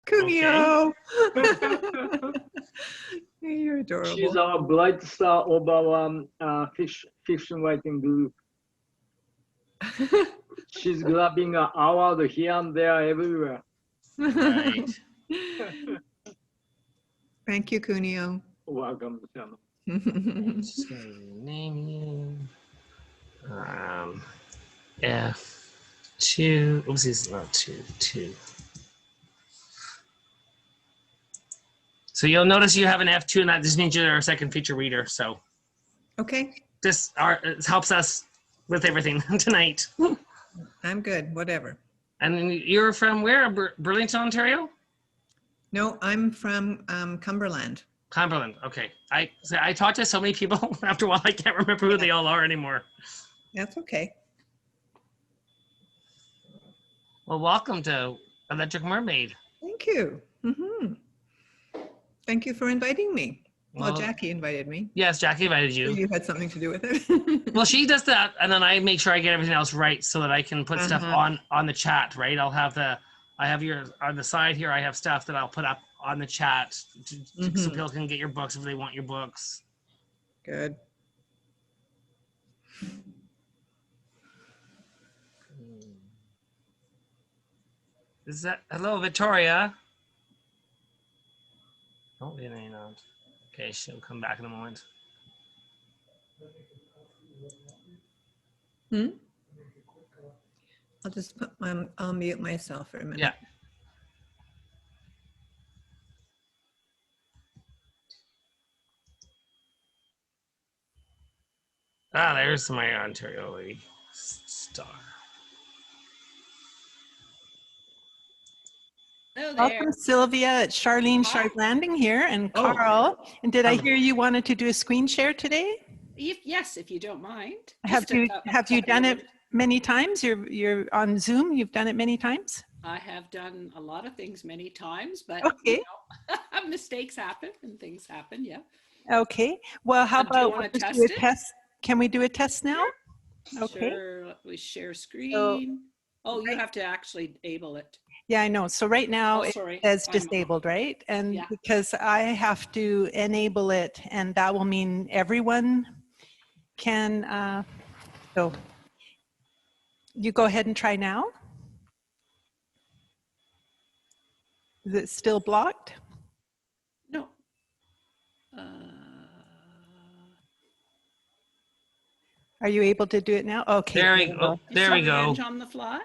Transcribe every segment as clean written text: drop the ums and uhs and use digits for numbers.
Cuneo. You're adorable. She's our bright star of our fiction writing group. She's grabbing an award here and there everywhere. Right. Thank you, Cuneo. Welcome, Sharon. Just gonna name you. F2. Oopsies, not 2. So you'll notice you have an F2, and that just means you're our second feature reader. So Okay. it helps us with everything tonight. I'm good. Whatever. And you're from where? Burlinton, Ontario? No, I'm from Cumberland. Cumberland. Okay. I talked to so many people. After a while, I can't remember who they all are anymore. That's okay. Well, welcome to Electric Mermaid. Thank you. Thank you for inviting me. Well, Well, Jackie invited me. Yes, Jackie invited you. You had something to do with it. Well, she does that, and then I make sure I get everything else right so that I can put stuff on the chat, right? I have your, on the side here, I have stuff that I'll put up on the chat so people can get your books if they want your books. Good. Is that, hello, Victoria? Oh, it ain't on. Okay, she'll come back in a moment. I'll just put I'll mute myself for a minute. Yeah. Ah, there's my Ontario lady star. Hello there. Welcome, Sylvia. It's Charlene Sharp Landing here, and Carl. And did I hear you wanted to do a screen share today? Yes, if you don't mind. Have you done it many times? You're on Zoom. You've done it many times. I have done a lot of things many times, but okay, mistakes happen and things happen. Yeah. Okay. Well, how about we do a test? Can we do a test now? Sure. Okay. Sure. Let me share screen. So, you have to actually enable it. Yeah, I know. So right now it says disabled, right? And because I have to enable it, and that will mean everyone can, so you go ahead and try now. Is it still blocked? No. Are you able to do it now? Okay. There we go. There we go. On the fly?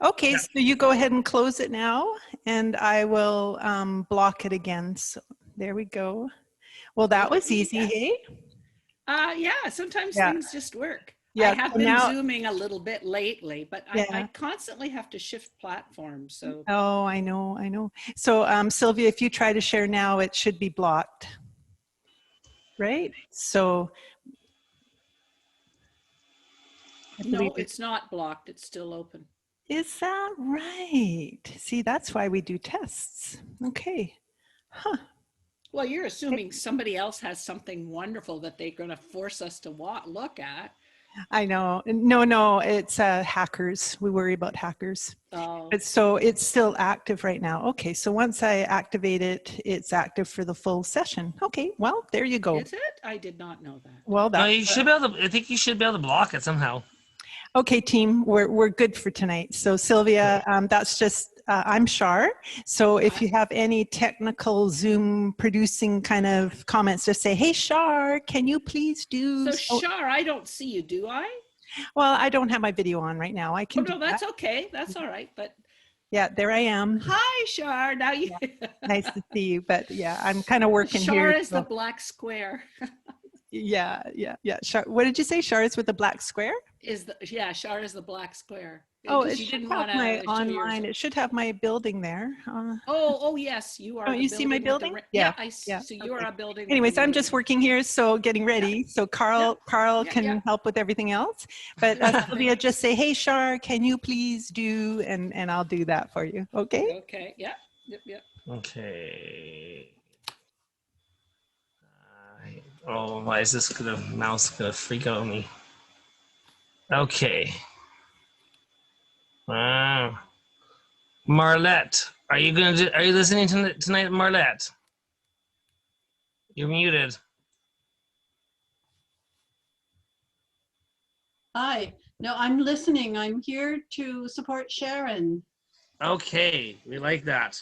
Okay, so you go ahead and close it now, and I will block it again. So there we go. Well, that was easy, hey? Yeah, sometimes things just work. Yeah, I have been Zooming a little bit lately, but I constantly have to shift platforms. So. Oh, I know. So Sylvia, if you try to share now, it should be blocked, right? So. No, it's not blocked. It's still open. Is that right? See, that's why we do tests. Okay. Huh. Well, you're assuming somebody else has something wonderful that they're going to force us to look at. I know. No, it's hackers. We worry about hackers. Oh. So it's still active right now. Okay, so once I activate it, it's active for the full session. Okay, well, there you go. Is it? I did not know that. Well, no, you should be able to, I think you should be able to block it somehow. Okay, team, we're good for tonight. So Sylvia, that's just, I'm Char. So if you have any technical Zoom producing kind of comments, just say, hey, Char, can you please do? So Char, I don't see you, do I? Well, I don't have my video on right now. I can do that's okay. That's all right. But yeah, there I am. Hi, Char. Now you. Nice to see you. But yeah, I'm kind of working Char here. Char is the black square. Yeah. Char, what did you say? Char is with the black square? Char is the black square. Oh, it should have my online. It should have my building there. Yes, you are. Oh, you see my building? Yeah, I see. So you are a building. Anyways, I'm just working here, so getting ready. So Carl can help with everything else. But Sylvia, just say, hey, Char, can you please do, and I'll do that for you. Okay? Okay. Yeah. Yep. Okay. Oh, why is this mouse gonna freak out on me? Okay. Marlette, Are you listening tonight, Marlette? You're muted. Hi. No, I'm listening. I'm here to support Sharon. Okay, we like that.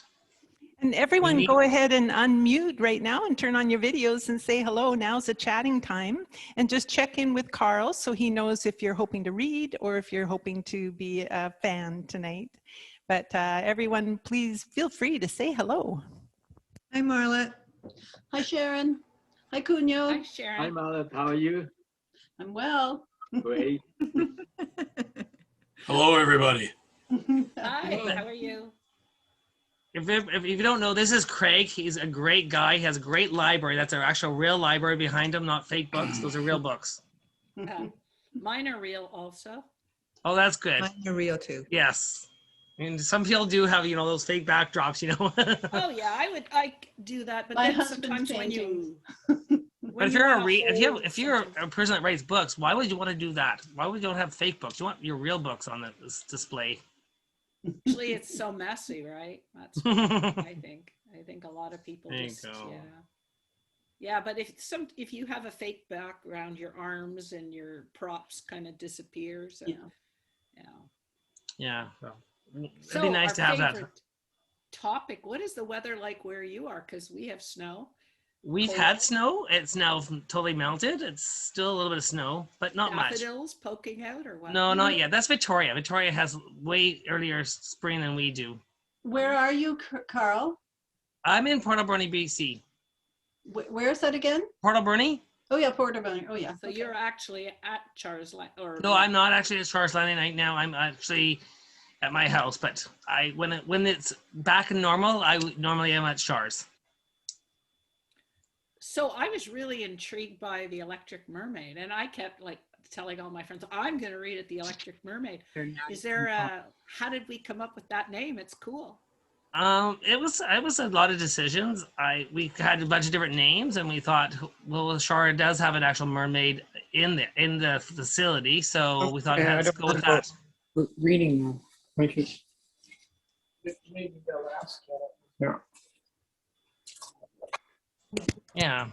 And everyone go ahead and unmute right now and turn on your videos and say hello. Now's the chatting time. And just check in with Karl so he knows if you're hoping to read or if you're hoping to be a fan tonight. But everyone, please feel free to say hello. Hi, Marlette. Hi, Sharon. Hi, Cunyo. Hi, Sharon. Hi, Marlette. How are you? I'm well. Great. Hello, everybody. Hi, how are you? If you don't know, this is Craig. He's a great guy. He has a great library. That's our actual real library behind him, not fake books. Those are real books. Mine are real also. Oh, that's good. Mine are real too. Yes. I mean, some people do have, those fake backdrops, Oh yeah, I do that, but My then husband's sometimes paintings. But if you're a person that writes books, why would you want to do that? Why would you don't have fake books? You want your real books on the display. Actually, it's so messy, right? That's what I think. I think a lot of people There you just go. yeah. But if you have a fake background, your arms and your props kind of disappear. So Yeah. Well, it'd So be nice our to have that. favorite topic. What is the weather like where you are? Because we have snow. We've Cold. had snow. It's now totally melted. It's still a little bit of snow, but not much. Daffodils poking out or what? No, not yet. That's Victoria. Victoria has way earlier spring than we do. Where are you, Karl? I'm in Port Alberni, BC. Where is that again? Port Alberni? Oh yeah, Port Alberni. Oh yeah. So you're actually at Char's Land, or No, I'm not actually at Char's Landing right now. I'm actually at my house, but when it's back in normal, I normally am at Char's. So I was really intrigued by the Electric Mermaid, and I kept telling all my friends, I'm going to read it, the Electric Mermaid. Is there how did we come up with that name? It's cool. It was a lot of decisions. We had a bunch of different names, and we thought, well, Char does have an actual mermaid in the facility, so we thought, let's go with that. Reading now. Thank you. Yeah. Yeah.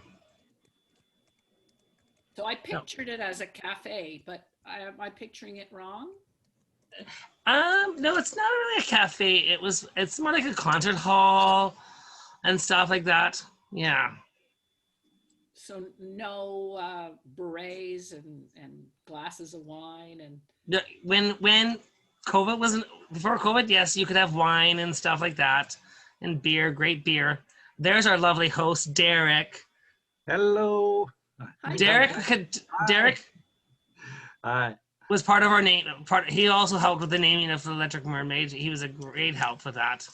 So I pictured it as a cafe, but am I picturing it wrong? No, it's not really a cafe. It's more like a concert hall and stuff like that. Yeah. So no berets and glasses of wine and. When COVID wasn't, before COVID, yes, you could have wine and stuff like that, and beer, great beer. There's our lovely host, Derek. Hello. Hi, Derek Hi. was part of our name. He also helped with the naming of the Electric Mermaid. He was a great help with that.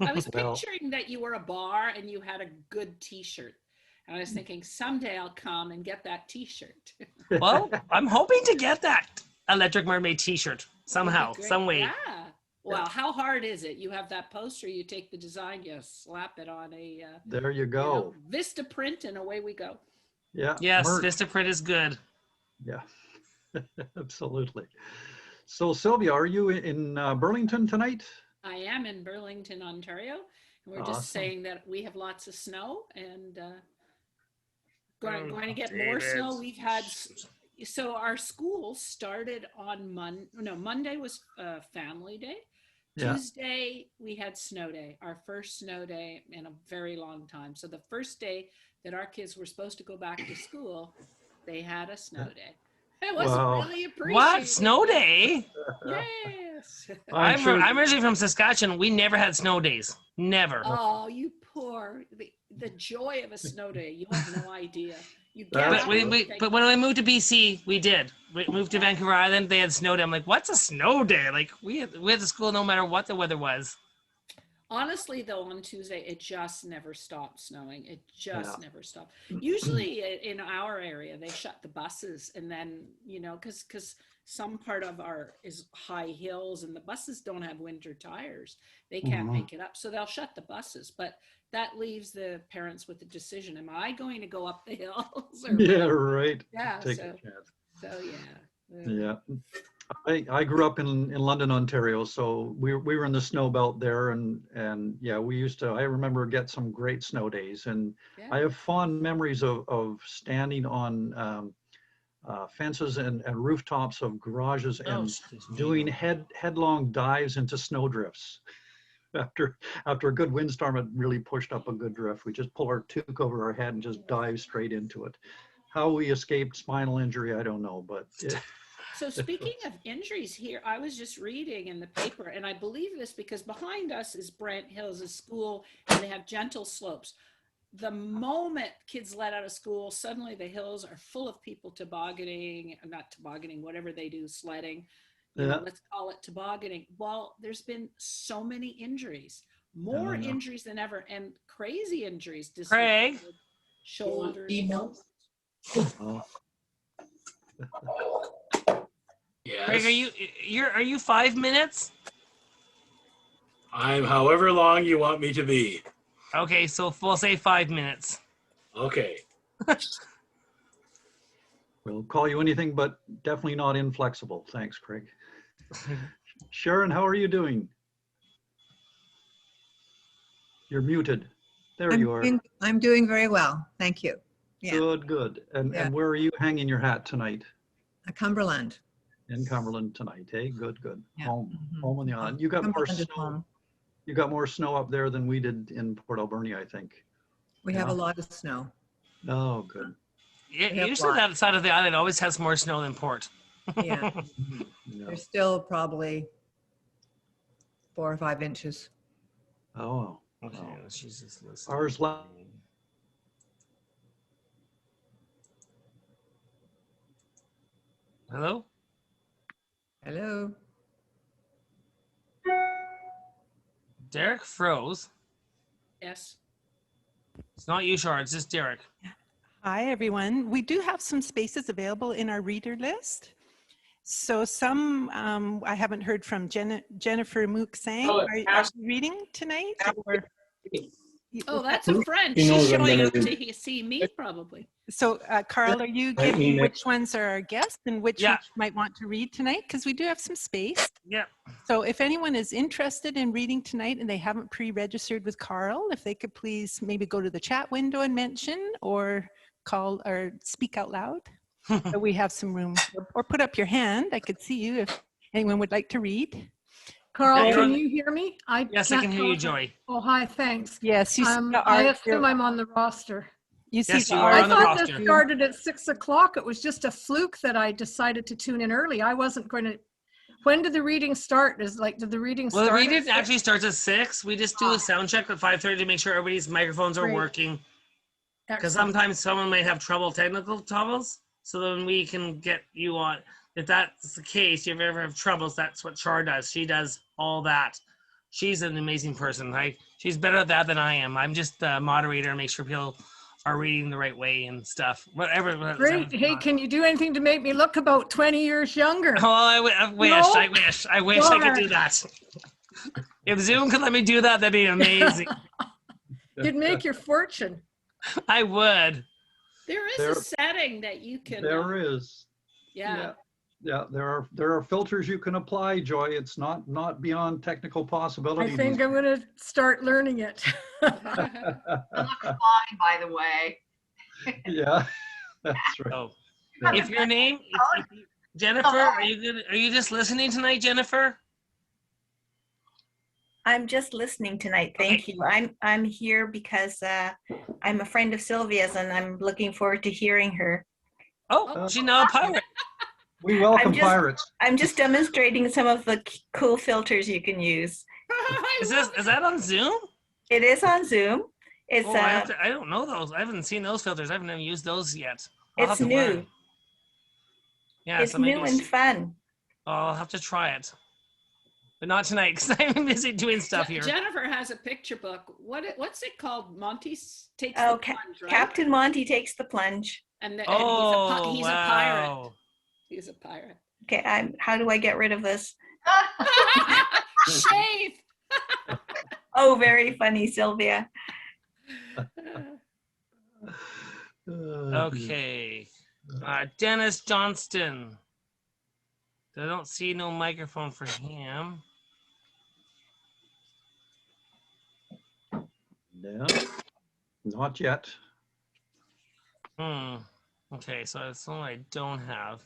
I was picturing that you were a bar and you had a good T-shirt. And I was thinking someday I'll come and get that T-shirt. Well, I'm hoping to get that Electric Mermaid T-shirt somehow, some way. Yeah. Well, how hard is it? You have that poster, you take the design, you slap it on a There you go. Vista print, and away we go. Yeah. Yes, Merch. Vistaprint is good. Yeah. Absolutely. So Sylvia, are you in Burlington tonight? I am in Burlington, Ontario. And we're Awesome. just saying that we have lots of snow and going to get more snow. We've had, so our school started on Monday was Family Day. Yeah. Tuesday, we had snow day, our first snow day in a very long time. So the first day that our kids were supposed to go back to school, they had a snow day. It was really appreciated. What? Snow day? Yes. I'm originally from Saskatchewan. We never had snow days. Never. Oh, you poor, the joy of a snow day. You have no idea. You get But, up we, and we, think, but when we moved to BC, we did. We moved to Vancouver Island. They had snow day. I'm like, what's a snow day? Like we had to school no matter what the weather was. honestly, though, on Tuesday, it just never stopped snowing. It just never stopped. Usually in our area, they shut the buses and then, because some part of is high hills and the buses don't have winter tires. They can't make it up. So they'll shut the buses. But that leaves the parents with the decision. Am I going to go up the hills? Or Yeah, right. yeah. Take a chance. So yeah. Yeah. I grew up in London, Ontario, so we were in the snow belt there, and yeah, we used to. I remember get some great snow days, and I have fond memories of standing on fences and rooftops of garages and doing headlong dives into snow drifts. After a good windstorm, it really pushed up a good drift. We just pull our toque over our head and just dive straight into it. How we escaped spinal injury, I don't know, but. So speaking of injuries here, I was just reading in the paper, and I believe this because behind us is Brent Hills, a school, and they have gentle slopes. The moment kids let out of school, suddenly the hills are full of people tobogganing, not tobogganing, whatever they do, sledding. You know, let's call it tobogganing. Well, there's been so many injuries, more injuries than ever, and crazy injuries. Craig, shoulders. Yes. Craig, are you 5 minutes? I'm however long you want me to be. Okay, so we'll say 5 minutes. Okay. We'll call you anything but definitely not inflexible. Thanks, Craig. Sharon, how are you doing? You're muted. There you are. I'm doing very well. Thank you. Yeah. Good, good. And where are you hanging your hat tonight? Cumberland. In Cumberland tonight, eh? Good, good. Yeah. Home, Mhm. home on the island. You got more Cumberland is snow. home. You got more snow up there than we did in Port Alberni, I think. We have a lot of snow. Oh, good. Yeah, usually that side of the island always has more snow than Port. Yeah. Yeah. There's still probably 4 or 5 inches. Oh. Okay, Oh. she's just listening. Ours left. Hello? Hello. Derek froze. Yes. It's not you, Char, it's just Derek. Hi, everyone. We do have some spaces available in our reader list. So some, I haven't heard from Jennifer Mook-Sang. Are you reading tonight? Or? Oh, that's a friend. She knows She's I'm showing gonna up read. to see me probably. So Karl, are you I giving mean it. which ones are our guests and which Yeah. ones you might want to read tonight? Because we do have some space. Yeah. So if anyone is interested in reading tonight and they haven't pre-registered with Karl, if they could please maybe go to the chat window and mention or call or speak out loud. So we have some room, or put up your hand. I could see you if anyone would like to read. Carl, Yeah, can you hear me? Yes, I can hear you, Joy. Oh, hi, thanks. Yes, you see I assume I'm on the roster. You see Yes, the you are art. on the I thought roster. this started at 6 o'clock. It was just a fluke that I decided to tune in early. I wasn't going to. When did the reading start? Did the reading Well, start? the reading actually starts at 6. We just do a sound check at 5:30 to make sure everybody's microphones are Great. working. Because Excellent. sometimes someone might have technical troubles. So then we can get you on. If that's the case, if you ever have troubles, that's what Char does. She does all that. She's an amazing person. She's better at that than I am. I'm just the moderator and make sure people are reading the right way and stuff. Whatever. Great. Hey, can you do anything to make me look about 20 years younger? Oh, I wish. No? I wish I could do that. If Zoom could let me do that, that'd be amazing. You'd make your fortune. I would. There is a setting that you can. There is. Yeah. Yeah, there are filters you can apply, Joy. It's not beyond technical I possibility. think I'm going to start learning it. I look fine, by the way. Yeah, that's right. Oh. If your name, Jennifer, are you just listening tonight, Jennifer? I'm just listening tonight. Thank you. I'm here because I'm a friend of Sylvia's and I'm looking forward to hearing her. Oh, she's now a pirate. We welcome pirates. I'm just demonstrating some of the cool filters you can use. Is that on Zoom? It is on Zoom. It's I don't know those. I haven't seen those filters. I haven't even used those yet. It's new. Learn. Yeah, it's so maybe new and fun. I'll have to try it. But not tonight because I'm busy doing stuff here. Jennifer has a picture book. What's it called? Monty takes the plunge, right? Captain Monty takes the plunge. And he's wow. a pirate. He's a pirate. Okay, how do I get rid of this? Shave. Oh, very funny, Sylvia. Okay. Dennis Johnston. I don't see no microphone for him. No, not yet. Okay, so that's the one I don't have.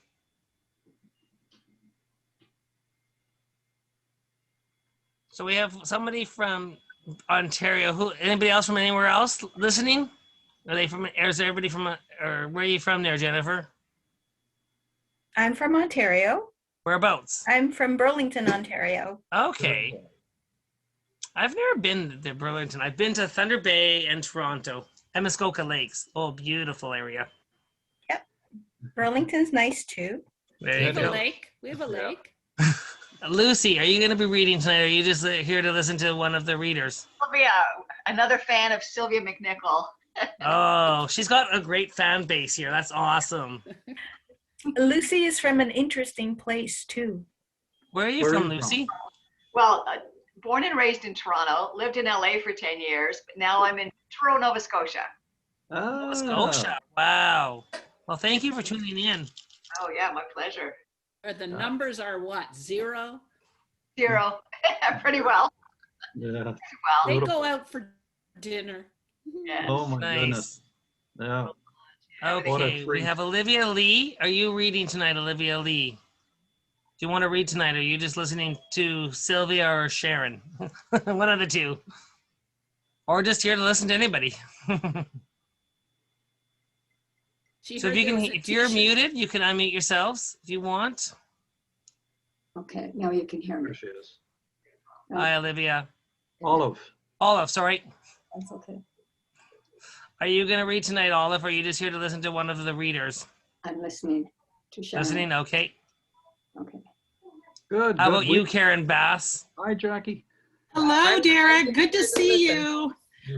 So we have somebody from Ontario. Who? Anybody else from anywhere else listening? Are they from? Or is everybody from? Or where are you from there, Jennifer? I'm from Ontario. Whereabouts? I'm from Burlinton, Ontario. Okay. I've never been to Burlinton. I've been to Thunder Bay and Toronto. And Muskoka Lakes. Oh, beautiful area. Yep. Burlington's nice too. There We you have a go. lake. We have a lake. Lucy, are you going to be reading tonight? Or are you just here to listen to one of the readers? Sylvia, another fan of Sylvia McNicoll. Oh, she's got a great fan base here. That's awesome. Lucy is from an interesting place too. Where are you from, Lucy? Well, born and raised in Toronto, lived in LA for 10 years, but now I'm in Truro, Nova Scotia. Nova Scotia. Wow. Well, thank you for tuning in. Oh yeah, my pleasure. Or the numbers are what? 0? 0. Pretty well. Yeah. Well, They go out for dinner. yes. Oh my Nice. goodness. Yeah. What a Okay, we treat. have Olivia Lee. Are you reading tonight, Olivia Lee? Do you want to read tonight? Or are you just listening to Sylvia or Sharon? One of the two. Or just here to listen to anybody. So if you're muted, you can unmute yourselves if you want. Okay, now you can hear me. There she is. Hi, Olivia. Olive. Olive, sorry. That's okay. Are you going to read tonight, Olive, or are you just here to listen to one of the readers? I'm listening to Sharon. Listening, okay. Okay. Good. How about you, Karen Bass? Hi, Jackie. Hello, Derek. Good to see you.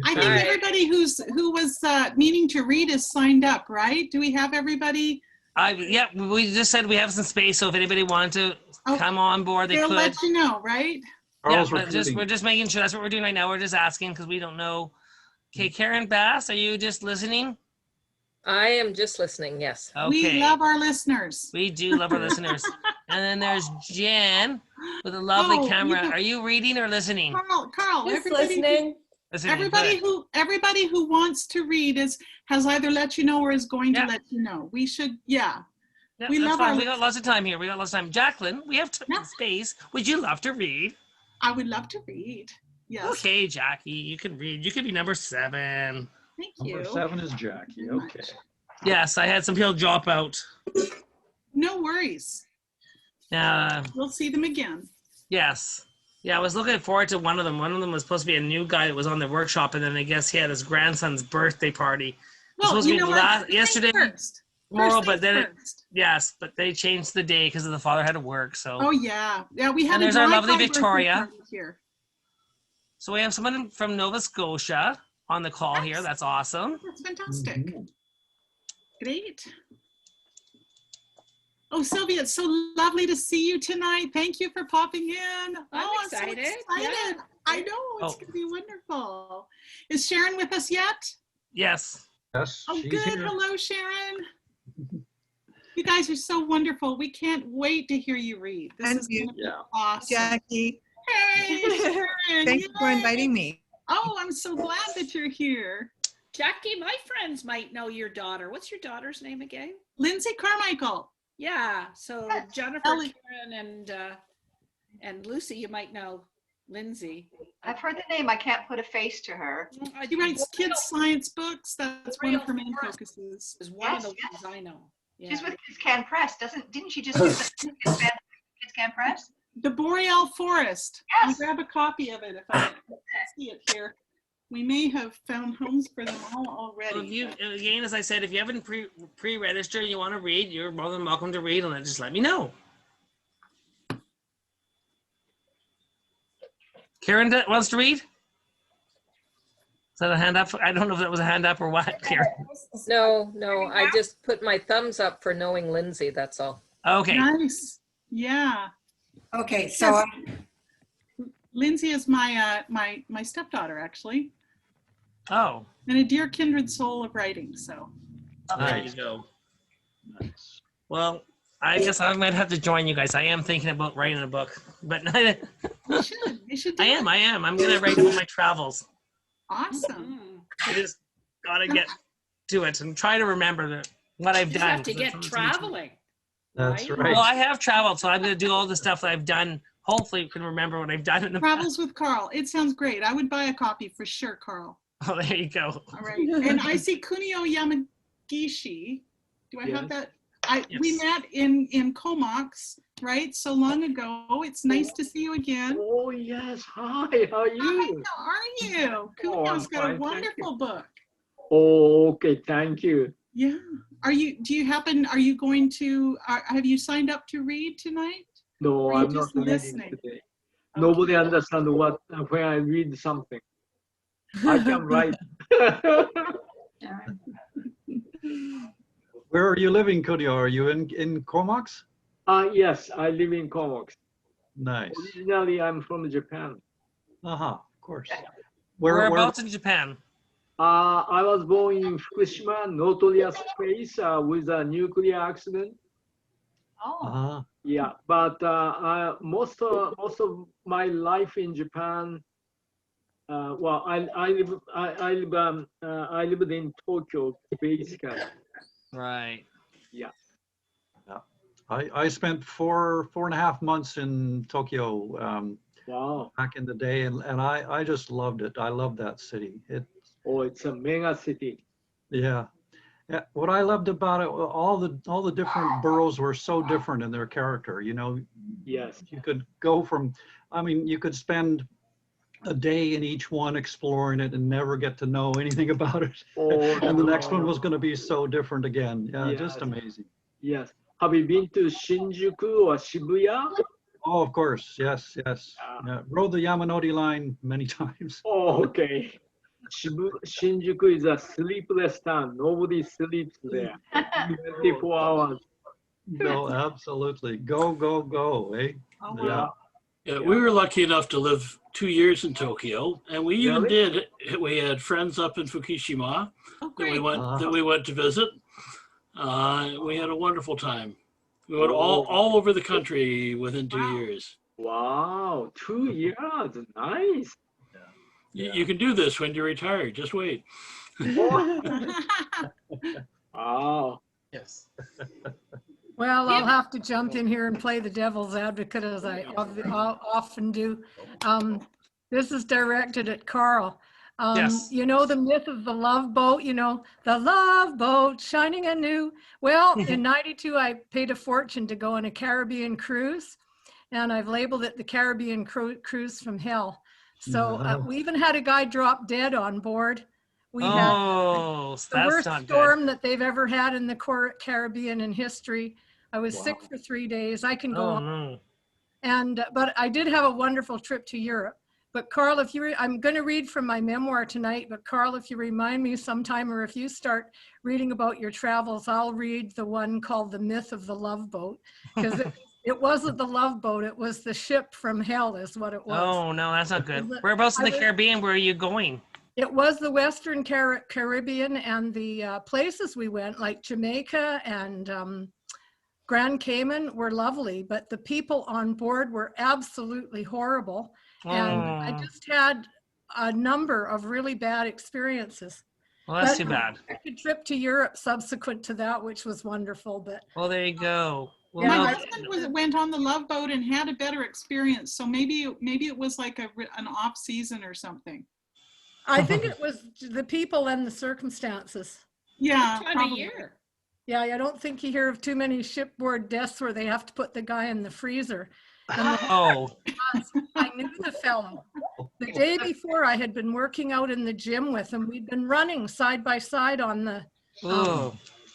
I think everybody who was meaning to read is signed up, right? Do we have everybody? Yeah, we just said we have some space, so if anybody wanted to come on board, they They'll could. let you know, right? Yeah, but we're just making sure that's what we're doing right now. We're just asking because we don't know. Okay, Karen Bass, are you just listening? I am just listening, yes. Okay. We love our listeners. We do love our listeners. And then there's Jen with a lovely camera. Are you reading or listening? Carl, Just everybody, listening. everybody who wants to read has either let you know or is going to let you know. We should, Yeah, we that's love fine. our. We got lots of time here. We got lots of time. Jacqueline, we have space. Would you love to read? I would love to read. Yes. Okay, Jackie, you can read. You could be number 7. Thank you. Number 7 is Jackie. Okay. Yes, I had some people drop out. No worries. We'll see them again. Yes. Yeah, I was looking forward to one of them. One of them was supposed to be a new guy that was on the workshop, and then I guess he had his grandson's birthday party. Well, It was supposed to what? be yesterday, First. tomorrow, First but then first. yes, but they changed the day because the father had to work. So. Oh yeah, we had. And there's our lovely drive-by birthday Victoria. party here. So we have someone from Nova Scotia on the call here. That's awesome. That's fantastic. Great. Oh, Sylvia, it's so lovely to see you tonight. Thank you for popping in. I'm excited. So excited. Yeah. I know, it's going to be wonderful. Is Sharon with us yet? Yes. Yes. Oh, she's good. here. Hello, Sharon. You guys are so wonderful. We can't wait to hear you read. This is going to be awesome. Jackie. Hey, Sharon. Thanks for inviting me. Oh, I'm so glad that you're here. Jackie, my friends might know your daughter. What's your daughter's name again? Lindsay Carmichael. Yeah. So Jennifer, Karen, and Lucy, you might know Lindsay. I've heard the name. I can't put a face to her. She writes kids' science books. That's one of her main focuses. Is one of the ones I know. Yeah. She's with Kids Can Press, didn't she just do the Kids Can Press? The Boreal Forest. Yes. I'll grab a copy of it if I see it here. We may have found homes for them all already. So if you, again, as I said, if you haven't pre-registered and you want to read, you're more than welcome to read, and then just let me know. Karen wants to read? Is that a hand up? I don't know if that was a hand up or what, Karen. No, I just put my thumbs up for knowing Lindsay, that's all. Okay. Nice. Yeah. Okay, so Lindsay is my my stepdaughter, actually. Oh. And a dear kindred soul of writing. So. There you go. Well, I guess I might have to join you guys. I am thinking about writing a book, but You should do I it. am. I'm gonna write about my travels. Awesome. I just gotta get to it and try to remember what I've You done. have to get traveling. That's right? right. Well, I have traveled, so I'm gonna do all the stuff that I've done. Hopefully, you can remember what I've done in the Travels with Carl. It sounds great. I would buy a copy for sure, Carl. past. Oh, there you go. All right. And I see Kunio Yamagishi. Do I have that? We met in Comox, right? So long ago. It's nice to see you again. Oh, yes. Hi, how are you? How are you? Kunio's got a wonderful book. Oh, okay. Thank you. Yeah. Are you going to, have you signed up to read tonight? No, Or are you I'm not just reading listening? today. Nobody understands when I read something. I can write. Where are you living, Kunio? Are you in Comox? Yes, I live in Comox. Nice. Originally, I'm from Japan. Of course. Whereabouts in Japan? I was born in Fukushima, notorious place with a nuclear accident. Oh. Yeah, but most of my life in Japan. Well, I lived in Tokyo basically. Right. Yeah. I spent 4.5 months in Tokyo Wow. back in the day, and I just loved it. I love that city. It's a mega city. Yeah. What I loved about it, all the different boroughs were so different in their character. You know. Yes. You could go from, you could spend a day in each one exploring it and never get to know anything about it. And the next one was going to be so different again. Yeah, Yes. just amazing. Yes. Have you been to Shinjuku or Shibuya? Oh, of course. Yes. Yeah, rode the Yamanori line many times. Oh, okay. Shinjuku is a sleepless town. Nobody sleeps there. 24 hours. No, absolutely. Go, eh? Oh, wow. Yeah, we were lucky enough to live 2 years in Tokyo, and we even we had friends up in Fukushima that we went to visit. We had a wonderful time. We went all over the country within 2 years. Wow, 2 years, nice. You can do this when you're retired. Just wait. Wow. Yes. Well, I'll have to jump in here and play the devil's advocate as I often do. This is directed at Karl. Yes. You know the myth of the love boat, the love boat shining anew. Well, in 92, I paid a fortune to go on a Caribbean cruise, and I've labeled it the Caribbean Cruise from Hell. So we even had a guy drop dead on board. We had the worst storm that they've ever had in the Caribbean in history. I was sick for 3 days. I can go on. No. And but I did have a wonderful trip to Europe. But Karl, I'm going to read from my memoir tonight, but Karl, if you remind me sometime, or if you start reading about your travels, I'll read the one called The Myth of the Love Boat, because it wasn't the love boat, it was the ship from hell is what it was. Oh, no, that's not good. Whereabouts in the Caribbean were you going? It was the Western Caribbean, and the places we went, like Jamaica and Grand Cayman, were lovely, but the people on board were absolutely horrible. And I just had a number of really bad experiences. Well, that's too bad. A trip to Europe subsequent to that, which was wonderful. But well, there you go. Well, my husband went on the Love Boat and had a better experience. So maybe it was like an off season or something. I think it was the people and the circumstances. Yeah, time of year. Yeah, I don't think you hear of too many shipboard deaths where they have to put the guy in the freezer. I knew the fellow. The day before, I had been working out in the gym with him. We'd been running side by side on the.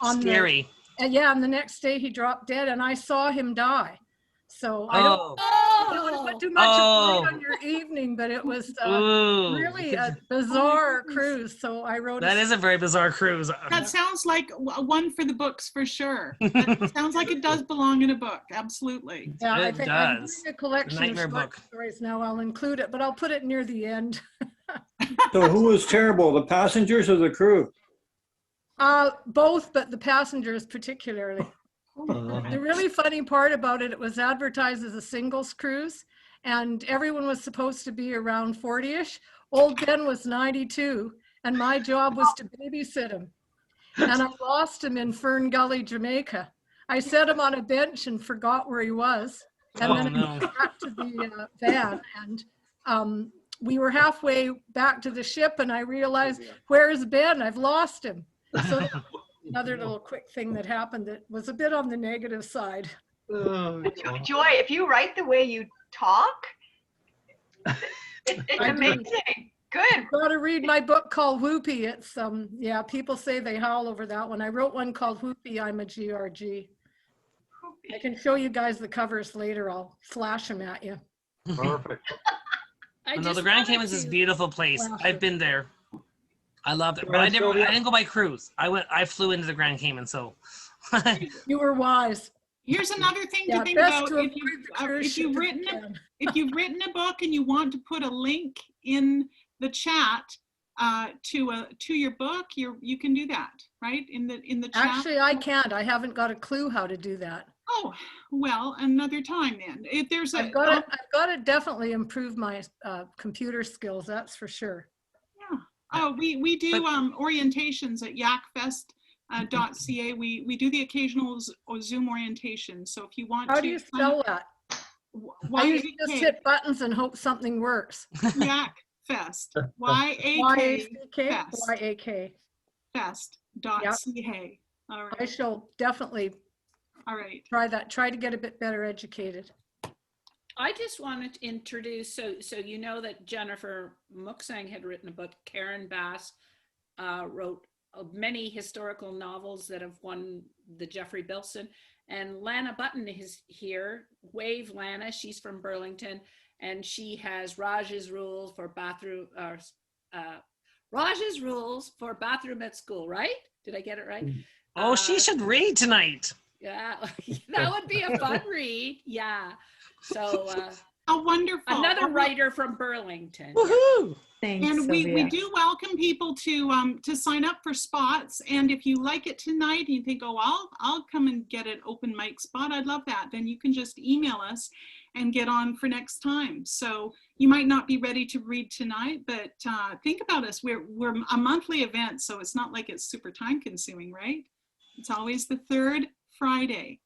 Scary. And the next day he dropped dead, and I saw him die. So I don't want to put too much on your evening, but it was really a bizarre cruise. So I wrote. That is a very bizarre cruise. That sounds like one for the books for sure. That sounds like it does belong in a book. Absolutely. Yeah, it I think does. I'm doing a collection Nightmare of short book. stories now. I'll include it, but I'll put it near the end. So who was terrible, the passengers or the crew? Both, but the passengers particularly. The really funny part about it, it was advertised as a singles cruise, and everyone was supposed to be around 40-ish. Old Ben was 92, and my job was to babysit him. And I lost him in Fern Gully, Jamaica. I set him on a bench and forgot where he was. And then I went back to the van, and we were halfway back to the ship, and I realized, where's Ben? I've lost him. So another little quick thing that happened that was a bit on the negative side. Joy, if you write the way you talk, it's amazing. Good. Got to read my book called Whoopee. It's yeah, people say they howl over that one. I wrote one called Whoopee, I'm a GRG. I can show you guys the covers later. I'll flash them at you. Perfect. No, the Grand Cayman's is a beautiful place. I've been there. I loved it. But I didn't go by cruise. I flew into the Grand Cayman, so you were wise. Here's another thing to think about. If you've written a book and you want to put a link in the chat to your book, you can do that, right? In the chat. Actually, I can't. I haven't got a clue how to do that. Oh, well, another time then. If there's I've got to definitely improve my computer skills. That's for sure. Yeah. Oh, we do orientations at yakfest.ca. We do the occational Zoom orientation. So if you want how do you spell that? I usually just hit buttons and hope something works. Yakfest. Y-A-K. Y-A-K. Fest.ca. All right. I shall definitely. All right. Try that. Try to get a bit better educated. I just wanted to introduce, so you know that Jennifer Muksang had written a book. Karen Bass wrote many historical novels that have won the Jeffrey Bilson. And Lana Button is here. Wave Lana, she's from Burlinton, and she has Raj's rules for bathroom. Raj's rules for bathroom at school, right? Did I get it right? Oh, she should read tonight. Yeah, that would be a fun read. Yeah. So wonderful. Another writer from Burlington. Woohoo! Thanks, and we do welcome people to sign up for spots. And if you like it tonight and you think, oh, I'll come and get an open mic spot, I'd love that. Then you can just email us and get on for next time. So you might not be ready to read tonight, but think about us. We're a monthly event, so it's not like it's super time consuming, right? It's always the third Friday.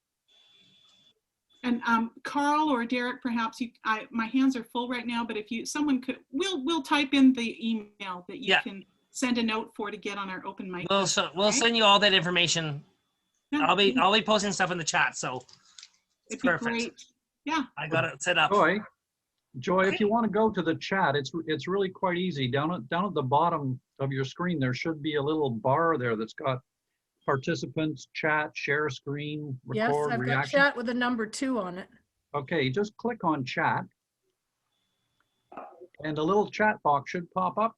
And Carl or Derek, perhaps my hands are full right now, but if someone could, we'll type in the email that you can send a note for to get on our open mic. We'll send you all that information. Yeah. I'll be posting stuff in the chat, so it's perfect. Great. Yeah. I got it set up. Joy, if you want to go to the chat, it's really quite easy. Down at the bottom of your screen, there should be a little bar there that's got participants, chat, share screen, record, yes, I've reaction. got chat with a number 2 on it. Okay, just click on chat, and a little chat box should pop up.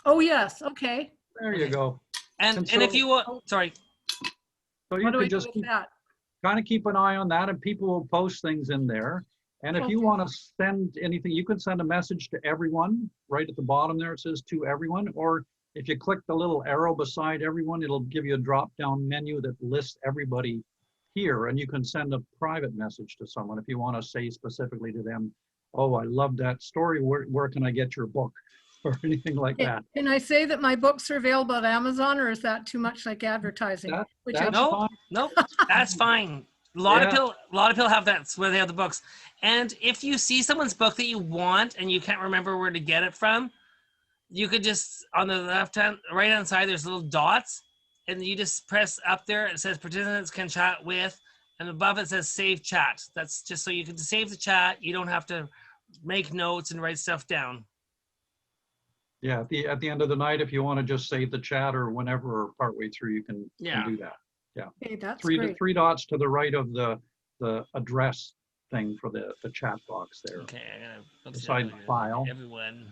Oh yes, okay. There you go. And if you want, sorry. So you can just kind of keep an eye on that, and people will post things in there. And if you want to send anything, you can send a message to everyone. Right at the bottom there, it says to everyone, or if you click the little arrow beside everyone, it'll give you a drop-down menu that lists everybody here, and you can send a private message to someone if you want to say specifically to them, oh, I love that story, where can I get your book? Or anything like that. Can I say that my books are available at Amazon, or is that too much like advertising? No, that's fine. A lot of people have that where they have the books. And if you see someone's book that you want and you can't remember where to get it from, you could just, on the right hand side, there's little dots, and you just press up there. It says participants can chat with, and above it says save chat. That's just so you can save the chat. You don't have to make notes and write stuff down. Yeah, at the end of the night, if you want to just save the chat or whenever or partway through, you can do that. Yeah. Okay, that's great. Three dots to the right of the address thing for the chat box there. Okay, I'm gonna beside the file. Everyone.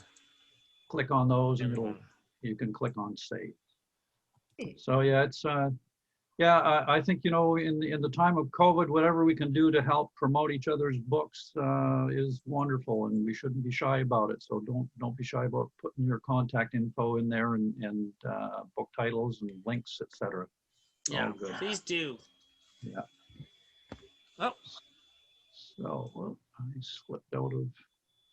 Click on those, and you can click on save. So yeah, it's I think, you know, in the time of COVID, whatever we can do to help promote each other's books is wonderful, and we shouldn't be shy about it. So don't be shy about putting your contact info in there and book titles and links, etc. Yeah, please do. Yeah. Oh. So, well, I slipped out of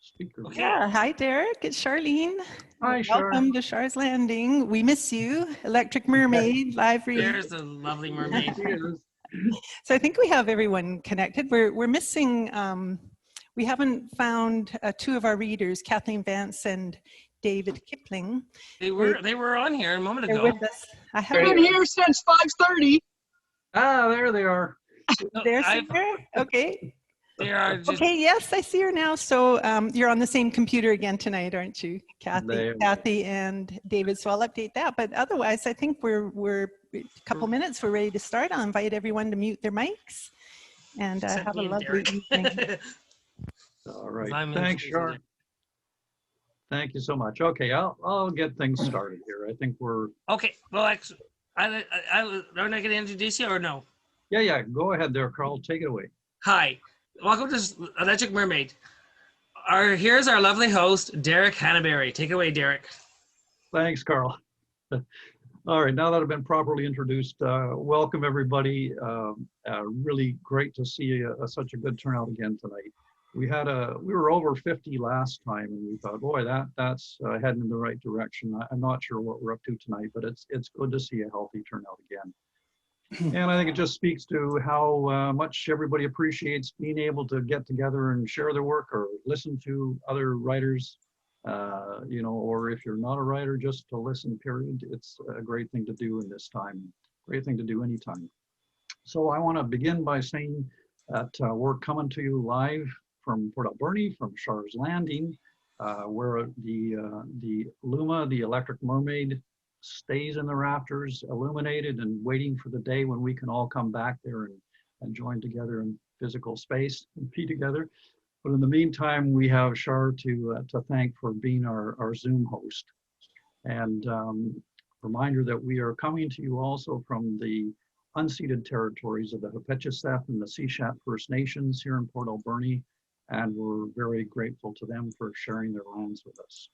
speaker. Okay. Yeah, hi Derek, it's Charlene. Hi, Char. Welcome to Char's Landing. We miss you. Electric Mermaid, live read. There's the lovely mermaid. So I think we have everyone connected. We're missing, we haven't found two of our readers, Kathleen, Vance, and David Kipling. They were on here a moment They're ago. with us. I've been here since 5:30. Ah, there they are. There's her. Okay. They are just... Okay, yes, I see her now. So you're on the same computer again tonight, aren't you, Kathy and David? So I'll update that. But otherwise, I think we're a couple minutes. We're ready to start. I'll invite everyone to mute their mics and have a lovely evening. All right. Thanks, Char. Thank you so much. Okay, I'll get things started here. I think we're okay. Well, actually, am I going to introduce you or no? Yeah. Go ahead there, Karl. Take it away. Hi. Welcome to Electric Mermaid. Here's our lovely host, Derek Hanebury. Take it away, Derek. Thanks, Karl. All right, now that I've been properly introduced, welcome everybody. Really great to see such a good turnout again tonight. We were over 50 last time, and we thought, boy, that's heading in the right direction. I'm not sure what we're up to tonight, but it's good to see a healthy turnout again. And I think it just speaks to how much everybody appreciates being able to get together and share their work or listen to other writers, or if you're not a writer, just to listen, period. It's a great thing to do in this time, great thing to do anytime. So I want to begin by saying that we're coming to you live from Port Alberni, from Char's Landing, where the Luma, the Electric Mermaid, stays in the rafters, illuminated and waiting for the day when we can all come back there and join together in physical space and be together. But in the meantime, we have Char to thank for being our Zoom host. And reminder that we are coming to you also from the unceded territories of the Hepetcheseth and the Sishat First Nations here in Port Alberni, and we're very grateful to them for sharing their lands with us.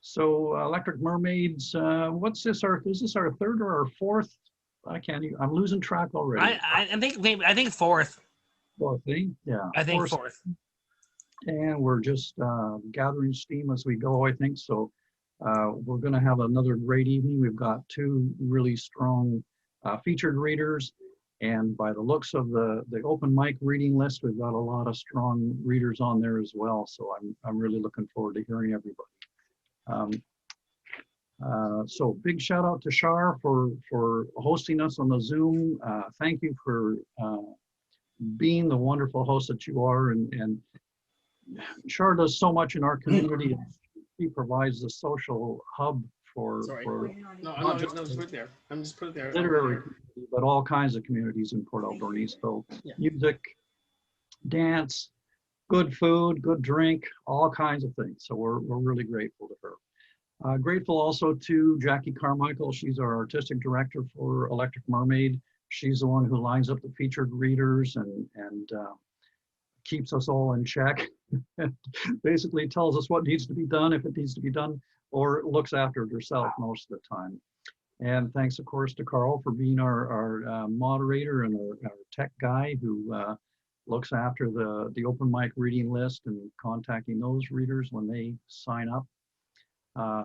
So Electric Mermaids, what's this? Is this our third or our fourth? I'm losing track already. I think fourth. Fourth, eh? Yeah. I think fourth. And we're just gathering steam as we go, I think. So we're going to have another great evening. We've got two really strong featured readers. And by the looks of the open mic reading list, we've got a lot of strong readers on there as well. So I'm really looking forward to hearing everybody. So big shout out to Char for hosting us on the Zoom. Thank you for being the wonderful host that you are. And Char does so much in our community. She provides the social hub for I'm just put there. Literary, but all kinds of communities in Port Alberni. So music, dance, good food, good drink, all kinds of things. So we're really grateful to her. Grateful also to Jackie Carmichael. She's our artistic director for Electric Mermaid. She's the one who lines up the featured readers and keeps us all in check. Basically tells us what needs to be done, if it needs to be done, or looks after it herself most of the time. And thanks, of course, to Karl for being our moderator and our tech guy who looks after the open mic reading list and contacting those readers when they sign up.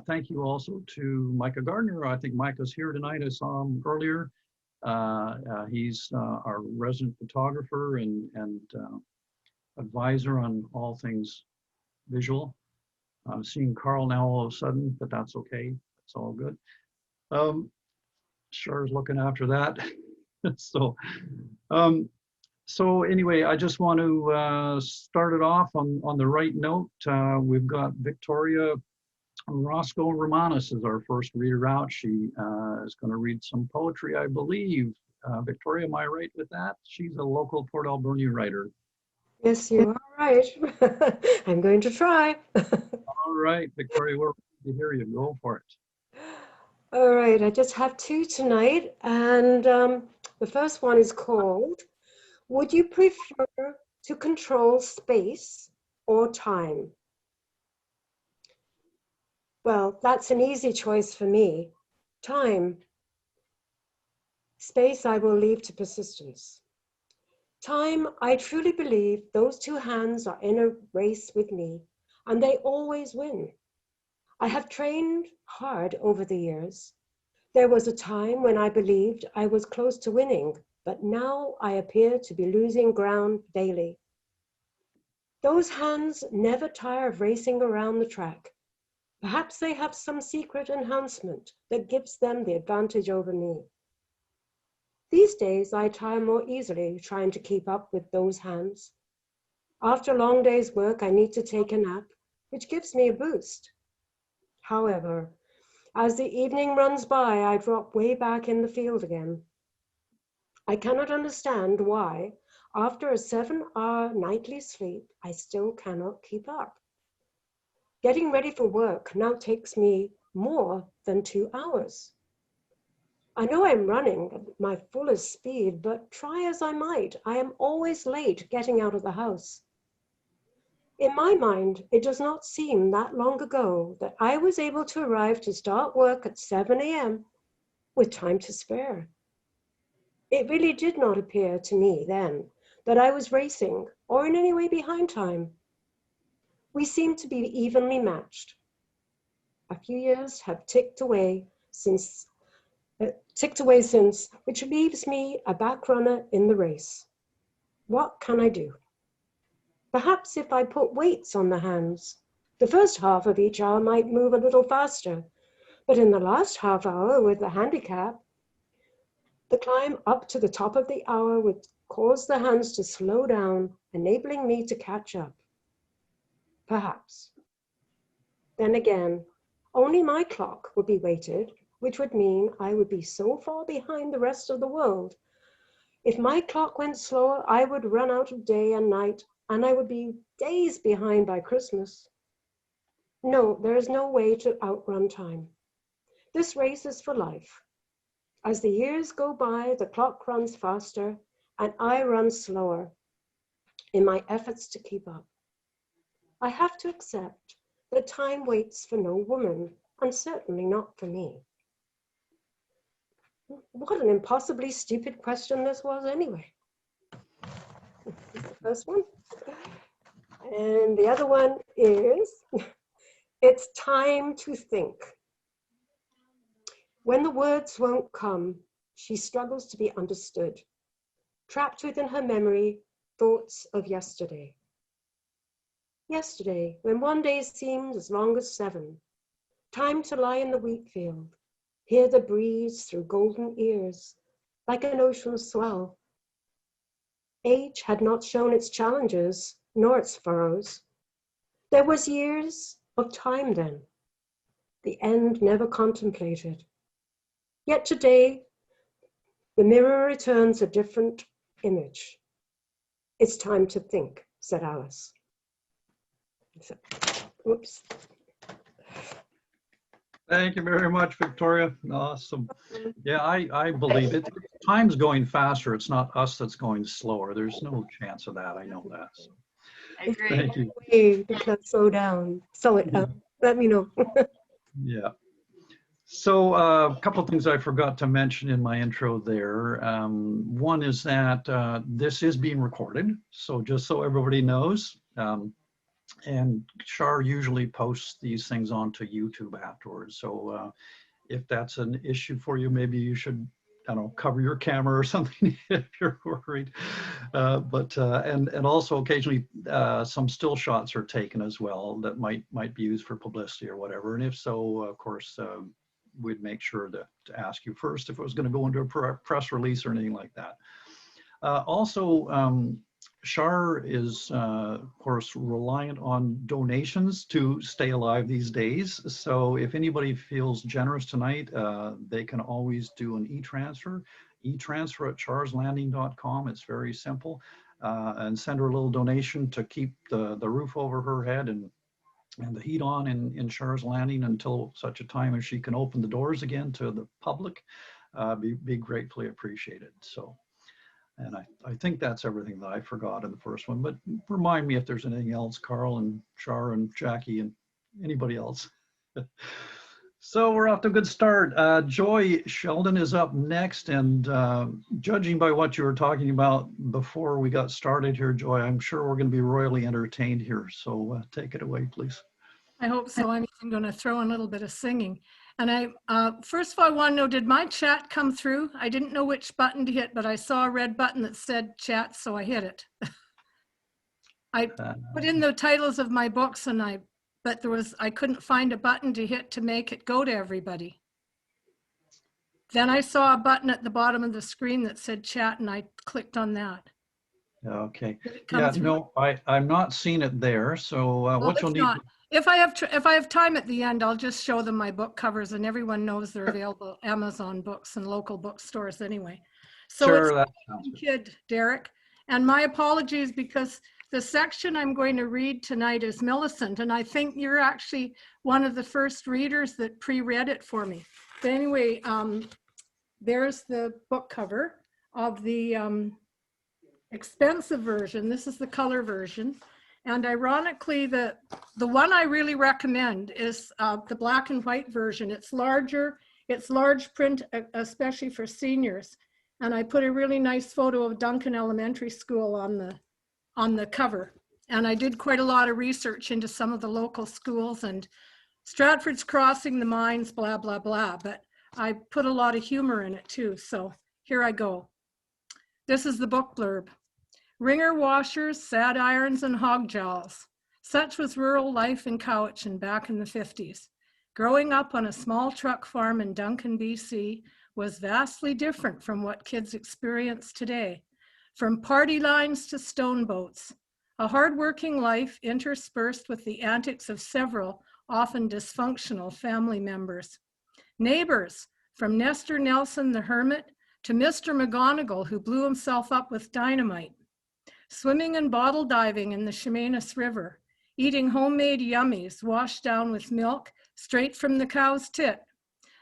Thank you also to Micah Gardner. I think Micah's here tonight. I saw him earlier. He's our resident photographer and advisor on all things visual. I'm seeing Karl now all of a sudden, but that's okay. It's all good. Char's looking after that. So anyway, I just want to start it off on the right note. We've got Victoria Roscoe-Roumanis is our first reader out. She is going to read some poetry, I believe. Victoria, am I right with that? She's a local Port Alberni writer. Yes, you are right. I'm going to try. All right, Victoria, we're ready to hear you. Go for it. All right, I just have two tonight. And the first one is called, Would You Prefer to Control Space or Time? Well, that's an easy choice for me. Time. Space I will leave to persistence. Time, I truly believe those two hands are in a race with me, and they always win. I have trained hard over the years. There was a time when I believed I was close to winning, but now I appear to be losing ground daily. Those hands never tire of racing around the track. Perhaps they have some secret enhancement that gives them the advantage over me. These days, I tire more easily trying to keep up with those hands. After a long day's work, I need to take a nap, which gives me a boost. However, as the evening runs by, I drop way back in the field again. I cannot understand why, after a 7-hour nightly sleep, I still cannot keep up. Getting ready for work now takes me more than 2 hours. I know I'm running at my fullest speed, but try as I might, I am always late getting out of the house. In my mind, it does not seem that long ago that I was able to arrive to start work at 7 a.m. with time to spare. It really did not appear to me then that I was racing or in any way behind time. We seemed to be evenly matched. A few years have ticked away since, which leaves me a back runner in the race. What can I do? Perhaps if I put weights on the hands, the first half of each hour might move a little faster, but in the last half hour with the handicap, the climb up to the top of the hour would cause the hands to slow down, enabling me to catch up. Perhaps. Then again, only my clock would be weighted, which would mean I would be so far behind the rest of the world. If my clock went slower, I would run out of day and night, and I would be days behind by Christmas. No, there is no way to outrun time. This race is for life. As the years go by, the clock runs faster, and I run slower in my efforts to keep up. I have to accept that time waits for no woman, and certainly not for me. What an impossibly stupid question this was anyway. The first one. And the other one is, it's time to think. When the words won't come, she struggles to be understood, trapped within her memory, thoughts of yesterday. Yesterday, when one day seemed as long as 7, time to lie in the wheat field, hear the breeze through golden ears, like an ocean swell. Age had not shown its challenges, nor its furrows. There was years of time then, the end never contemplated. Yet today, the mirror returns a different image. It's time to think, said Alice. So, whoops. Thank you very much, Victoria. Awesome. Yeah, I believe it. Time's going faster. It's not us that's going slower. There's no chance of that. I know that. So. I agree. Thank you. You can slow down. So let me know. Yeah. So a couple of things I forgot to mention in my intro there. One is that this is being recorded. So just so everybody knows, and Char usually posts these things onto YouTube afterwards. So if that's an issue for you, maybe you should, I don't know, cover your camera or something if you're worried. And also occasionally some still shots are taken as well that might be used for publicity or whatever. And if so, of course, we'd make sure to ask you first if it was going to go into a press release or anything like that. Also, Char is, of course, reliant on donations to stay alive these days. So if anybody feels generous tonight, they can always do an e-transfer at charslanding.com. It's very simple. And send her a little donation to keep the roof over her head and the heat on in Char's Landing until such a time as she can open the doors again to the public. Be gratefully appreciated. So. And I think that's everything that I forgot in the first one, but remind me if there's anything else, Karl and Char and Jackie and anybody else. So we're off to a good start. Joy, Sheldon is up next, and judging by what you were talking about before we got started here, Joy, I'm sure we're going to be royally entertained here. So take it away, please. I hope so. I'm even going to throw in a little bit of singing. And first of all, I want to know, did my chat come through? I didn't know which button to hit, but I saw a red button that said chat, so I hit it. I put in the titles of my books, and but I couldn't find a button to hit to make it go to everybody. Then I saw a button at the bottom of the screen that said chat, and I clicked on that. Okay. Yeah, no, I'm not seeing it there. So what you'll need. If I have time at the end, I'll just show them my book covers, and everyone knows they're available at Amazon books and local bookstores anyway. So sure, it's Kid, Derek. And my apologies, because the section I'm going to read tonight is Millicent, and I think you're actually one of the first readers that pre-read it for me. But anyway, there's the book cover of the expensive version. This is the color version. And ironically, the one I really recommend is the black and white version. It's larger, it's large print, especially for seniors. And I put a really nice photo of Duncan Elementary School on the cover. And I did quite a lot of research into some of the local schools, and Stratford's Crossing, the mines, blah, blah, blah. But I put a lot of humor in it too. So here I go. This is the book blurb. Wringer washers, sad irons, and hog jowls. Such was rural life in Cowichan back in the 50s. Growing up on a small truck farm in Duncan, BC, was vastly different from what kids experience today. From party lines to stone boats, a hardworking life interspersed with the antics of several, often dysfunctional family members. Neighbors, from Nestor Nelson the hermit to Mr. McGonagall, who blew himself up with dynamite. Swimming and bottle diving in the Chemainus River, eating homemade yummies washed down with milk straight from the cow's tit.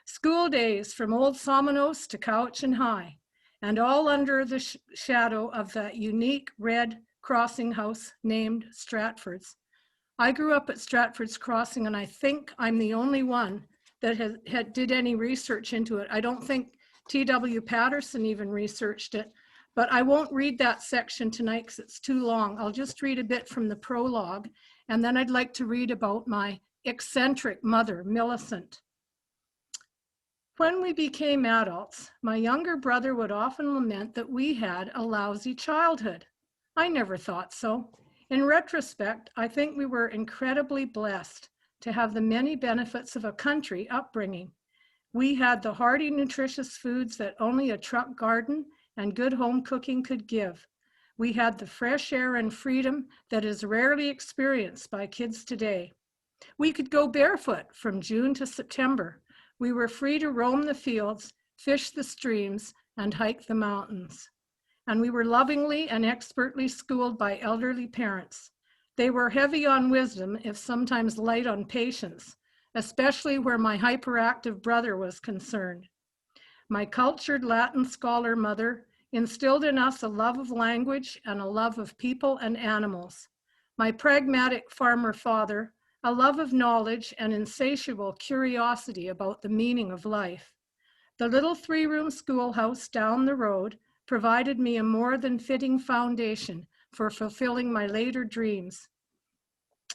School days from Old Somenos to Cowichan High, and all under the shadow of that unique red crossing house named Stratford's. I grew up at Stratford's Crossing, and I think I'm the only one that did any research into it. I don't think T.W. Patterson even researched it, but I won't read that section tonight because it's too long. I'll just read a bit from the prologue, and then I'd like to read about my eccentric mother, Millicent. When we became adults, my younger brother would often lament that we had a lousy childhood. I never thought so. In retrospect, I think we were incredibly blessed to have the many benefits of a country upbringing. We had the hearty, nutritious foods that only a truck garden and good home cooking could give. We had the fresh air and freedom that is rarely experienced by kids today. We could go barefoot from June to September. We were free to roam the fields, fish the streams, and hike the mountains. And we were lovingly and expertly schooled by elderly parents. They were heavy on wisdom, if sometimes light on patience, especially where my hyperactive brother was concerned. My cultured Latin scholar mother instilled in us a love of language and a love of people and animals. My pragmatic farmer father, a love of knowledge and insatiable curiosity about the meaning of life. The little three-room schoolhouse down the road provided me a more than fitting foundation for fulfilling my later dreams.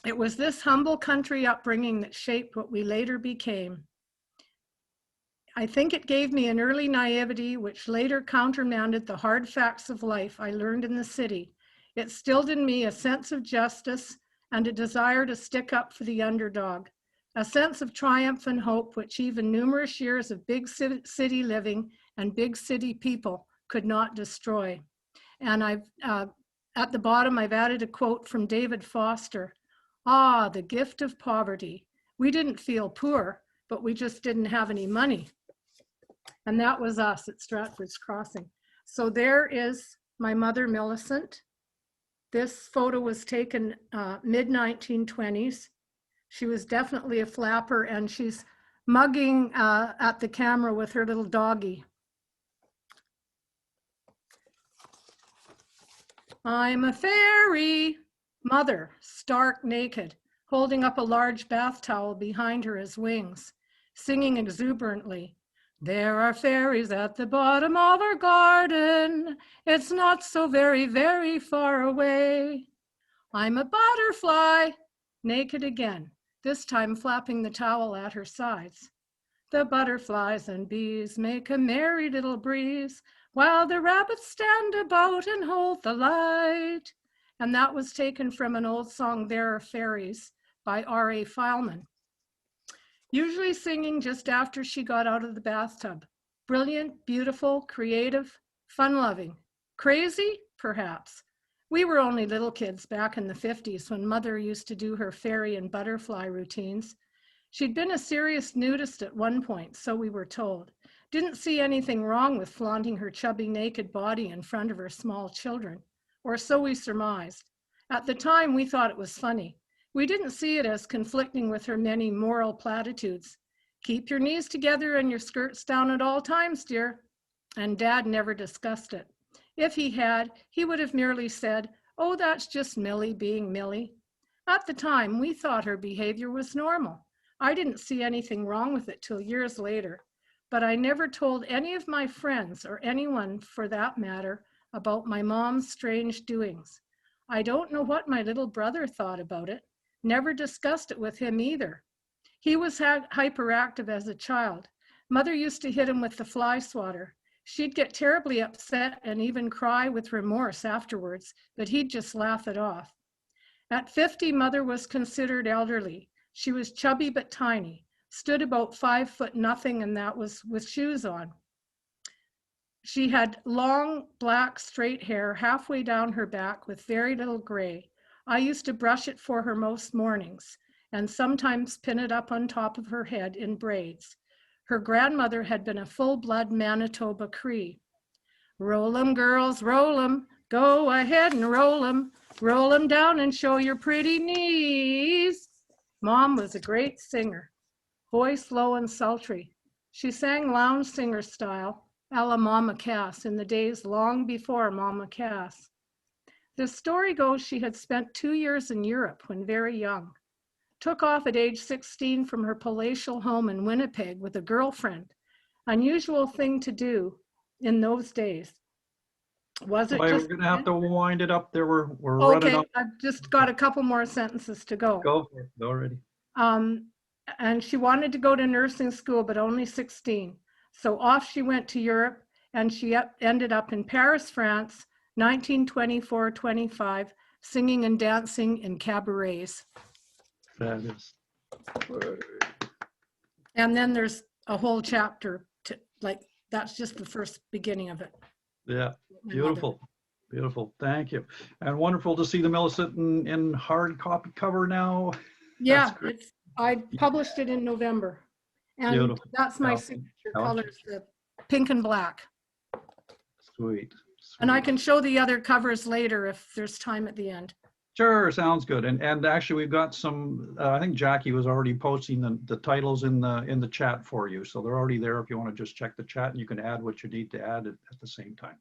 It was this humble country upbringing that shaped what we later became. I think it gave me an early naivety which later countermanded the hard facts of life I learned in the city. It instilled in me a sense of justice and a desire to stick up for the underdog, a sense of triumph and hope which even numerous years of big city living and big city people could not destroy. And at the bottom, I've added a quote from David Foster. Ah, the gift of poverty. We didn't feel poor, but we just didn't have any money. And that was us at Stratford's Crossing. So there is my mother, Millicent. This photo was taken mid-1920s. She was definitely a flapper, and she's mugging at the camera with her little doggie. I'm a fairy. Mother, stark naked, holding up a large bath towel behind her as wings. singing exuberantly, "There are fairies at the bottom of our garden. It's not so very, very far away. I'm a butterfly," naked again, this time flapping the towel at her sides. "The butterflies and bees make a merry little breeze, while the rabbits stand about and hold the light." And that was taken from an old song, "There Are Fairies," by R.A. Fileman. Usually singing just after she got out of the bathtub. Brilliant, beautiful, creative, fun-loving. Crazy? Perhaps. We were only little kids back in the 50s when Mother used to do her fairy and butterfly routines. She'd been a serious nudist at one point, so we were told. Didn't see anything wrong with flaunting her chubby naked body in front of her small children, or so we surmised. At the time, we thought it was funny. We didn't see it as conflicting with her many moral platitudes. "Keep your knees together and your skirts down at all times, dear." And Dad never discussed it. If he had, he would have merely said, "Oh, that's just Millie being Millie." At the time, we thought her behavior was normal. I didn't see anything wrong with it till years later, but I never told any of my friends, or anyone for that matter, about my mom's strange doings. I don't know what my little brother thought about it. Never discussed it with him either. He was hyperactive as a child. Mother used to hit him with the fly swatter. She'd get terribly upset and even cry with remorse afterwards, but he'd just laugh it off. At 50, Mother was considered elderly. She was chubby but tiny, stood about 5 foot nothing, and that was with shoes on. She had long, black, straight hair halfway down her back with very little gray. I used to brush it for her most mornings and sometimes pin it up on top of her head in braids. Her grandmother had been a full-blood Manitoba Cree. "Roll 'em, girls, roll 'em. Go ahead and roll 'em. Roll 'em down and show your pretty knees." Mom was a great singer, voice low and sultry. She sang lounge singer style, a la Mama Cass, in the days long before Mama Cass. The story goes she had spent 2 years in Europe when very young. Took off at age 16 from her palatial home in Winnipeg with a girlfriend. Unusual thing to do in those days. Was it We're just... going to have to wind it up there. We're running up. I've just got a couple more sentences to go. Go for it already. And she wanted to go to nursing school, but only 16. So off she went to Europe, and she ended up in Paris, France, 1924-25, singing and dancing in cabarets. Fabulous. And then there's a whole chapter to, like, that's just the first beginning of it. Yeah, beautiful. Beautiful. Thank you. And wonderful to see the Millicent in hard copy cover now. Yeah, I published it in November. And beautiful. That's my signature colors, the pink and black. Sweet. And I can show the other covers later if there's time at the end. Sure, sounds good. And actually, we've got some. I think Jackie was already posting the titles in the chat for you, so they're already there. If you want to just check the chat, and you can add what you need to add at the same time.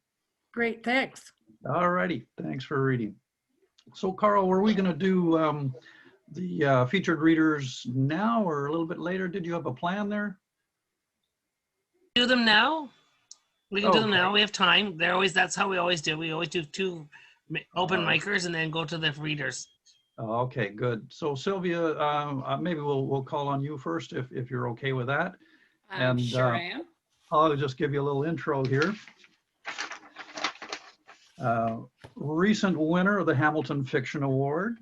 Great, thanks. All righty, thanks for reading. So, Karl, were we going to do the featured readers now or a little bit later? Did you have a plan there? Do them now. We can do them now. We have time. They're always. That's how we always do. We always do 2 open micers and then go to the readers. Okay, good. So Sylvia, maybe we'll call on you first if you're okay with that. And sure I am. I'll just give you a little intro here. Recent winner of the Hamilton Fiction Award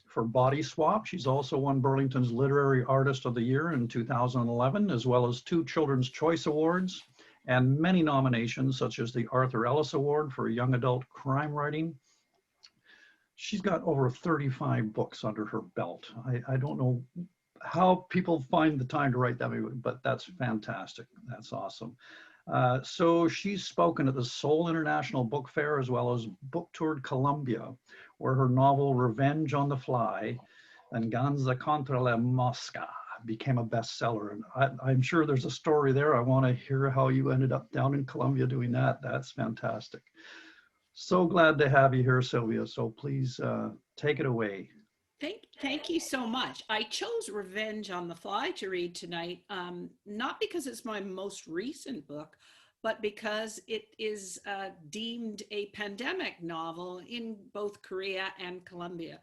for Body Swap. She's also won Burlington's Literary Artist of the Year in 2011, as well as 2 Children's Choice Awards and many nominations, such as the Arthur Ellis Award for Young Adult Crime Writing. She's got over 35 books under her belt. I don't know how people find the time to write that many, but that's fantastic. That's awesome. So she's spoken at the Seoul International Book Fair as well as book toured Colombia, where her novel Revenge on the Fly and Ganza contra la Mosca became a bestseller. And I'm sure there's a story there. I want to hear how you ended up down in Colombia doing that. That's fantastic. So glad to have you here, Sylvia. So please take it away. Thank you so much. I chose Revenge on the Fly to read tonight, not because it's my most recent book, but because it is deemed a pandemic novel in both Korea and Colombia.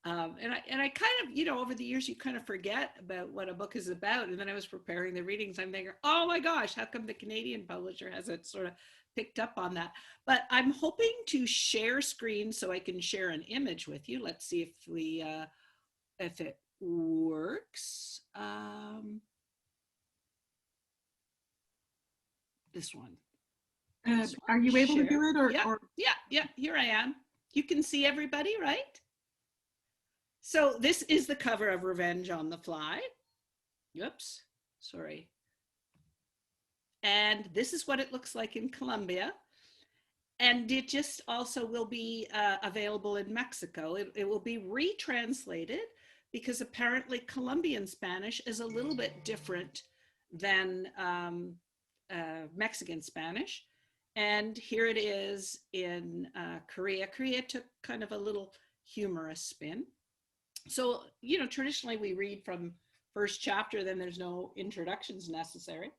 And I kind of, you know, over the years, you kind of forget about what a book is about. And then I was preparing the readings. I'm thinking, oh my gosh, how come the Canadian publisher hasn't sort of picked up on that? But I'm hoping to share screen so I can share an image with you. Let's see if it works. This one. Are you able to do it? Or, yeah, or? Yeah, here I am. You can see everybody, right? So this is the cover of Revenge on the Fly. Oops, sorry. And this is what it looks like in Colombia. And it just also will be available in Mexico. It will be retranslated because apparently Colombian Spanish is a little bit different than Mexican Spanish. And here it is in Korea. Korea took kind of a little humorous spin. So, you know, traditionally we read from first chapter, then there's no introductions necessary.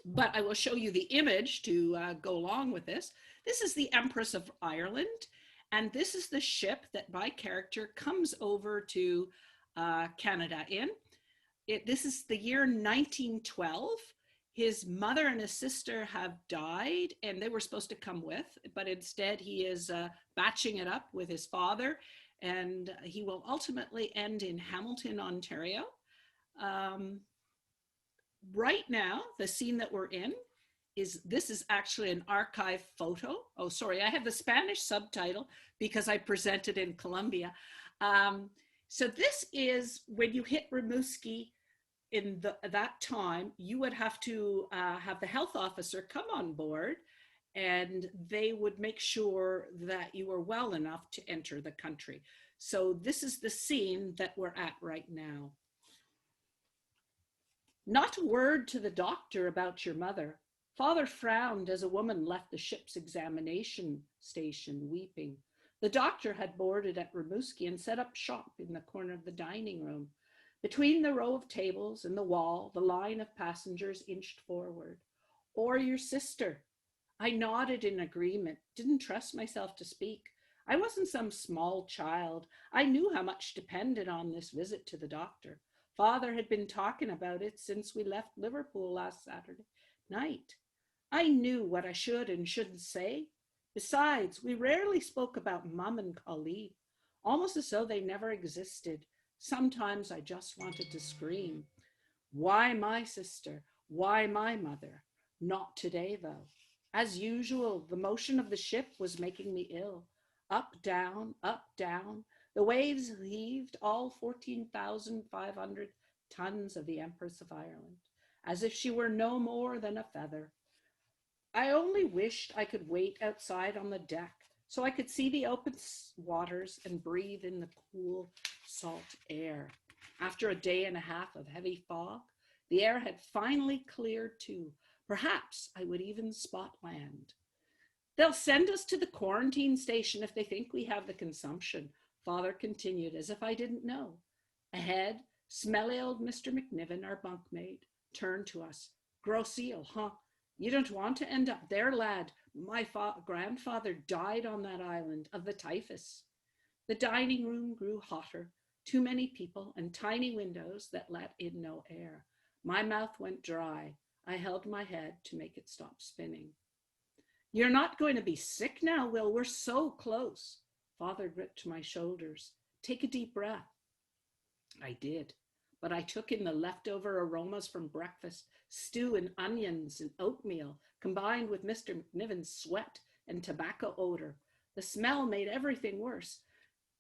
But I will show you the image to go along with this. This is the Empress of Ireland, and this is the ship that my character comes over to Canada in. This is the year 1912. His mother and his sister have died, and they were supposed to come with, but instead he is batching it up with his father, and he will ultimately end in Hamilton, Ontario. Right now, the scene that we're in this is actually an archive photo. Oh, sorry, I have the Spanish subtitle because I presented in Colombia. So this is when you hit Rimouski in that time, you would have to have the health officer come on board, and they would make sure that you were well enough to enter the country. So this is the scene that we're at right now. Not a word to the doctor about your mother. Father frowned as a woman left the ship's examination station, weeping. The doctor had boarded at Rimouski and set up shop in the corner of the dining room. Between the row of tables and the wall, the line of passengers inched forward. Or your sister. I nodded in agreement, didn't trust myself to speak. I wasn't some small child. I knew how much depended on this visit to the doctor. Father had been talking about it since we left Liverpool last Saturday night. I knew what I should and shouldn't say. Besides, we rarely spoke about Mum and Colleen, almost as though they never existed. Sometimes I just wanted to scream. Why my sister? Why my mother? Not today, though. As usual, the motion of the ship was making me ill. Up, down, up, down. The waves heaved all 14,500 tons of the Empress of Ireland, as if she were no more than a feather. I only wished I could wait outside on the deck so I could see the open waters and breathe in the cool, salt air. After a day and a half of heavy fog, the air had finally cleared too. Perhaps I would even spot land. They'll send us to the quarantine station if they think we have the consumption, Father continued, as if I didn't know. Ahead, smelly old Mr. McNiven, our bunkmate, turned to us. Gross eel, huh? You don't want to end up there, lad. My grandfather died on that island of the typhus. The dining room grew hotter. Too many people and tiny windows that let in no air. My mouth went dry. I held my head to make it stop spinning. You're not going to be sick now, Will. We're so close. Father gripped my shoulders. Take a deep breath. I did, but I took in the leftover aromas from breakfast, stew and onions and oatmeal, combined with Mr. McNiven's sweat and tobacco odor. The smell made everything worse.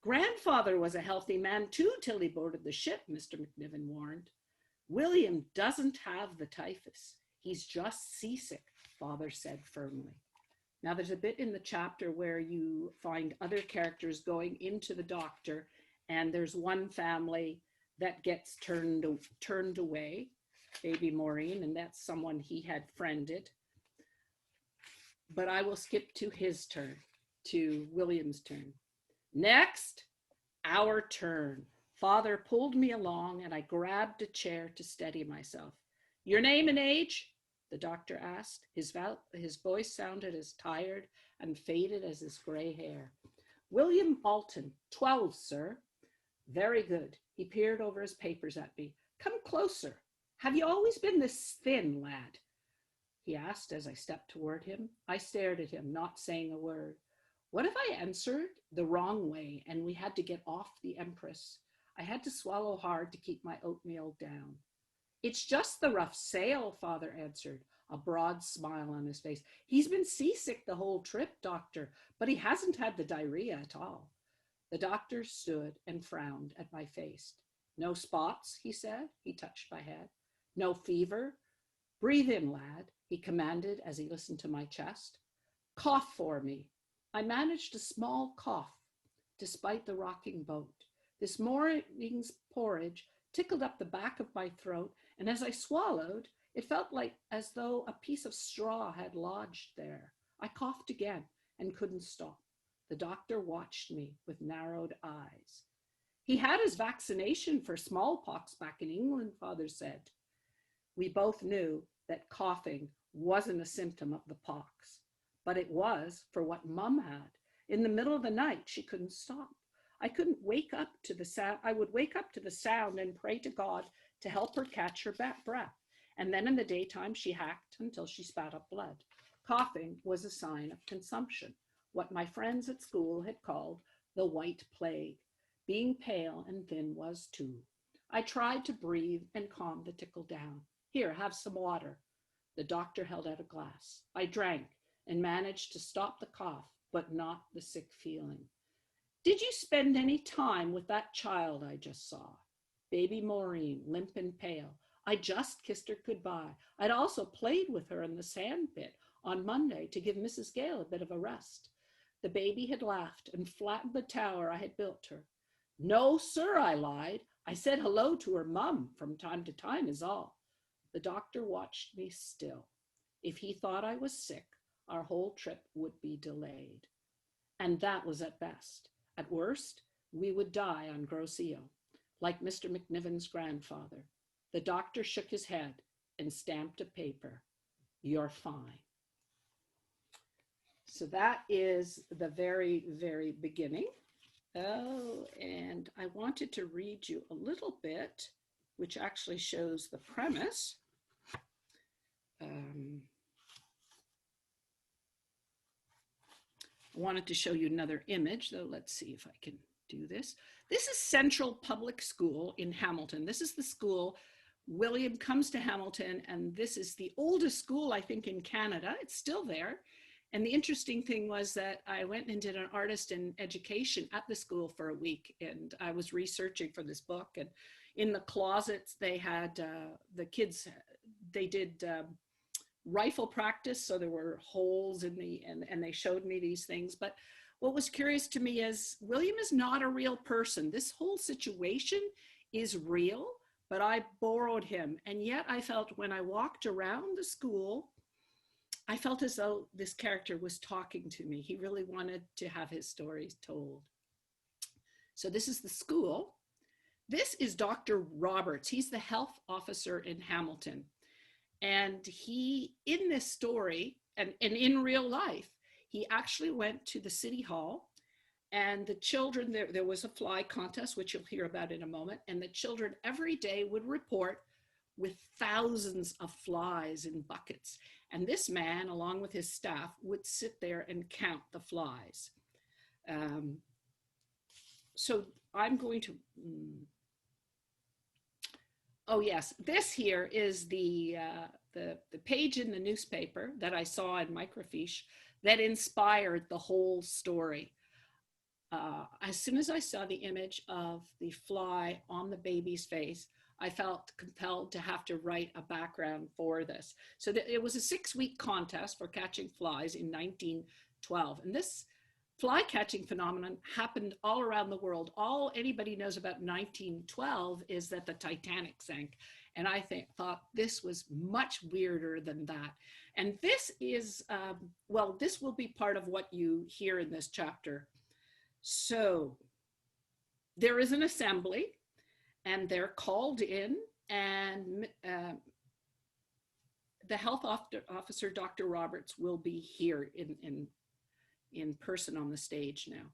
Grandfather was a healthy man too till he boarded the ship, Mr. McNiven warned. William doesn't have the typhus. He's just seasick, Father said firmly. Now there's a bit in the chapter where you find other characters going into the doctor, and there's one family that gets turned away, baby Maureen, and that's someone he had friended. But I will skip to his turn, to William's turn. Next, Our turn. Father pulled me along and I grabbed a chair to steady myself. Your name and age? The doctor asked. His voice sounded as tired and faded as his gray hair. William Alton, 12, sir. Very good. He peered over his papers at me. Come closer. Have you always been this thin, lad? He asked as I stepped toward him. I stared at him, not saying a word. What if I answered the wrong way and we had to get off the Empress? I had to swallow hard to keep my oatmeal down. It's just the rough sail, Father answered, a broad smile on his face. He's been seasick the whole trip, doctor, but he hasn't had the diarrhea at all. The doctor stood and frowned at my face. No spots, he said. He touched my head. No fever. Breathe in, lad, he commanded as he listened to my chest. Cough for me. I managed a small cough, despite the rocking boat. This morning's porridge tickled up the back of my throat, and as I swallowed, it felt like as though a piece of straw had lodged there. I coughed again and couldn't stop. The doctor watched me with narrowed eyes. He had his vaccination for smallpox back in England, Father said. We both knew that coughing wasn't a symptom of the pox, but it was for what Mum had. In the middle of the night, she couldn't stop. I couldn't wake up to the sound. I would wake up to the sound and pray to God to help her catch her breath. And then in the daytime, she hacked until she spat up blood. Coughing was a sign of consumption, what my friends at school had called the white plague. Being pale and thin was too. I tried to breathe and calm the tickle down. Here, have some water. The doctor held out a glass. I drank and managed to stop the cough, but not the sick feeling. Did you spend any time with that child I just saw? Baby Maureen, limp and pale. I just kissed her goodbye. I'd also played with her in the sand pit on Monday to give Mrs. Gale a bit of a rest. The baby had laughed and flattened the tower I had built her. No, sir, I lied. I said hello to her mum from time to time is all. The doctor watched me still. If he thought I was sick, our whole trip would be delayed. And that was at best. At worst, we would die on Grosse Ile, like Mr. McNiven's grandfather. The doctor shook his head and stamped a paper. You're fine. So that is the very, very beginning. Oh, and I wanted to read you a little bit, which actually shows the premise. I wanted to show you another image, though. Let's see if I can do this. This is Central Public School in Hamilton. This is the school. William comes to Hamilton, and this is the oldest school, I think, in Canada. It's still there. And the interesting thing was that I went and did an artist in education at the school for a week, and I was researching for this book. And in the closets, they had the kids, they did rifle practice, so there were holes in the, and they showed me these things. But what was curious to me is William is not a real person. This whole situation is real, but I borrowed him. And yet I felt when I walked around the school, I felt as though this character was talking to me. He really wanted to have his stories told. So this is the school. This is Dr. Roberts. He's the health officer in Hamilton. And he, in this story, and in real life, he actually went to the city hall, and the children, there was a fly contest, which you'll hear about in a moment, and the children every day would report with thousands of flies in buckets. And this man, along with his staff, would sit there and count the flies. So I'm going to, oh yes, this here is the page in the newspaper that I saw in microfiche that inspired the whole story. As soon as I saw the image of the fly on the baby's face, I felt compelled to have to write a background for this. So it was a 6-week contest for catching flies in 1912. And this fly catching phenomenon happened all around the world. All anybody knows about 1912 is that the Titanic sank. And I thought this was much weirder than that. And this is, well, this will be part of what you hear in this chapter. So there is an assembly, and they're called in, and the health officer, Dr. Roberts, will be here in person on the stage now.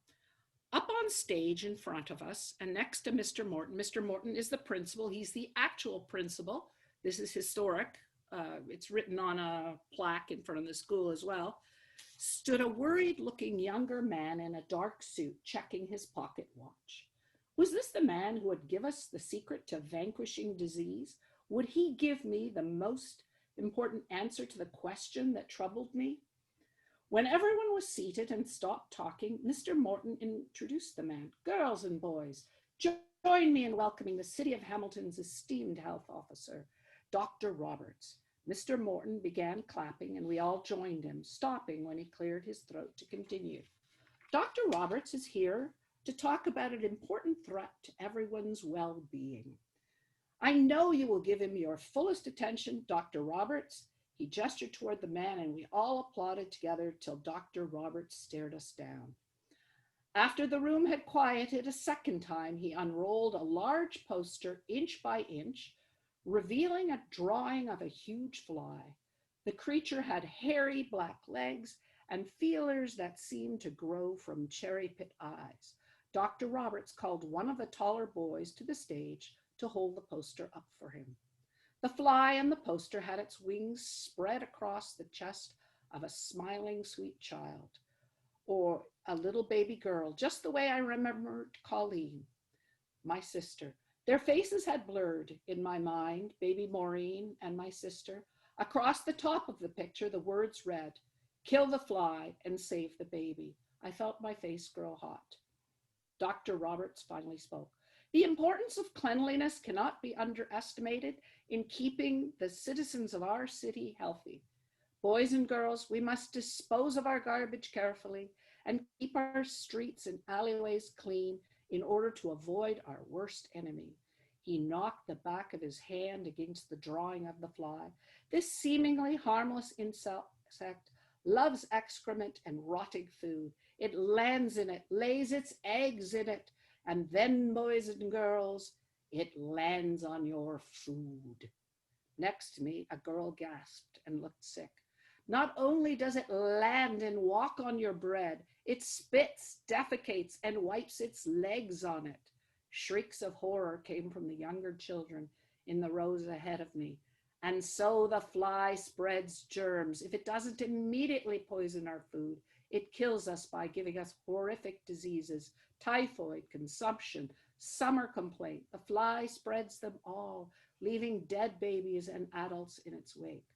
Up on stage in front of us and next to Mr. Morton is the principal. He's the actual principal. This is historic. It's written on a plaque in front of the school as well. Stood a worried looking younger man in a dark suit checking his pocket watch. Was this the man who would give us the secret to vanquishing disease? Would he give me the most important answer to the question that troubled me? When everyone was seated and stopped talking, Mr. Morton introduced the man. Girls and boys, join me in welcoming the City of Hamilton's esteemed health officer, Dr. Roberts. Mr. Morton began clapping, and we all joined him, stopping when he cleared his throat to continue. Dr. Roberts is here to talk about an important threat to everyone's well-being. I know you will give him your fullest attention, Dr. Roberts. He gestured toward the man, and we all applauded together till Dr. Roberts stared us down. After the room had quieted a second time, he unrolled a large poster, inch by inch, revealing a drawing of a huge fly. The creature had hairy black legs and feelers that seemed to grow from cherry pit eyes. Dr. Roberts called one of the taller boys to the stage to hold the poster up for him. The fly on the poster had its wings spread across the chest of a smiling, sweet child, or a little baby girl, just the way I remembered Colleen, my sister. Their faces had blurred in my mind, baby Maureen and my sister. Across the top of the picture, the words read, "Kill the fly and save the baby." I felt my face grow hot. Dr. Roberts finally spoke. The importance of cleanliness cannot be underestimated in keeping the citizens of our city healthy. Boys and girls, we must dispose of our garbage carefully and keep our streets and alleyways clean in order to avoid our worst enemy. He knocked the back of his hand against the drawing of the fly. This seemingly harmless insect loves excrement and rotting food. It lands in it, lays its eggs in it, and then, boys and girls, it lands on your food. Next to me, a girl gasped and looked sick. Not only does it land and walk on your bread, it spits, defecates, and wipes its legs on it. Shrieks of horror came from the younger children in the rows ahead of me. And so the fly spreads germs. If it doesn't immediately poison our food, it kills us by giving us horrific diseases, typhoid, consumption, summer complaint. The fly spreads them all, leaving dead babies and adults in its wake.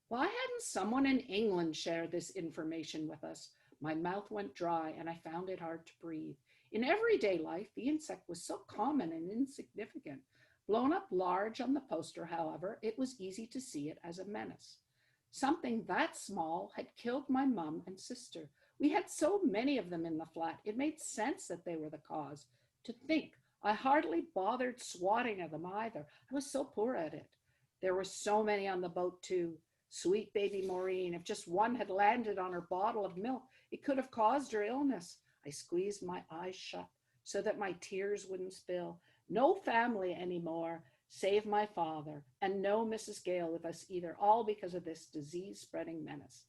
Why hadn't someone in England shared this information with us? My mouth went dry and I found it hard to breathe. In everyday life, the insect was so common and insignificant. Blown up large on the poster, however, it was easy to see it as a menace. Something that small had killed my mom and sister. We had so many of them in the flat, it made sense that they were the cause. To think, I hardly bothered swatting at them either. I was so poor at it. There were so many on the boat too. Sweet baby Maureen, if just one had landed on her bottle of milk, it could have caused her illness. I squeezed my eyes shut so that my tears wouldn't spill. No family anymore, save my father, and no Mrs. Gale with us either, all because of this disease-spreading menace.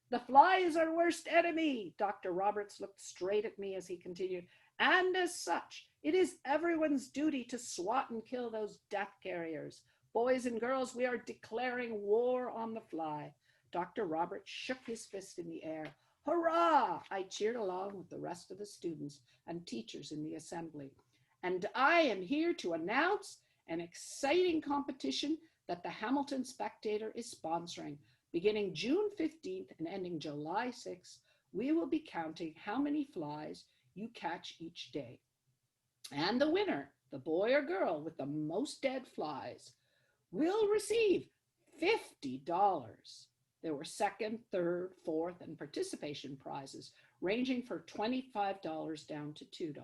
The fly is our worst enemy. Dr. Roberts looked straight at me as he continued, and as such, it is everyone's duty to swat and kill those death carriers. Boys and girls, we are declaring war on the fly. Dr. Roberts shook his fist in the air. Hurrah! I cheered along with the rest of the students and teachers in the assembly. And I am here to announce an exciting competition that the Hamilton Spectator is sponsoring. Beginning June 15th and ending July 6th, we will be counting how many flies you catch each day. And the winner, the boy or girl with the most dead flies, will receive $50. There were second, third, fourth, and participation prizes ranging from $25 down to $2.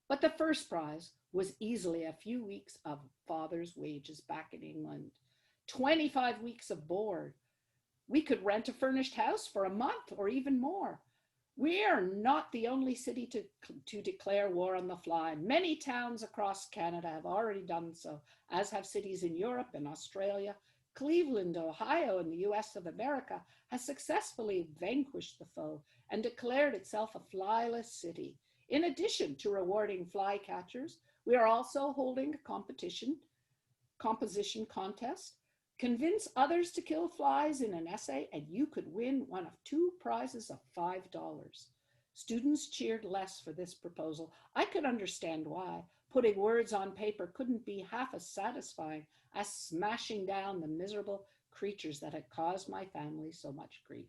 But the first prize was easily a few weeks of father's wages back in England. 25 weeks of board. We could rent a furnished house for a month or even more. We are not the only city to declare war on the fly. Many towns across Canada have already done so, as have cities in Europe and Australia. Cleveland, Ohio, in the US of America has successfully vanquished the foe and declared itself a flyless city. In addition to rewarding fly catchers, we are also holding a composition contest. Convince others to kill flies in an essay and you could win one of 2 prizes of $5. Students cheered less for this proposal. I could understand why. Putting words on paper couldn't be half as satisfying as smashing down the miserable creatures that had caused my family so much grief.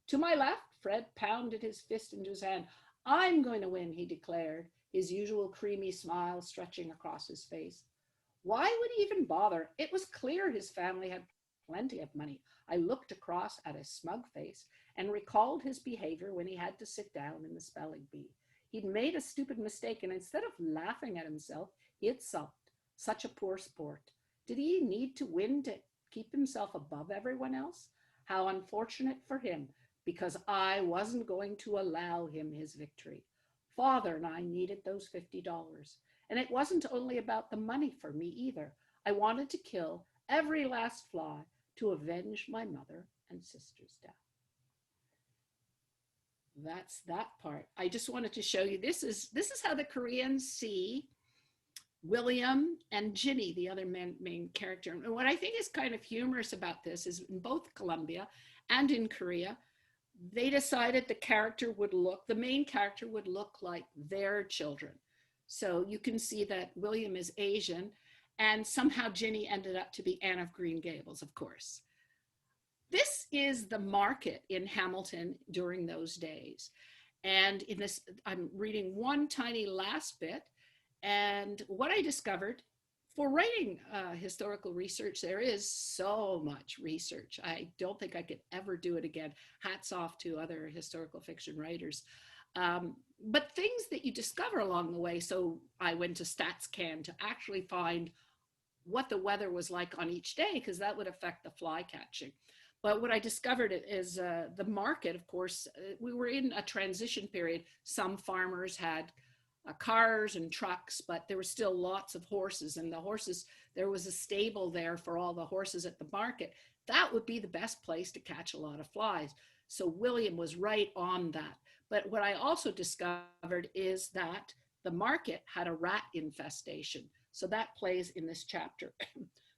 To my left, Fred pounded his fist into his hand. I'm going to win, he declared, his usual creamy smile stretching across his face. Why would he even bother? It was clear his family had plenty of money. I looked across at his smug face and recalled his behavior when he had to sit down in the spelling bee. He'd made a stupid mistake, and instead of laughing at himself, he had sulked. Such a poor sport. Did he need to win to keep himself above everyone else? How unfortunate for him, because I wasn't going to allow him his victory. Father and I needed those $50. And it wasn't only about the money for me either. I wanted to kill every last fly to avenge my mother and sister's death. That's that part. I just wanted to show you, this is how the Koreans see William and Ginny, the other main character. And what I think is kind of humorous about this is in both Colombia and in Korea, they decided the main character would look like their children. So you can see that William is Asian, and somehow Ginny ended up to be Anne of Green Gables, of course. This is the market in Hamilton during those days. And in this, I'm reading one tiny last bit. And what I discovered, for writing historical research, there is so much research. I don't think I could ever do it again. Hats off to other historical fiction writers. But things that you discover along the way. So I went to StatsCan to actually find what the weather was like on each day, because that would affect the fly catching. But what I discovered is the market, of course, we were in a transition period. Some farmers had cars and trucks, but there were still lots of horses, and the horses, there was a stable there for all the horses at the market. That would be the best place to catch a lot of flies. So William was right on that. But what I also discovered is that the market had a rat infestation. So that plays in this chapter.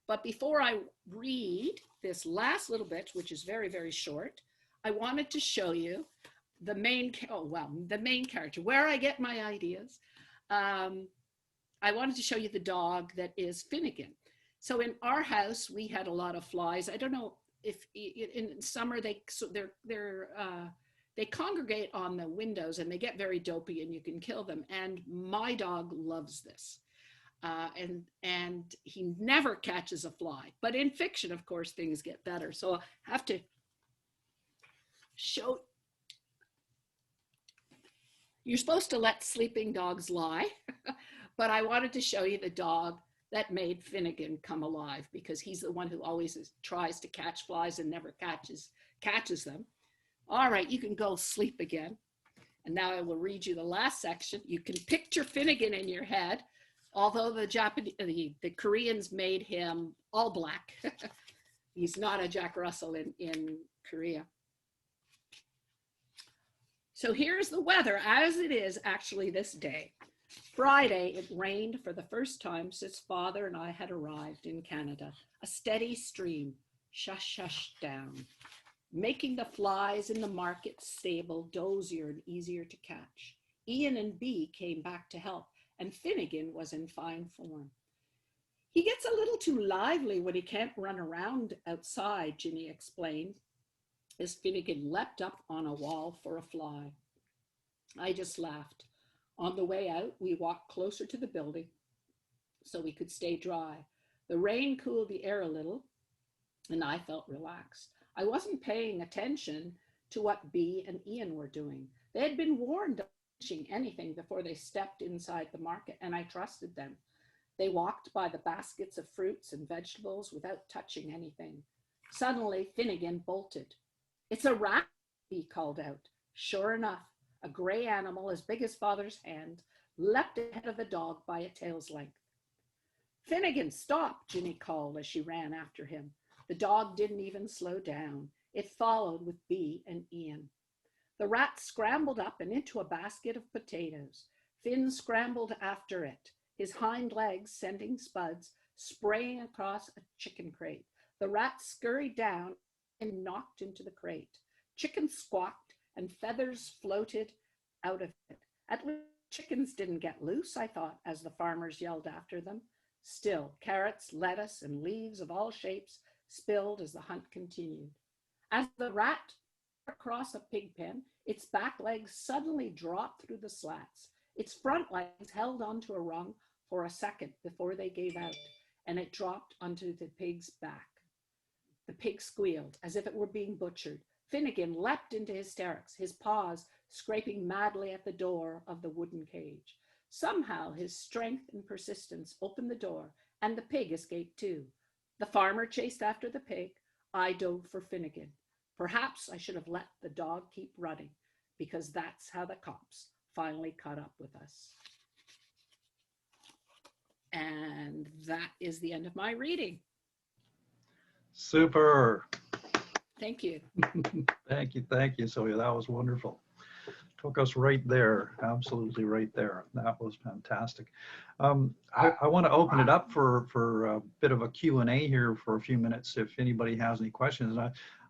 But before I read this last little bit, which is very, very short, I wanted to show you the main character, where I get my ideas. I wanted to show you the dog that is Finnegan. So in our house, we had a lot of flies. I don't know if in summer they congregate on the windows and they get very dopey and you can kill them. And my dog loves this. And he never catches a fly. But in fiction, of course, things get better. So I have to show. You're supposed to let sleeping dogs lie, but I wanted to show you the dog that made Finnegan come alive, because he's the one who always tries to catch flies and never catches them. All right, you can go sleep again. And now I will read you the last section. You can picture Finnegan in your head, although the Koreans made him all black. He's not a Jack Russell in Korea. So here's the weather as it is actually this day. Friday, it rained for the first time since Father and I had arrived in Canada. A steady stream shush down, making the flies in the market stable dozier and easier to catch. Ian and Bee came back to help, and Finnegan was in fine form. He gets a little too lively when he can't run around outside, Ginny explained, as Finnegan leapt up on a wall for a fly. I just laughed. On the way out, we walked closer to the building so we could stay dry. The rain cooled the air a little, and I felt relaxed. I wasn't paying attention to what Bee and Ian were doing. They had been warned of touching anything before they stepped inside the market, and I trusted them. They walked by the baskets of fruits and vegetables without touching anything. Suddenly, Finnegan bolted. "It's a rat," he called out. Sure enough, a gray animal as big as Father's hand leapt ahead of the dog by a tail's length. "Finnegan, stop," Ginny called as she ran after him. The dog didn't even slow down. It followed with Bea and Ian. The rat scrambled up and into a basket of potatoes. Finn scrambled after it, his hind legs sending spuds spraying across a chicken crate. The rat scurried down and knocked into the crate. Chickens squawked and feathers floated out of it. At least chickens didn't get loose, I thought, as the farmers yelled after them. Still, carrots, lettuce, and leaves of all shapes spilled as the hunt continued. As the rat across a pig pen, its back legs suddenly dropped through the slats. Its front legs held onto a rung for a second before they gave out, and it dropped onto the pig's back. The pig squealed as if it were being butchered. Finnegan leapt into hysterics, his paws scraping madly at the door of the wooden cage. Somehow his strength and persistence opened the door, and the pig escaped too. The farmer chased after the pig. I dove for Finnegan. Perhaps I should have let the dog keep running, because that's how the cops finally caught up with us. And that is the end of my reading. Super. Thank you. Thank you, Sylvia. That was wonderful. Took us right there, absolutely right there. That was fantastic. I want to open it up for a bit of a Q&A here for a few minutes if anybody has any questions.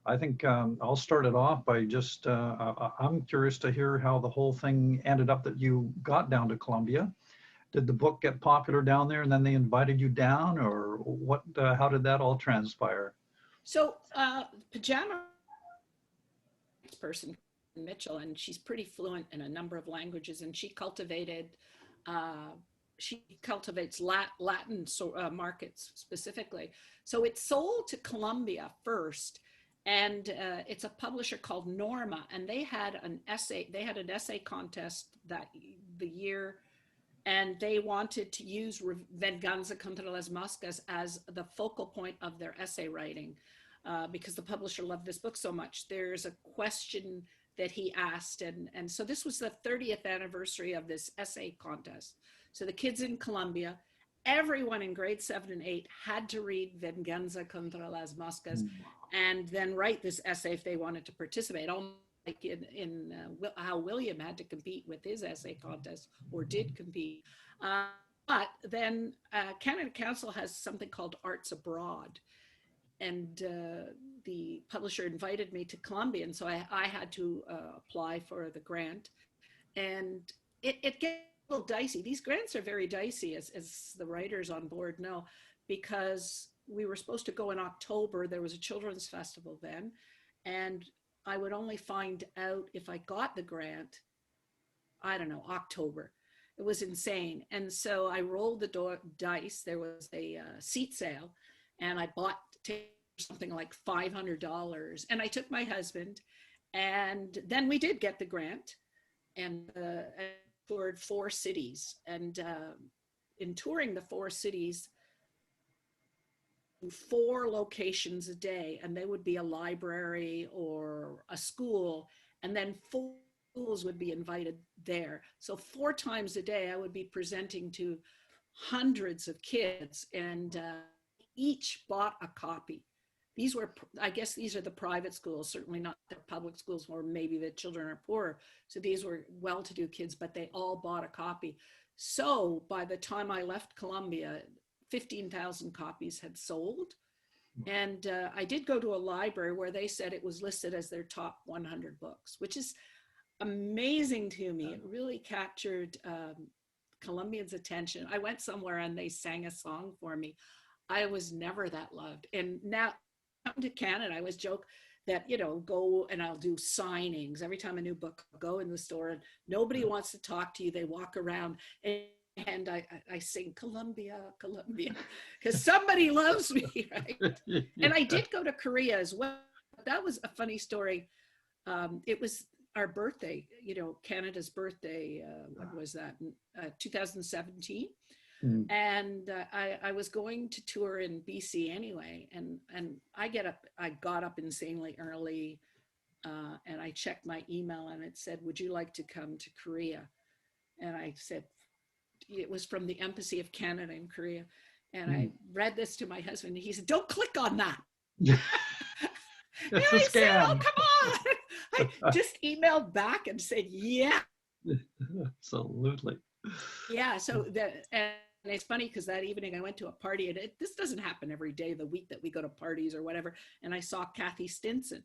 I think I'll start it off by just, I'm curious to hear how the whole thing ended up that you got down to Columbia. Did the book get popular down there and then they invited you down, or what? How did that all transpire? So Pajama person, Mitchell, and she's pretty fluent in a number of languages, and she cultivates Latin markets specifically. So it sold to Columbia first, and it's a publisher called Norma, and they had an essay contest the year, and they wanted to use Venganza contra las moscas as the focal point of their essay writing, because the publisher loved this book so much. There's a question that he asked, and so this was the 30th anniversary of this essay contest. So the kids in Columbia, everyone in grade 7 and 8 had to read Venganza contra las moscas and then write this essay if they wanted to participate. Almost like in how William had to compete with his essay contest, or did compete. But then Canada Council has something called Arts Abroad, and the publisher invited me to Columbia, and so I had to apply for the grant. And it gets a little dicey. These grants are very dicey, as the writers on board know, because we were supposed to go in October. There was a children's festival then, and I would only find out if I got the grant, I don't know, October. It was insane. And so I rolled the dice. There was a seat sale, and I bought something like $500. And I took my husband, and then we did get the grant, and toured 4 cities. And in touring the 4 cities, 4 locations a day, and they would be a library or a school, and then 4 schools would be invited there. So 4 times a day I would be presenting to hundreds of kids, and each bought a copy. These were, I guess these are the private schools, certainly not the public schools where maybe the children are poor. So these were well-to-do kids, but they all bought a copy. So by the time I left Columbia, 15,000 copies had sold. And I did go to a library where they said it was listed as their top 100 books, which is amazing to me. It really captured Columbians' attention. I went somewhere and they sang a song for me. I was never that loved. And now come to Canada, I always joke that, you know, go and I'll do signings. Every time a new book, I'll go in the store and nobody wants to talk to you. They walk around and I sing Columbia, Columbia, because somebody loves me, right? And I did go to Korea as well. That was a funny story. It was our birthday, you know, Canada's birthday, what was that, 2017? And I was going to tour in BC anyway, and I got up insanely early, and I checked my email and it said, would you like to come to Korea? And I said, it was from the Emcee of Canada in Korea. And I read this to my husband and he said, don't click on that. It's a scam. Said, oh, come on. I just emailed back and said, yeah. Absolutely. Yeah. So and it's funny because that evening I went to a party, and this doesn't happen every day of the week that we go to parties or whatever. And I saw Kathy Stinson.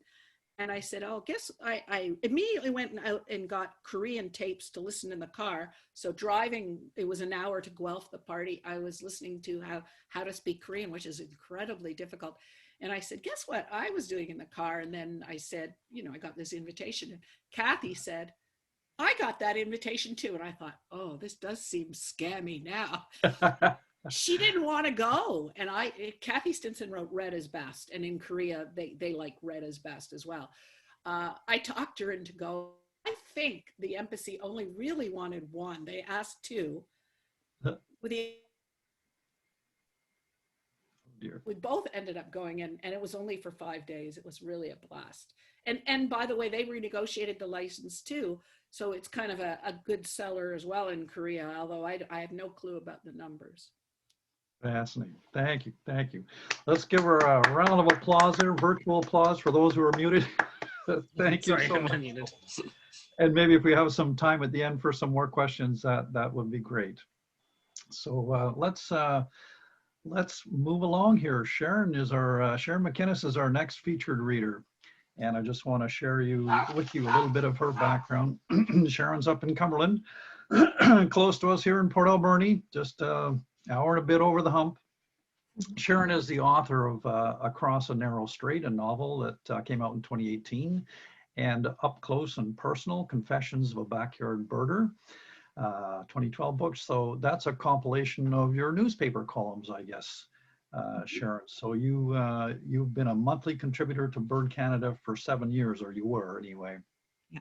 And I said, oh, guess I immediately went out and got Korean tapes to listen in the car. So driving, it was an hour to Guelph, the party. I was listening to how to speak Korean, which is incredibly difficult. And I said, guess what I was doing in the car? And then I said, you know, I got this invitation. And Kathy said, I got that invitation too. And I thought, oh, this does seem scammy now. She didn't want to go. And Kathy Stinson wrote Red is Best. And in Korea, they like Red is Best as well. I talked her into go. I think the Emcee only really wanted one. They asked two. We both ended up going in, and it was only for 5 days. It was really a blast. And by the way, they renegotiated the license too. So it's kind of a good seller as well in Korea, although I have no clue about the numbers. Fascinating. Thank you. Thank you. Let's give her a round of applause there, virtual applause for those who are muted. Thank you so much. And maybe if we have some time at the end for some more questions, that would be great. So let's move along here. Sharon McInnes is our next featured reader. And I just want to share with you a little bit of her background. Sharon's up in Cumberland, close to us here in Port Alberni, just an hour and a bit over the hump. Sharon is the author of Across a Narrow Strait, a novel that came out in 2018, and Up Close and Personal, Confessions of a Backyard Birder, 2012 books. So that's a compilation of your newspaper columns, I guess, Sharon. So you've been a monthly contributor to Bird Canada for 7 years, or you were anyway. Yeah.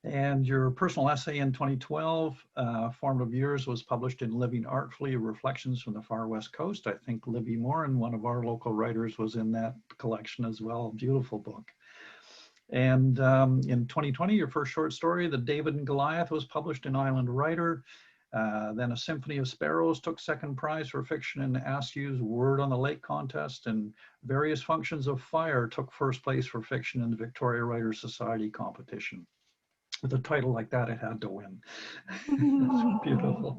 And your personal essay in 2012, Formative Years, was published in Living Artfully, Reflections from the Far West Coast. I think Libby Morin, one of our local writers, was in that collection as well. Beautiful book. And in 2020, your first short story, The David and Goliath, was published in Island Writer. Then A Symphony of Sparrows took second prize for fiction in Askew's Word on the Lake contest, and Various Functions of Fire took first place for fiction in the Victoria Writers Society competition. With a title like that, it had to win. It's beautiful.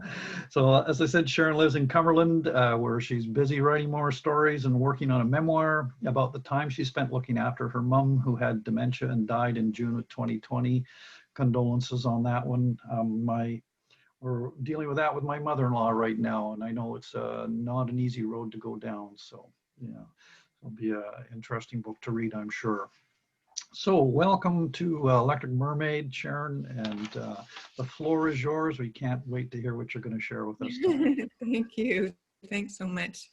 So as I said, Sharon lives in Cumberland, where she's busy writing more stories and working on a memoir about the time she spent looking after her mom, who had dementia and died in June of 2020. Condolences on that one. We're dealing with that with my mother-in-law right now, and I know it's not an easy road to go down. So yeah, it'll be an interesting book to read, I'm sure. So welcome to Electric Mermaid, Sharon, and the floor is yours. We can't wait to hear what you're going to share with us tonight. Thank you. Thanks so much.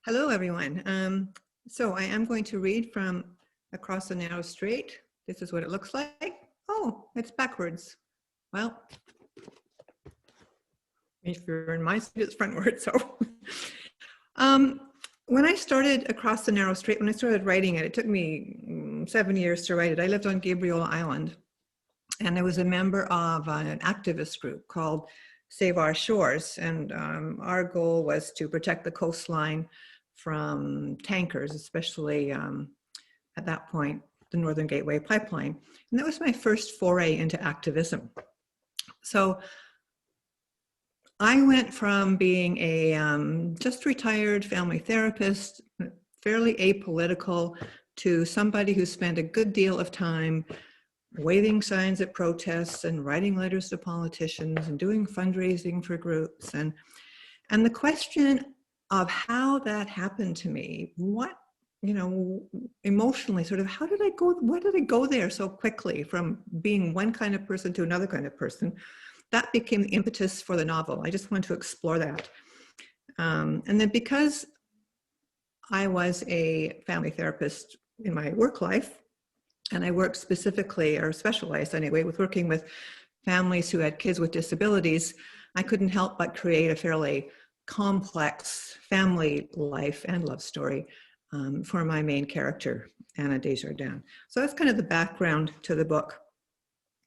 Hello, everyone. So I am going to read from Across the Narrow Strait. This is what it looks like. Oh, it's backwards. Well, if you're in my seat, it's frontward. So when I started Across the Narrow Strait, when I started writing it, it took me 7 years to write it. I lived on Gabriel Island, and I was a member of an activist group called Save Our Shores. And our goal was to protect the coastline from tankers, especially at that point, the Northern Gateway Pipeline. And that was my first foray into activism. So I went from being a just retired family therapist, fairly apolitical, to somebody who spent a good deal of time waving signs at protests and writing letters to politicians and doing fundraising for groups. And the question of how that happened to me, what, emotionally, sort of, why did I go there so quickly from being one kind of person to another kind of person? That became the impetus for the novel. I just wanted to explore that. And then because I was a family therapist in my work life, and I worked specifically, or specialized anyway, with working with families who had kids with disabilities, I couldn't help but create a fairly complex family life and love story for my main character, Anna Desjardins. So that's kind of the background to the book.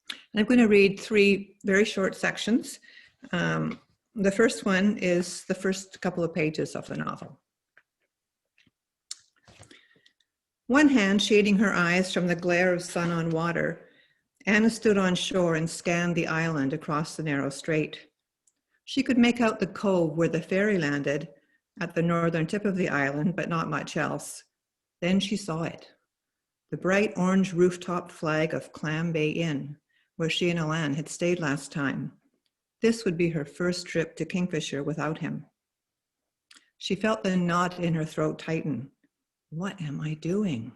And I'm going to read 3 very short sections. The first one is the first couple of pages of the novel. One hand shading her eyes from the glare of sun on water, Anna stood on shore and scanned the island across the narrow strait. She could make out the cove where the ferry landed at the northern tip of the island, but not much else. Then she saw it, the bright orange rooftop flag of Clam Bay Inn, where she and Alan had stayed last time. This would be her first trip to Kingfisher without him. She felt the knot in her throat tighten. What am I doing?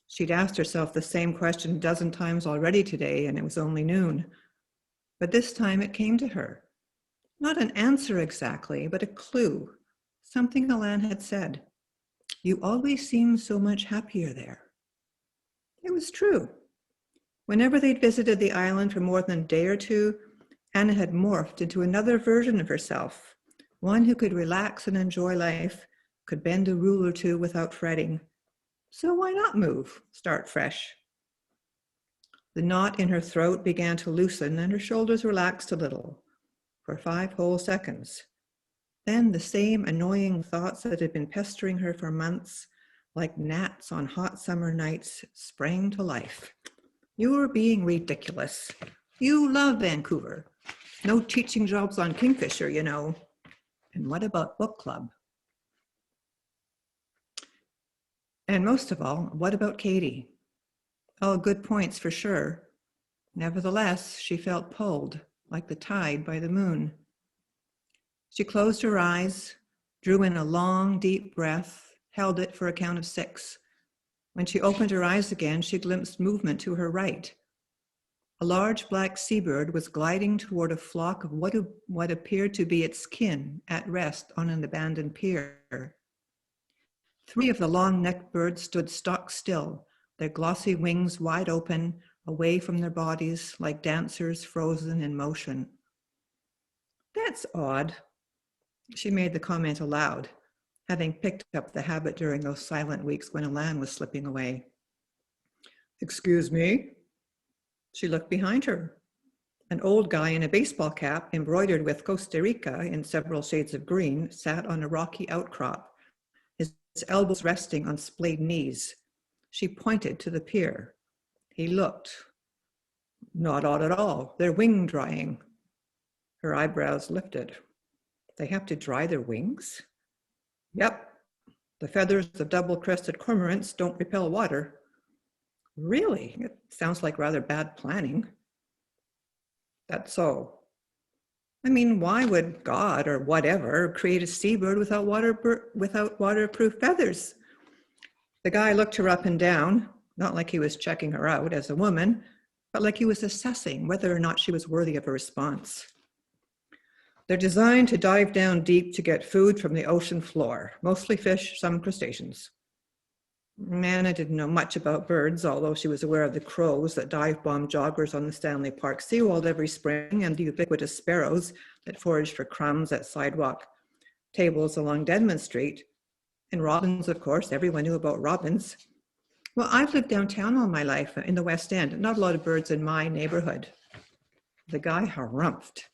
She'd asked herself the same question a dozen times already today, and it was only noon. But this time it came to her. Not an answer exactly, but a clue. Something Alan had said. You always seem so much happier there. It was true. Whenever they'd visited the island for more than a day or two, Anna had morphed into another version of herself, one who could relax and enjoy life, could bend a rule or two without fretting. So why not move, start fresh? The knot in her throat began to loosen and her shoulders relaxed a little, for 5 whole seconds. Then the same annoying thoughts that had been pestering her for months, like gnats on hot summer nights, sprang to life. You're being ridiculous. You love Vancouver. No teaching jobs on Kingfisher, you know. And what about book club? And most of all, what about Katie? All good points for sure. Nevertheless, she felt pulled, like the tide by the moon. She closed her eyes, drew in a long, deep breath, held it for a count of 6. When she opened her eyes again, she glimpsed movement to her right. A large black seabird was gliding toward a flock of what appeared to be its kin at rest on an abandoned pier. 3 of the long-necked birds stood stock still, their glossy wings wide open, away from their bodies like dancers frozen in motion. That's odd. She made the comment aloud, having picked up the habit during those silent weeks when Alan was slipping away. Excuse me? She looked behind her. An old guy in a baseball cap embroidered with Costa Rica in several shades of green sat on a rocky outcrop, his elbows resting on splayed knees. She pointed to the pier. He looked. Not odd at all. They're wing drying. Her eyebrows lifted. They have to dry their wings? Yep. The feathers of double-crested cormorants don't repel water. Really? It sounds like rather bad planning. That's so. I mean, why would God or whatever create a seabird without waterproof feathers? The guy looked her up and down, not like he was checking her out as a woman, but like he was assessing whether or not she was worthy of a response. They're designed to dive down deep to get food from the ocean floor, mostly fish, some crustaceans. Anna didn't know much about birds, although she was aware of the crows that dive-bomb joggers on the Stanley Park seawall every spring and the ubiquitous sparrows that foraged for crumbs at sidewalk tables along Denman Street. And robins, of course, everyone knew about robins. Well, I've lived downtown all my life in the West End, not a lot of birds in my neighborhood. The guy harumphed.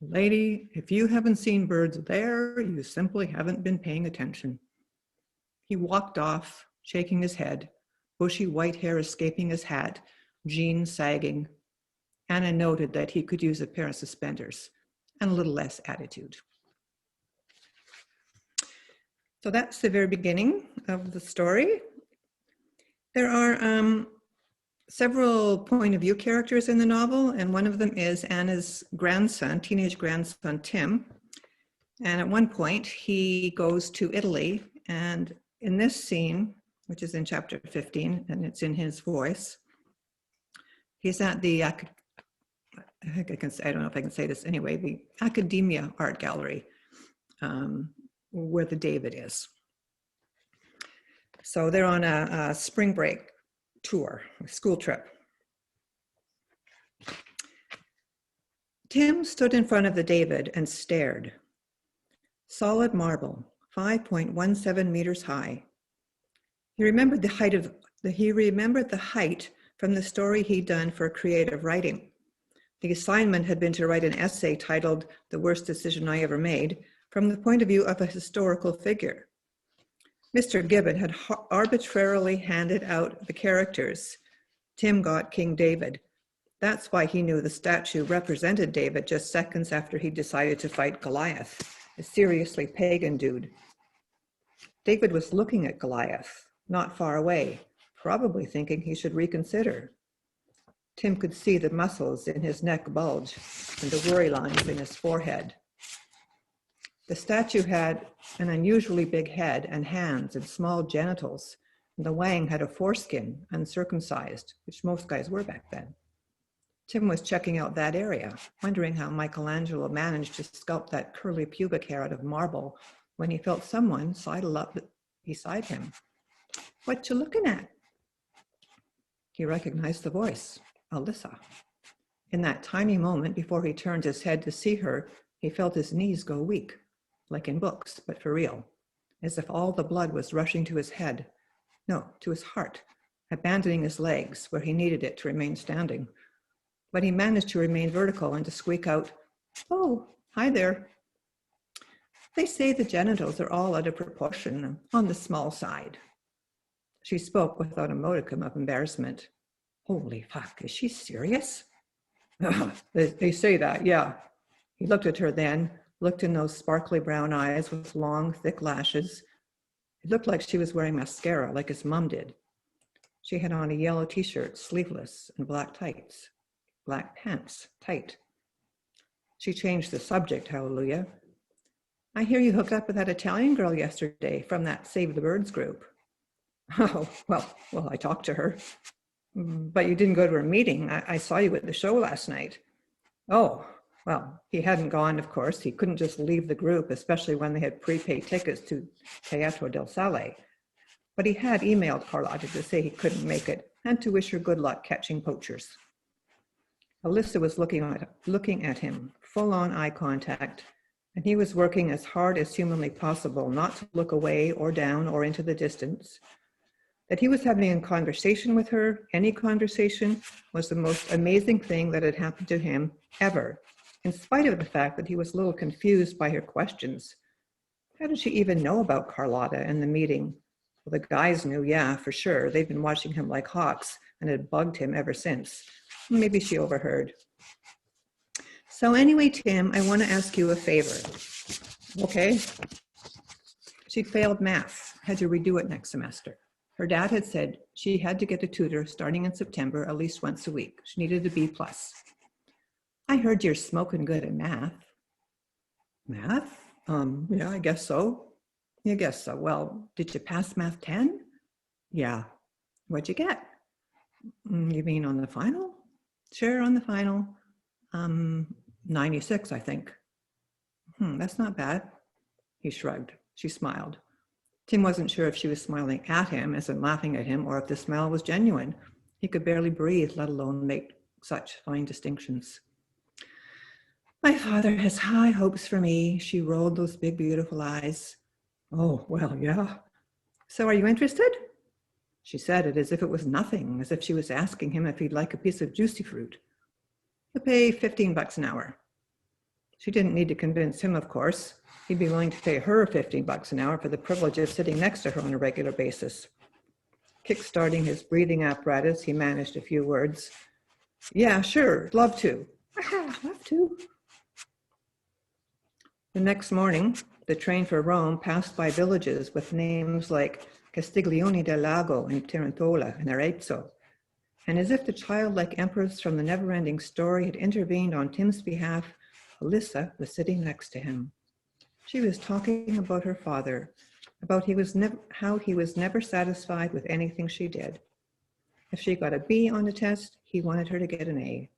Lady, if you haven't seen birds there, you simply haven't been paying attention. He walked off, shaking his head, bushy white hair escaping his hat, jeans sagging. Anna noted that he could use a pair of suspenders and a little less attitude. So that's the very beginning of the story. There are several point of view characters in the novel, and one of them is Anna's grandson, teenage grandson, Tim. And at one point he goes to Italy, and in this scene, which is in chapter 15, and it's in his voice, he's at the, I don't know if I can say this anyway, the Academia Art Gallery, where the David is. So they're on a spring break tour, a school trip. Tim stood in front of the David and stared. Solid marble, 5.17 meters high, He remembered the height from the story he'd done for creative writing. The assignment had been to write an essay titled "The Worst Decision I Ever Made" from the point of view of a historical figure. Mr. Gibbon had arbitrarily handed out the characters. Tim got King David. That's why he knew the statue represented David just seconds after he decided to fight Goliath, a seriously pagan dude. David was looking at Goliath, not far away, probably thinking he should reconsider. Tim could see the muscles in his neck bulge and the worry lines in his forehead. The statue had an unusually big head and hands and small genitals, and the wang had a foreskin, uncircumcised, which most guys were back then. Tim was checking out that area, wondering how Michelangelo managed to sculpt that curly pubic hair out of marble when he felt someone sidle up beside him. "What you looking at?" He recognized the voice, Alyssa. In that tiny moment before he turned his head to see her, he felt his knees go weak, like in books, but for real, as if all the blood was rushing to his head. No, to his heart, abandoning his legs where he needed it to remain standing. But he managed to remain vertical and to squeak out, "Oh, hi there. They say the genitals are all out of proportion, on the small side." She spoke without a modicum of embarrassment. "Holy fuck, is she serious?" They say that, yeah. He looked at her then, looked in those sparkly brown eyes with long, thick lashes. It looked like she was wearing mascara, like his mom did. She had on a yellow t-shirt, sleeveless, and black tights. Black pants, tight. She changed the subject, hallelujah. "I hear you hooked up with that Italian girl yesterday from that Save the Birds group." "Oh, well, I talked to her." "But you didn't go to her meeting. I saw you at the show last night." "Oh, well, he hadn't gone, of course. He couldn't just leave the group, especially when they had prepaid tickets to Teatro del Sale. But he had emailed Carlotta to say he couldn't make it and to wish her good luck catching poachers." Alyssa was looking at him, full-on eye contact, and he was working as hard as humanly possible not to look away or down or into the distance. That he was having a conversation with her, any conversation, was the most amazing thing that had happened to him ever, in spite of the fact that he was a little confused by her questions. How did she even know about Carlotta and the meeting? Well, the guys knew, yeah, for sure. They'd been watching him like hawks and had bugged him ever since. Maybe she overheard. "So anyway, Tim, I want to ask you a favor." "Okay." She'd failed math, had to redo it next semester. Her dad had said she had to get a tutor starting in September at least once a week. She needed a B+. "I heard you're smoking good at math." "Math? Yeah, I guess so." "I guess so. Well, did you pass Math 10? "Yeah." "What'd you get?" "You mean on the final?" "Sure, on the final. 96, I think." That's not bad." He shrugged. She smiled. Tim wasn't sure if she was smiling at him, as in laughing at him, or if the smile was genuine. He could barely breathe, let alone make such fine distinctions. "My father has high hopes for me." She rolled those big, beautiful eyes. "Oh, well, yeah." "So are you interested?" She said it as if it was nothing, as if she was asking him if he'd like a piece of juicy fruit. "He'll pay $15 an hour." She didn't need to convince him, of course. He'd be willing to pay her $15 an hour for the privilege of sitting next to her on a regular basis. Kick-starting his breathing apparatus, he managed a few words. "Yeah, sure, love to." "Love to." The next morning, the train for Rome passed by villages with names like Castiglione del Lago and Tarantola and Arezzo. And as if the childlike empress from the never-ending story had intervened on Tim's behalf, Alyssa was sitting next to him. She was talking about her father, about how he was never satisfied with anything she did. If she got a B on the test, he wanted her to get an A.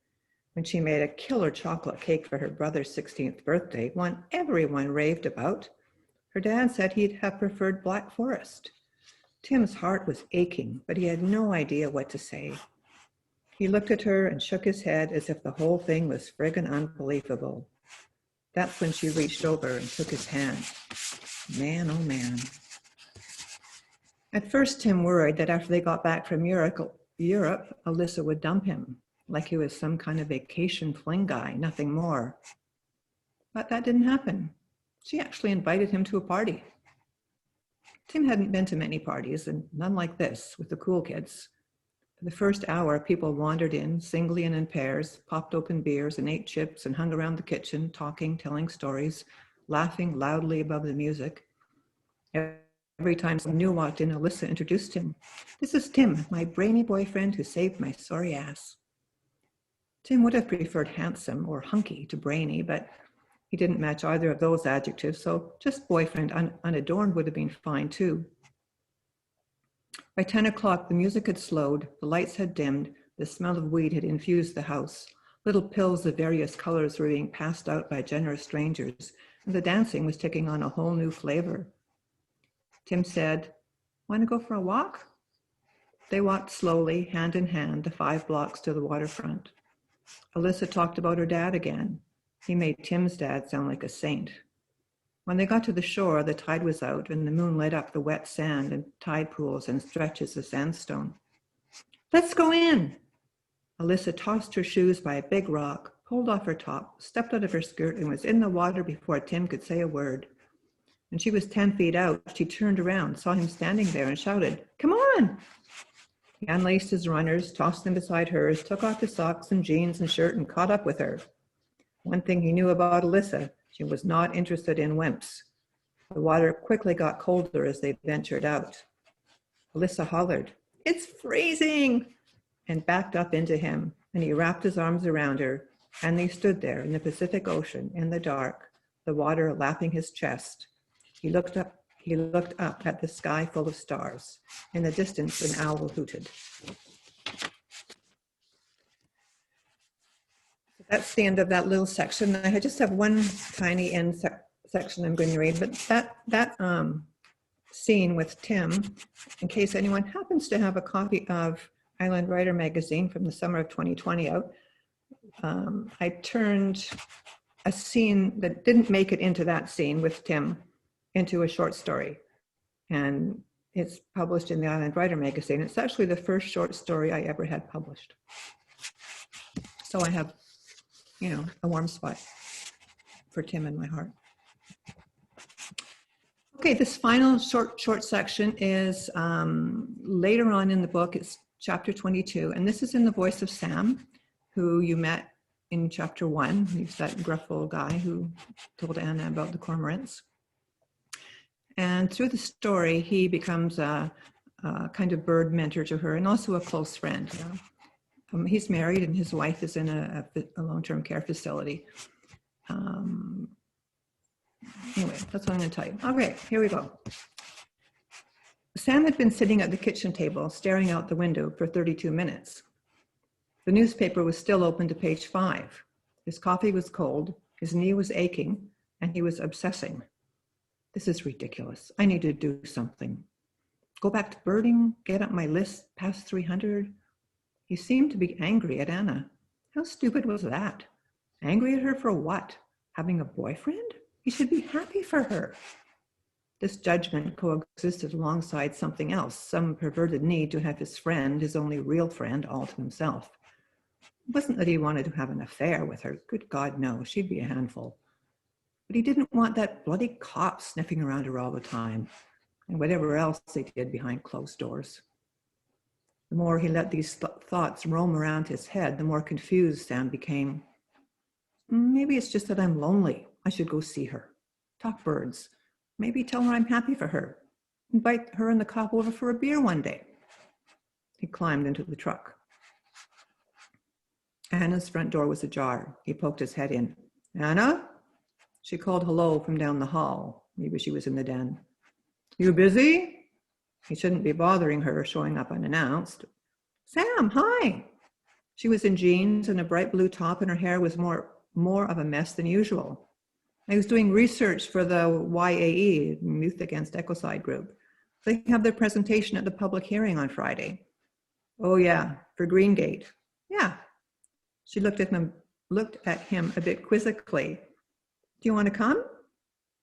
When she made a killer chocolate cake for her brother's 16th birthday, one everyone raved about, her dad said he'd have preferred Black Forest. Tim's heart was aching, but he had no idea what to say. He looked at her and shook his head as if the whole thing was friggin' unbelievable. That's when she reached over and took his hand. Man, oh man. At first, Tim worried that after they got back from Europe, Alyssa would dump him, like he was some kind of vacation fling guy, nothing more. But that didn't happen. She actually invited him to a party. Tim hadn't been to many parties, and none like this, with the cool kids. For the first hour, people wandered in, singly and in pairs, popped open beers and ate chips and hung around the kitchen, talking, telling stories, laughing loudly above the music. Every time someone new walked in, Alyssa introduced him. "This is Tim, my brainy boyfriend who saved my sorry ass." Tim would have preferred handsome or hunky to brainy, but he didn't match either of those adjectives, so just boyfriend unadorned would have been fine too. By 10 o'clock, the music had slowed, the lights had dimmed, the smell of weed had infused the house. Little pills of various colors were being passed out by generous strangers, and the dancing was taking on a whole new flavor. Tim said, "Want to go for a walk?" They walked slowly, hand in hand, the 5 blocks to the waterfront. Alyssa talked about her dad again. He made Tim's dad sound like a saint. When they got to the shore, the tide was out and the moon lit up the wet sand and tide pools and stretches of sandstone. "Let's go in." Alyssa tossed her shoes by a big rock, pulled off her top, stepped out of her skirt, and was in the water before Tim could say a word. When she was 10 feet out, she turned around, saw him standing there, and shouted, "Come on!" He unlaced his runners, tossed them beside hers, took off his socks and jeans and shirt, and caught up with her. One thing he knew about Alyssa, she was not interested in wimps. The water quickly got colder as they ventured out. Alyssa hollered, "It's freezing!" and backed up into him, and he wrapped his arms around her, and they stood there in the Pacific Ocean in the dark, the water lapping his chest. He looked up at the sky full of stars. In the distance, an owl hooted. That's the end of that little section. I just have one tiny end section I'm going to read, but that scene with Tim, in case anyone happens to have a copy of Island Writer magazine from the summer of 2020 out, I turned a scene that didn't make it into that scene with Tim into a short story. And it's published in the Island Writer magazine. It's actually the first short story I ever had published. So I have, a warm spot for Tim in my heart. Okay, this final short section is later on in the book. It's chapter 22, and this is in the voice of Sam, who you met in chapter 1. He's that gruff old guy who told Anna about the cormorants. And through the story, he becomes a kind of bird mentor to her and also a close friend. He's married and his wife is in a long-term care facility. Anyway, that's what I'm going to tell you. Okay, here we go. Sam had been sitting at the kitchen table, staring out the window for 32 minutes. The newspaper was still open to page 5. His coffee was cold, his knee was aching, and he was obsessing. This is ridiculous. I need to do something. Go back to birding, get up my list past 300. He seemed to be angry at Anna. How stupid was that? Angry at her for what? Having a boyfriend? He should be happy for her. This judgment coexisted alongside something else, some perverted need to have his friend, his only real friend, all to himself. It wasn't that he wanted to have an affair with her. Good God, no, she'd be a handful. But he didn't want that bloody cop sniffing around her all the time, and whatever else they did behind closed doors. The more he let these thoughts roam around his head, the more confused Sam became. Maybe it's just that I'm lonely. I should go see her. Talk birds. Maybe tell her I'm happy for her. Invite her and the cop over for a beer one day. He climbed into the truck. Anna's front door was ajar. He poked his head in. "Anna?" She called hello from down the hall. Maybe she was in the den. "You busy?" He shouldn't be bothering her, showing up unannounced. "Sam, hi." She was in jeans and a bright blue top, and her hair was more of a mess than usual. I was doing research for the YAE, Youth Against Ecocide group. They have their presentation at the public hearing on Friday. "Oh yeah, for Greengate." "Yeah." She looked at him a bit quizzically. "Do you want to come?"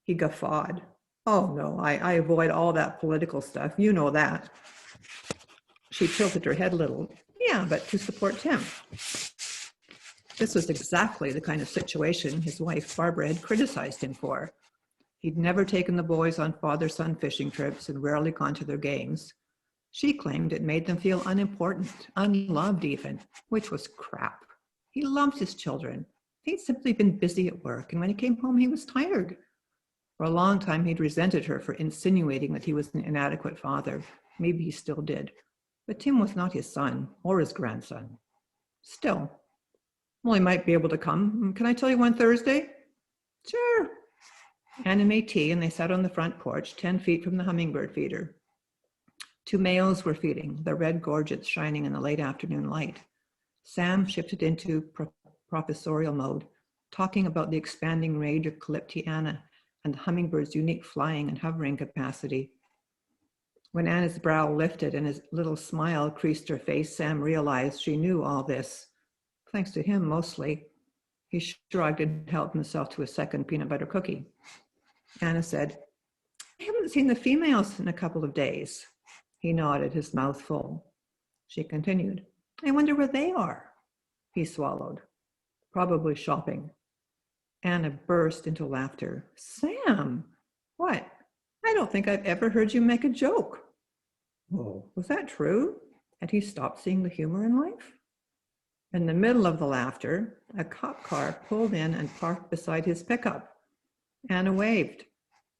He guffawed. Oh no, I avoid all that political stuff. You know that. She tilted her head a little. Yeah, but to support Tim. This was exactly the kind of situation his wife, Barbara, had criticized him for. He'd never taken the boys on father-son fishing trips and rarely gone to their games. She claimed it made them feel unimportant, unloved even, which was crap. He loved his children. He'd simply been busy at work, and when he came home, he was tired. For a long time, he'd resented her for insinuating that he was an inadequate father. Maybe he still did. But Tim was not his son or his grandson. Still, well, he might be able to come. Can I tell you one Thursday? Sure. Anna made tea, and they sat on the front porch, 10 feet from the hummingbird feeder. 2 males were feeding, their red gorgets shining in the late afternoon light. Sam shifted into professorial mode, talking about the expanding range of Calyptiana and the hummingbird's unique flying and hovering capacity. When Anna's brow lifted and his little smile creased her face, Sam realized she knew all this, thanks to him mostly. He shrugged and helped himself to a second peanut butter cookie. Anna said, I haven't seen the females in a couple of days. He nodded, his mouth full. She continued, I wonder where they are. He swallowed. Probably shopping. Anna burst into laughter. Sam, what? I don't think I've ever heard you make a joke. Oh, was that true? Had he stopped seeing the humor in life? In the middle of the laughter, a cop car pulled in and parked beside his pickup. Anna waved.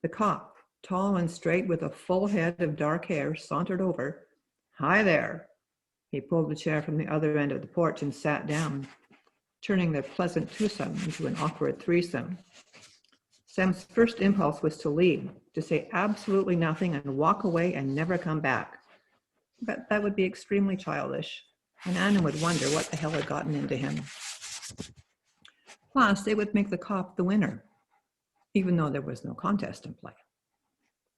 The cop, tall and straight with a full head of dark hair, sauntered over. Hi there. He pulled the chair from the other end of the porch and sat down, turning their pleasant twosome into an awkward threesome. Sam's first impulse was to leave, to say absolutely nothing and walk away and never come back. But that would be extremely childish, and Anna would wonder what the hell had gotten into him. Plus, it would make the cop the winner, even though there was no contest in play.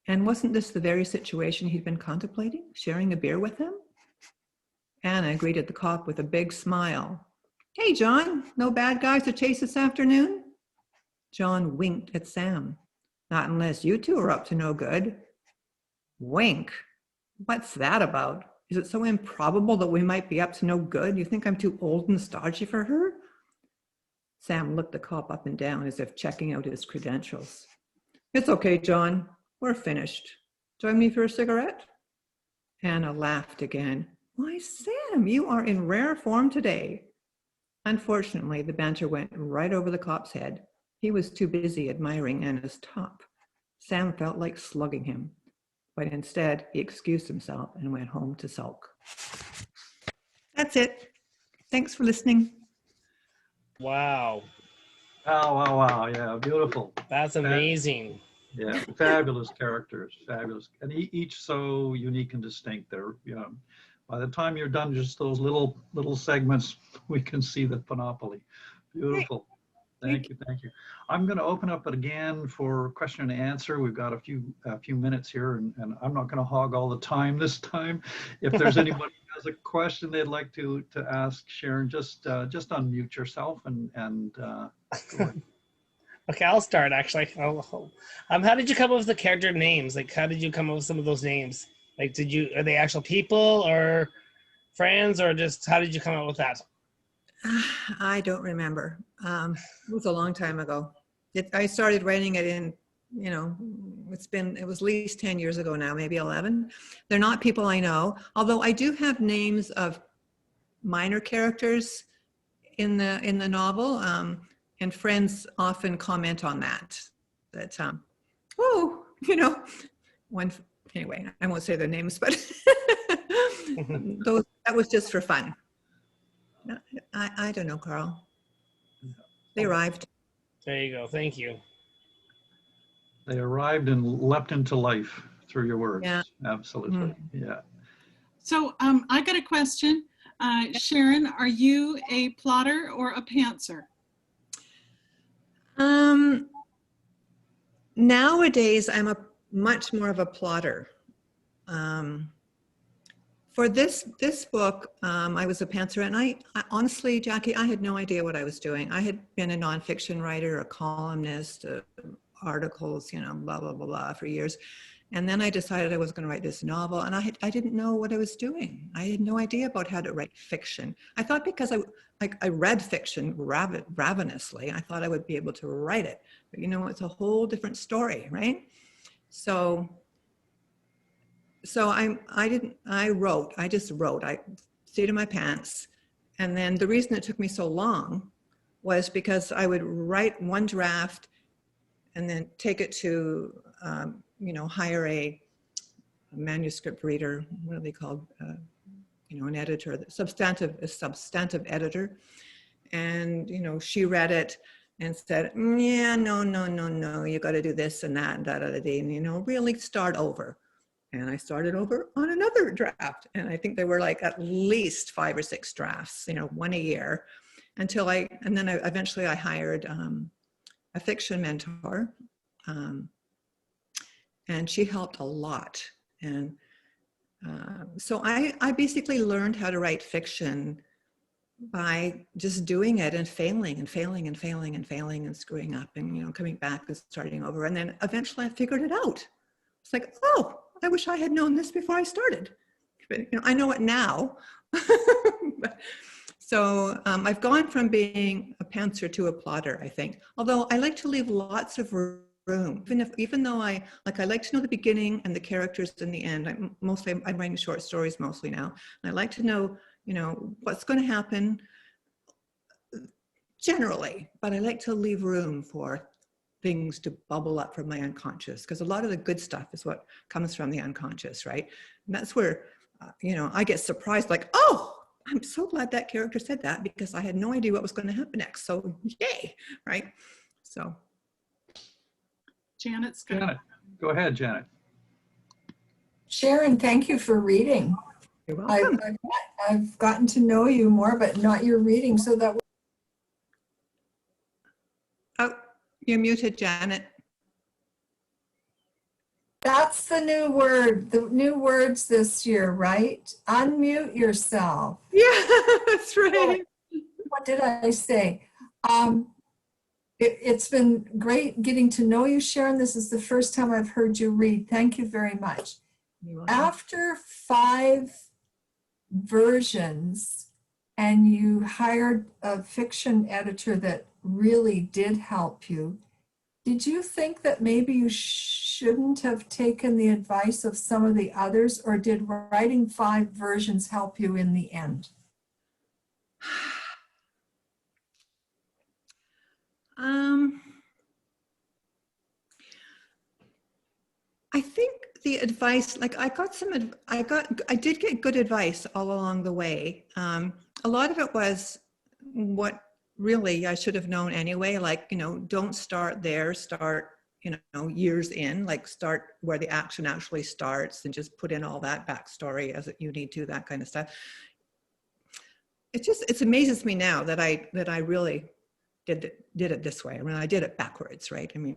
And wasn't this the very situation he'd been contemplating, sharing a beer with him? Anna greeted the cop with a big smile. Hey, John, no bad guys to chase this afternoon? John winked at Sam. Not unless you two are up to no good. Wink? What's that about? Is it so improbable that we might be up to no good? You think I'm too old and stodgy for her? Sam looked the cop up and down as if checking out his credentials. It's okay, John. We're finished. Join me for a cigarette? Anna laughed again. Why, Sam, you are in rare form today. Unfortunately, the banter went right over the cop's head. He was too busy admiring Anna's top. Sam felt like slugging him, but instead he excused himself and went home to sulk. That's it. Thanks for listening. Wow. Wow, wow, wow. Yeah, beautiful. That's amazing. Yeah, fabulous characters, fabulous. And each so unique and distinct. They're, you know, by the time you're done, just those little segments, we can see the panoply. Beautiful. Thank you, thank you. I'm going to open up it again for question and answer. We've got a few minutes here, and I'm not going to hog all the time this time. If there's anybody who has a question they'd like to ask Sharon, just unmute yourself and go ahead. Okay, I'll start actually. How did you come up with the character names? Like, how did you come up with some of those names? Like, are they actual people or friends, or just how did you come up with that? I don't remember. It was a long time ago. I started writing it in, you know, it was at least 10 years ago now, maybe 11. They're not people I know, although I do have names of minor characters in the novel, and friends often comment on that oh, you know, anyway, I won't say their names, but that was just for fun. I don't know, Carl. They arrived. There you go. Thank you. They arrived and leapt into life through your words. Yeah. Absolutely. Yeah. So I got a question. Sharon, are you a plotter or a pantser? Nowadays, I'm much more of a plotter. For this book, I was a pantser, and I honestly, Jackie, I had no idea what I was doing. I had been a nonfiction writer, a columnist, articles, you know, blah, blah, blah, blah for years. And then I decided I was going to write this novel, and I didn't know what I was doing. I had no idea about how to write fiction. I thought because I read fiction ravenously, I thought I would be able to write it. But you know, it's a whole different story, right? So I just wrote. I stayed in my pants. And then the reason it took me so long was because I would write one draft and then take it to, you know, hire a manuscript reader, what are they called? You know, an editor, a substantive editor. And, you know, she read it and said, yeah, no, you got to do this and that and da-da-da-da, and, you know, really start over. And I started over on another draft. And I think there were like at least 5 or 6 drafts, you know, one a year, until eventually I hired a fiction mentor. And she helped a lot. And so I basically learned how to write fiction by just doing it and failing and failing and failing and failing and screwing up and, you know, coming back and starting over. And then eventually I figured it out. It's like, oh, I wish I had known this before I started. But, you know, I know it now. So I've gone from being a pantser to a plotter, I think. Although I like to leave lots of room, even though I like to know the beginning and the characters in the end. I'm writing short stories mostly now. And I like to know, you know, what's going to happen generally, but I like to leave room for things to bubble up from my unconscious, because a lot of the good stuff is what comes from the unconscious, right? And that's where, you know, I get surprised, like, oh, I'm so glad that character said that, because I had no idea what was going to happen next. So yay, right? So. Janet's good. Janet, go ahead, Janet. Sharon, thank you for reading. You're welcome. I've gotten to know you more, but not your reading. So that. Oh, you're muted, Janet. That's the new word, the new words this year, right? Unmute yourself. Yeah, that's right. What did I say? It's been great getting to know you, Sharon. This is the first time I've heard you read. Thank you very much. After 5 versions, and you hired a fiction editor that really did help you, did you think that maybe you shouldn't have taken the advice of some of the others, or did writing 5 versions help you in the end? I think the advice, like I did get good advice all along the way. A lot of it was what really I should have known anyway, like, you know, don't start there, start, you know, years in, like start where the action actually starts and just put in all that backstory as you need to, that kind of stuff. It amazes me now that I really did it this way. I mean, I did it backwards, right? I mean,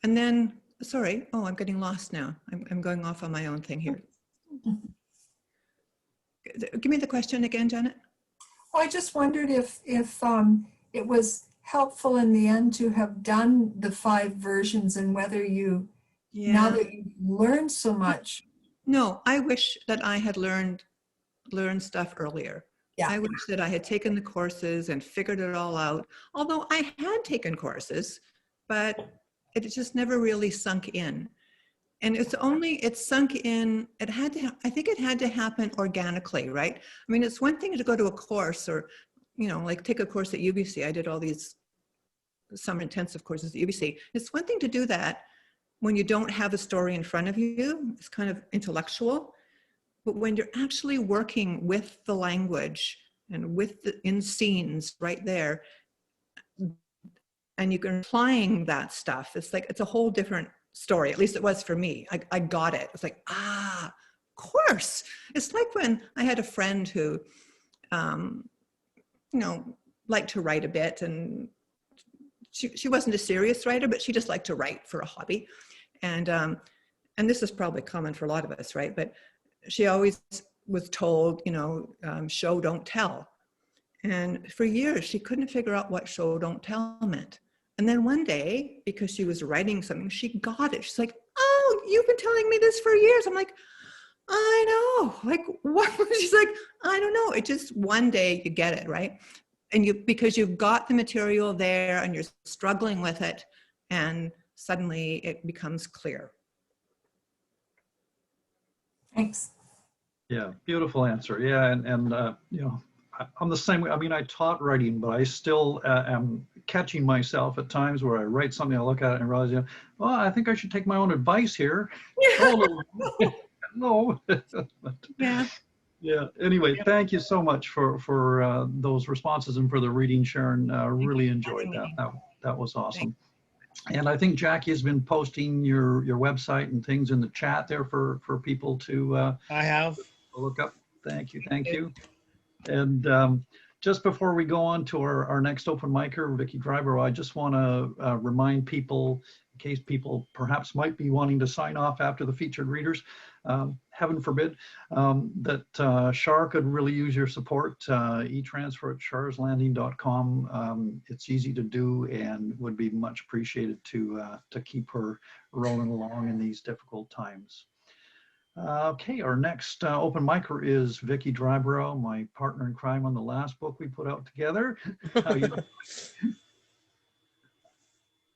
and then, sorry, oh, I'm getting lost now. I'm going off on my own thing here. Give me the question again, Janet. Well, I just wondered if it was helpful in the end to have done the 5 versions, and whether you, now that you've learned so much. No, I wish that I had learned stuff earlier. Yeah. I wish that I had taken the courses and figured it all out. Although I had taken courses, but it just never really sunk in. And it sunk in, I think it had to happen organically, right? I mean, it's one thing to go to a course, or, you know, like take a course at UBC. I did all these summer intensive courses at UBC. It's one thing to do that when you don't have a story in front of you. It's kind of intellectual. But when you're actually working with the language and with in scenes right there, and you're applying that stuff, it's like, it's a whole different story. At least it was for me. I got it. It's like, of course. It's like when I had a friend who, you know, liked to write a bit, and she wasn't a serious writer, but she just liked to write for a hobby. And this is probably common for a lot of us, right? But she always was told, you know, show, don't tell. And for years, she couldn't figure out what show don't tell meant. And then one day, because she was writing something, she got it. She's like, oh, you've been telling me this for years. I'm like, I know. Like, what? She's like, I don't know. It just one day you get it, right? And because you've got the material there and you're struggling with it, and suddenly it becomes clear. Thanks. Yeah, beautiful answer. Yeah, and you know, I'm the same way. I mean, I taught writing, but I still am catching myself at times where I write something, I look at it and realize, you know, well, I think I should take my own advice here. No. Yeah. Yeah. Anyway, thank you so much for those responses and for the reading, Sharon. Really enjoyed that. That was awesome. And I think Jackie has been posting your website and things in the chat there for people to I have look up. Thank you. And just before we go on to our next open micer, Vicki Drybrough, I just want to remind people, in case people perhaps might be wanting to sign off after the featured readers, heaven forbid, that Char could really use your support. E-transfer at charslanding.com. It's easy to do and would be much appreciated to keep her rolling along in these difficult times. Okay, our next open micer is Vicki Drybrough, my partner in crime on the last book we put out together. How you doing?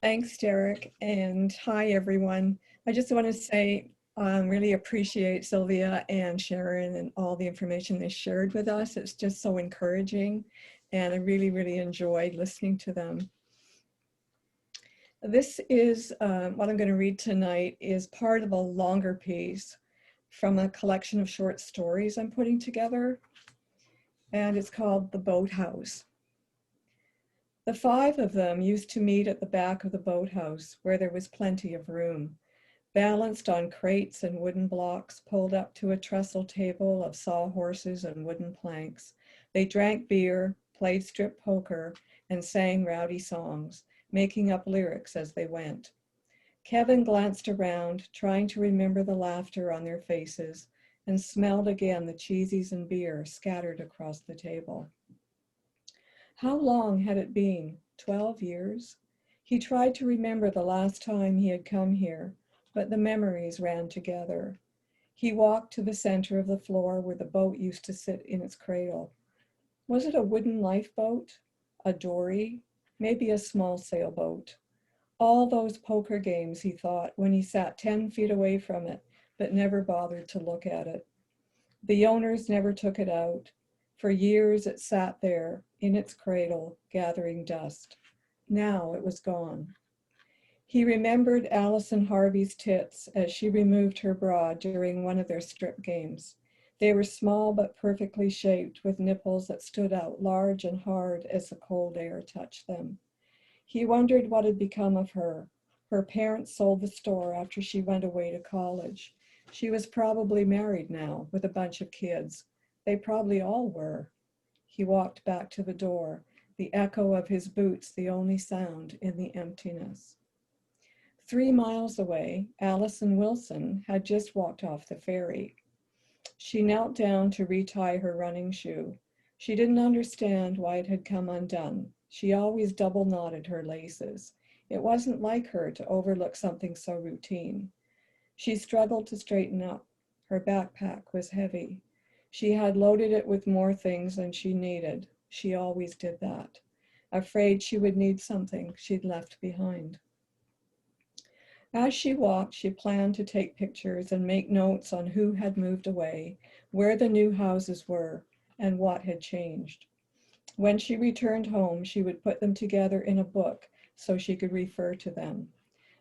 Thanks, Derek, and hi, everyone. I just want to say really appreciate Sylvia and Sharon and all the information they shared with us. It's just so encouraging, and I really, really enjoyed listening to them. This is, what I'm going to read tonight is part of a longer piece from a collection of short stories I'm putting together, and it's called The Boathouse. The five of them used to meet at the back of the boathouse, where there was plenty of room, balanced on crates and wooden blocks pulled up to a trestle table of sawhorses and wooden planks. They drank beer, played strip poker, and sang rowdy songs, making up lyrics as they went. Kevin glanced around, trying to remember the laughter on their faces, and smelled again the cheesies and beer scattered across the table. How long had it been? 12 years? He tried to remember the last time he had come here, but the memories ran together. He walked to the center of the floor where the boat used to sit in its cradle. Was it a wooden lifeboat? A dory? Maybe a small sailboat? All those poker games, he thought, when he sat 10 feet away from it, but never bothered to look at it. The owners never took it out. For years it sat there, in its cradle, gathering dust. Now it was gone. He remembered Allison Harvey's tits as she removed her bra during one of their strip games. They were small but perfectly shaped, with nipples that stood out large and hard as the cold air touched them. He wondered what had become of her. Her parents sold the store after she went away to college. She was probably married now, with a bunch of kids. They probably all were. He walked back to the door, the echo of his boots the only sound in the emptiness. 3 miles away, Allison Wilson had just walked off the ferry. She knelt down to retie her running shoe. She didn't understand why it had come undone. She always double knotted her laces. It wasn't like her to overlook something so routine. She struggled to straighten up. Her backpack was heavy. She had loaded it with more things than she needed. She always did that, afraid she would need something she'd left behind. As she walked, she planned to take pictures and make notes on who had moved away, where the new houses were, and what had changed. When she returned home, she would put them together in a book so she could refer to them.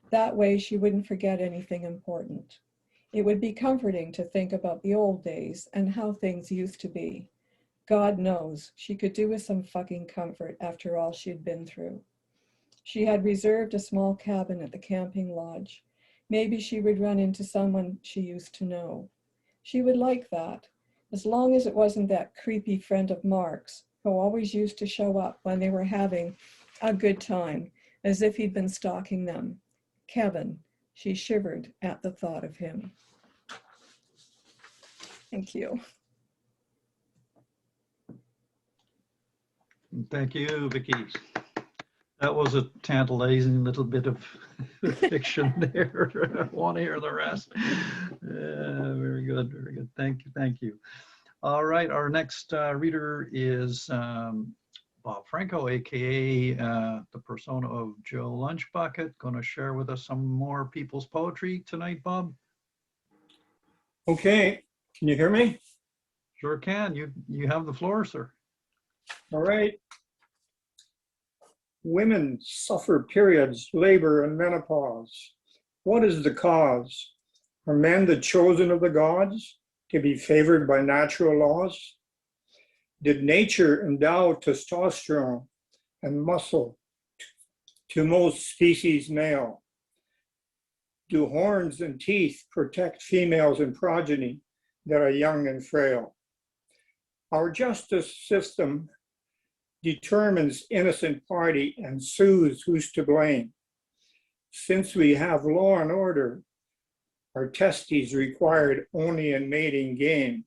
That way, she wouldn't forget anything important. It would be comforting to think about the old days and how things used to be. God knows, she could do with some fucking comfort after all she'd been through. She had reserved a small cabin at the camping lodge. Maybe she would run into someone she used to know. She would like that, as long as it wasn't that creepy friend of Mark's who always used to show up when they were having a good time, as if he'd been stalking them. Kevin. She shivered at the thought of him. Thank you. Thank you, Vicki. That was a tantalizing little bit of fiction there. I want to hear the rest. Very good, very good. Thank you, thank you. All right, our next reader is Bob Franco, aka the persona of Joe Lunchbucket, going to share with us some more people's poetry tonight, Bob. Okay, can you hear me? Sure can. You have the floor, sir. All right. Women suffer periods, labor, and menopause. What is the cause? Are men the chosen of the gods to be favored by natural laws? Did nature endow testosterone and muscle to most species male? Do horns and teeth protect females and progeny that are young and frail? Our justice system determines innocent party and sues who's to blame. Since we have law and order, our testes required only in mating game.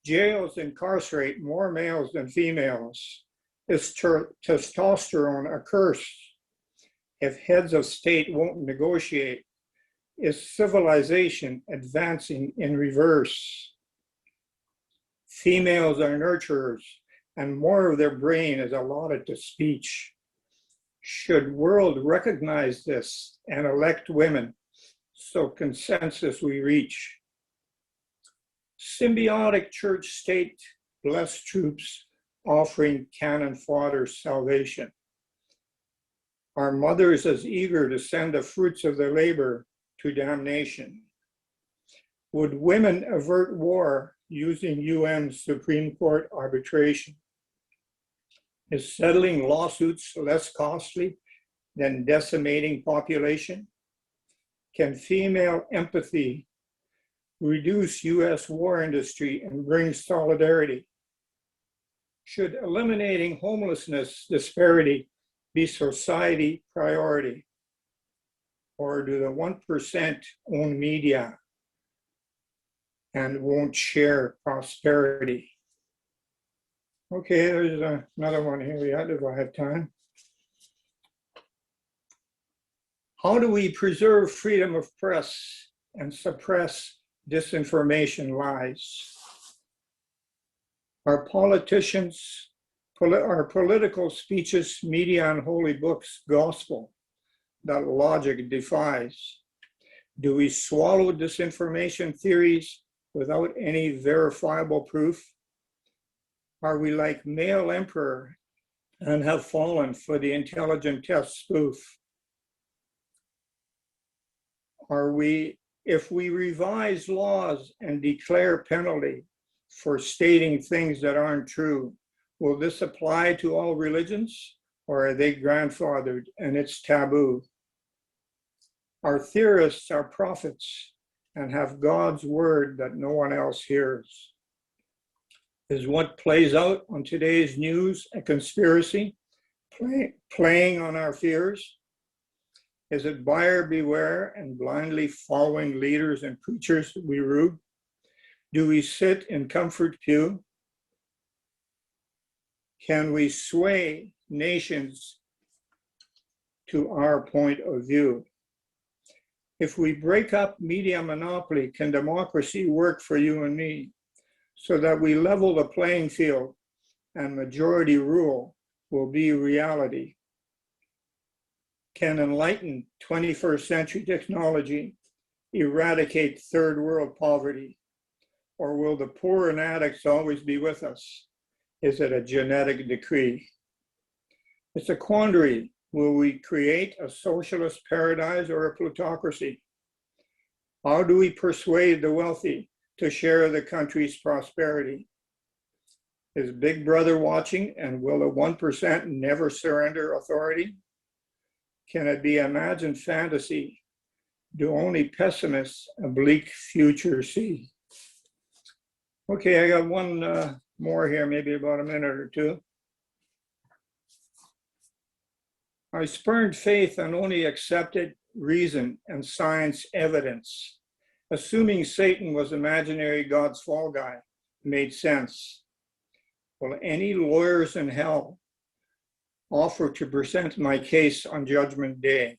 Jails incarcerate more males than females. Is testosterone a curse? If heads of state won't negotiate, is civilization advancing in reverse? Females are nurturers, and more of their brain is allotted to speech. Should world recognize this and elect women, so consensus we reach? Symbiotic church-state blessed troops offering cannon fodder salvation. Are mothers as eager to send the fruits of their labor to damnation? Would women avert war using UN Supreme Court arbitration? Is settling lawsuits less costly than decimating population? Can female empathy reduce US war industry and bring solidarity? Should eliminating homelessness disparity be society priority? Or do the 1% own media and won't share prosperity? Okay, there's another one here yet if I have time. How do we preserve freedom of press and suppress disinformation lies? Our politicians, our political speeches, media, and holy books, gospel that logic defies? Do we swallow disinformation theories without any verifiable proof? Are we like male emperor and have fallen for the intelligent test spoof? Are we, if we revise laws and declare penalty for stating things that aren't true, will this apply to all religions, or are they grandfathered and it's taboo? Our theorists are prophets and have God's word that no one else hears. Is what plays out on today's news a conspiracy, playing on our fears? Is it buyer beware and blindly following leaders and preachers we rue? Do we sit in comfort pew? Can we sway nations to our point of view? If we break up media monopoly, can democracy work for you and me so that we level the playing field and majority rule will be reality? Can enlightened 21st century technology eradicate third world poverty? Or will the poor and addicts always be with us? Is it a genetic decree? It's a quandary. Will we create a socialist paradise or a plutocracy? How do we persuade the wealthy to share the country's prosperity? Is Big Brother watching, and will the 1% never surrender authority? Can it be imagined fantasy? Do only pessimists a bleak future see? Okay, I got one more here, maybe about a minute or two. I spurned faith and only accepted reason and science evidence. Assuming Satan was imaginary God's fall guy made sense. Will any lawyers in hell offer to present my case on Judgment Day?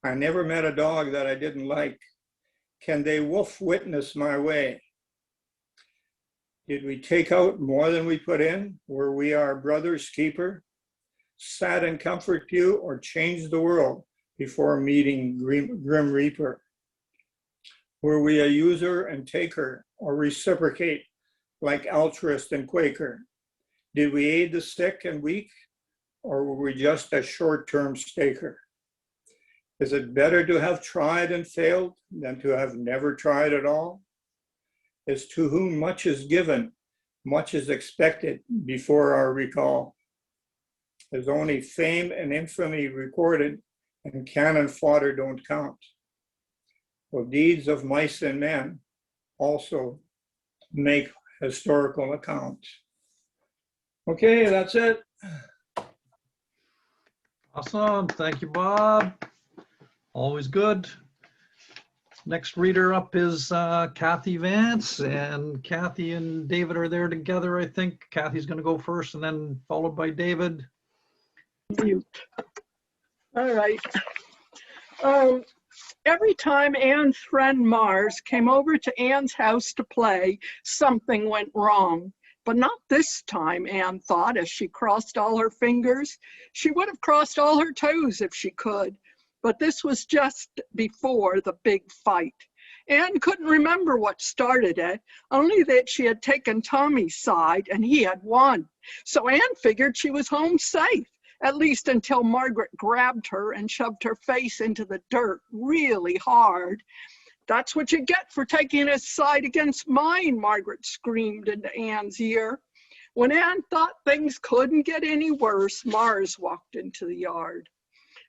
I never met a dog that I didn't like. Can they wolf witness my way? Did we take out more than we put in? Were we our brother's keeper? Sat in comfort pew or changed the world before meeting Grim Reaper? Were we a user and taker or reciprocate like altruist and Quaker? Did we aid the sick and weak or were we just a short-term staker? Is it better to have tried and failed than to have never tried at all? As to whom much is given, much is expected before our recall. There's only fame and infamy recorded, and cannon fodder don't count. Well, deeds of mice and men also make historical account. Okay, that's it. Awesome, thank you, Bob. Always good. Next reader up is Kathy Vance, and Kathy and David are there together, I think. Kathy's going to go first and then followed by David. Mute. All right. Every time Anne's friend Mars came over to Anne's house to play, something went wrong. But not this time, Anne thought, as she crossed all her fingers. She would have crossed all her toes if she could. But this was just before the big fight. Anne couldn't remember what started it, only that she had taken Tommy's side and he had won. So Anne figured she was home safe, at least until Margaret grabbed her and shoved her face into the dirt really hard. "That's what you get for taking his side against mine," Margaret screamed into Anne's ear. When Anne thought things couldn't get any worse, Mars walked into the yard.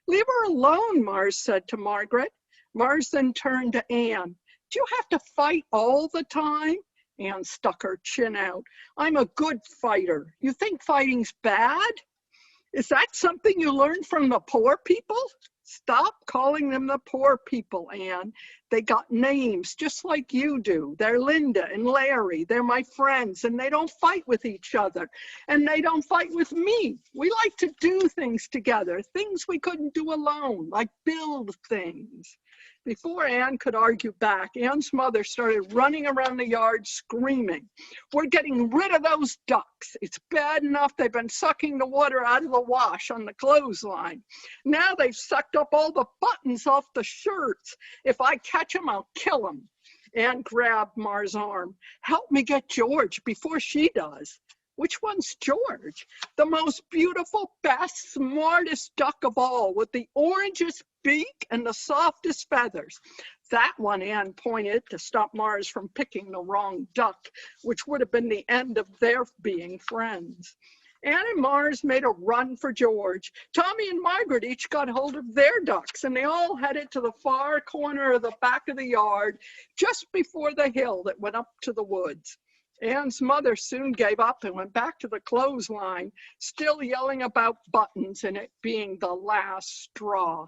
"Leave her alone," Mars said to Margaret. Mars then turned to Anne. "Do you have to fight all the time?" Anne stuck her chin out. "I'm a good fighter. You think fighting's bad? Is that something you learned from the poor people?" "Stop calling them the poor people, Anne. They got names just like you do. They're Linda and Larry. They're my friends, and they don't fight with each other. And they don't fight with me. We like to do things together, things we couldn't do alone, like build things." Before Anne could argue back, Anne's mother started running around the yard screaming, "We're getting rid of those ducks. It's bad enough they've been sucking the water out of the wash on the clothesline. Now they've sucked up all the buttons off the shirts. If I catch them, I'll kill them." Anne grabbed Mar's arm. "Help me get George before she does." "Which one's George?" "The most beautiful, best, smartest duck of all, with the orangest beak and the softest feathers." "That one," Anne pointed to stop Mars from picking the wrong duck, which would have been the end of their being friends. Anne and Mars made a run for George. Tommy and Margaret each got hold of their ducks, and they all headed to the far corner of the back of the yard, just before the hill that went up to the woods. Anne's mother soon gave up and went back to the clothesline, still yelling about buttons and it being the last straw.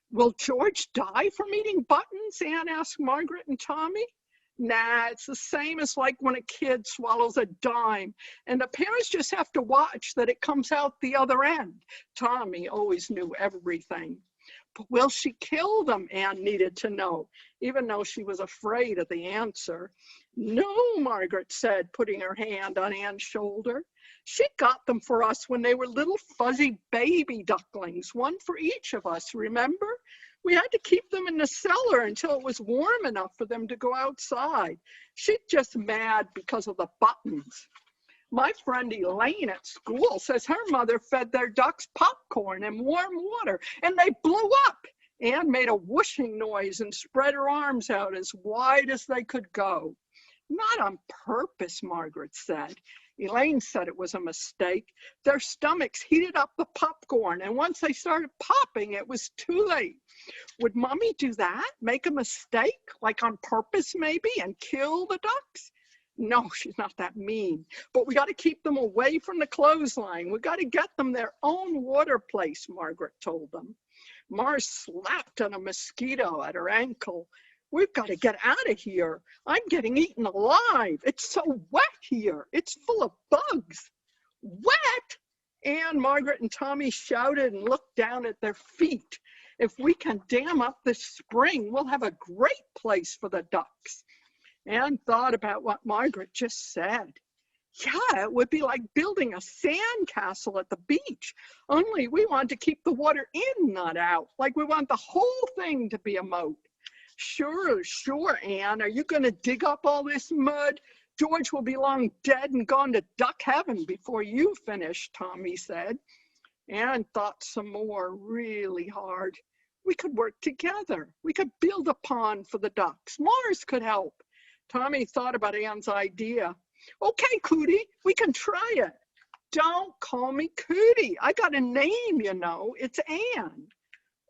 "Will George die from eating buttons?" Anne asked Margaret and Tommy. "Nah, it's the same as like when a kid swallows a dime, and the parents just have to watch that it comes out the other end." Tommy always knew everything. "But will she kill them?" Anne needed to know, even though she was afraid of the answer. "No," Margaret said, putting her hand on Anne's shoulder. "She got them for us when they were little fuzzy baby ducklings, one for each of us, remember? We had to keep them in the cellar until it was warm enough for them to go outside. She's just mad because of the buttons. My friend Elaine at school says her mother fed their ducks popcorn and warm water, and they blew up." Anne made a whooshing noise and spread her arms out as wide as they could go. "Not on purpose," Margaret said. Elaine said it was a mistake. Their stomachs heated up the popcorn, and once they started popping, it was too late. Would Mommy do that? Make a mistake, like on purpose maybe, and kill the ducks? No, she's not that mean. But we got to keep them away from the clothesline. We got to get them their own water place, Margaret told them. Mars slapped on a mosquito at her ankle. We've got to get out of here. I'm getting eaten alive. It's so wet here. It's full of bugs. Wet? Anne, Margaret, and Tommy shouted and looked down at their feet. If we can dam up this spring, we'll have a great place for the ducks. Anne thought about what Margaret just said. Yeah, it would be like building a sand castle at the beach, only we want to keep the water in, not out, like we want the whole thing to be a moat. Sure, Anne. Are you going to dig up all this mud? George will be long dead and gone to duck heaven before you finish, Tommy said. Anne thought some more, really hard. We could work together. We could build a pond for the ducks. Mars could help. Tommy thought about Anne's idea. Okay, Cootie, we can try it. Don't call me Cootie. I got a name, you know. It's Anne.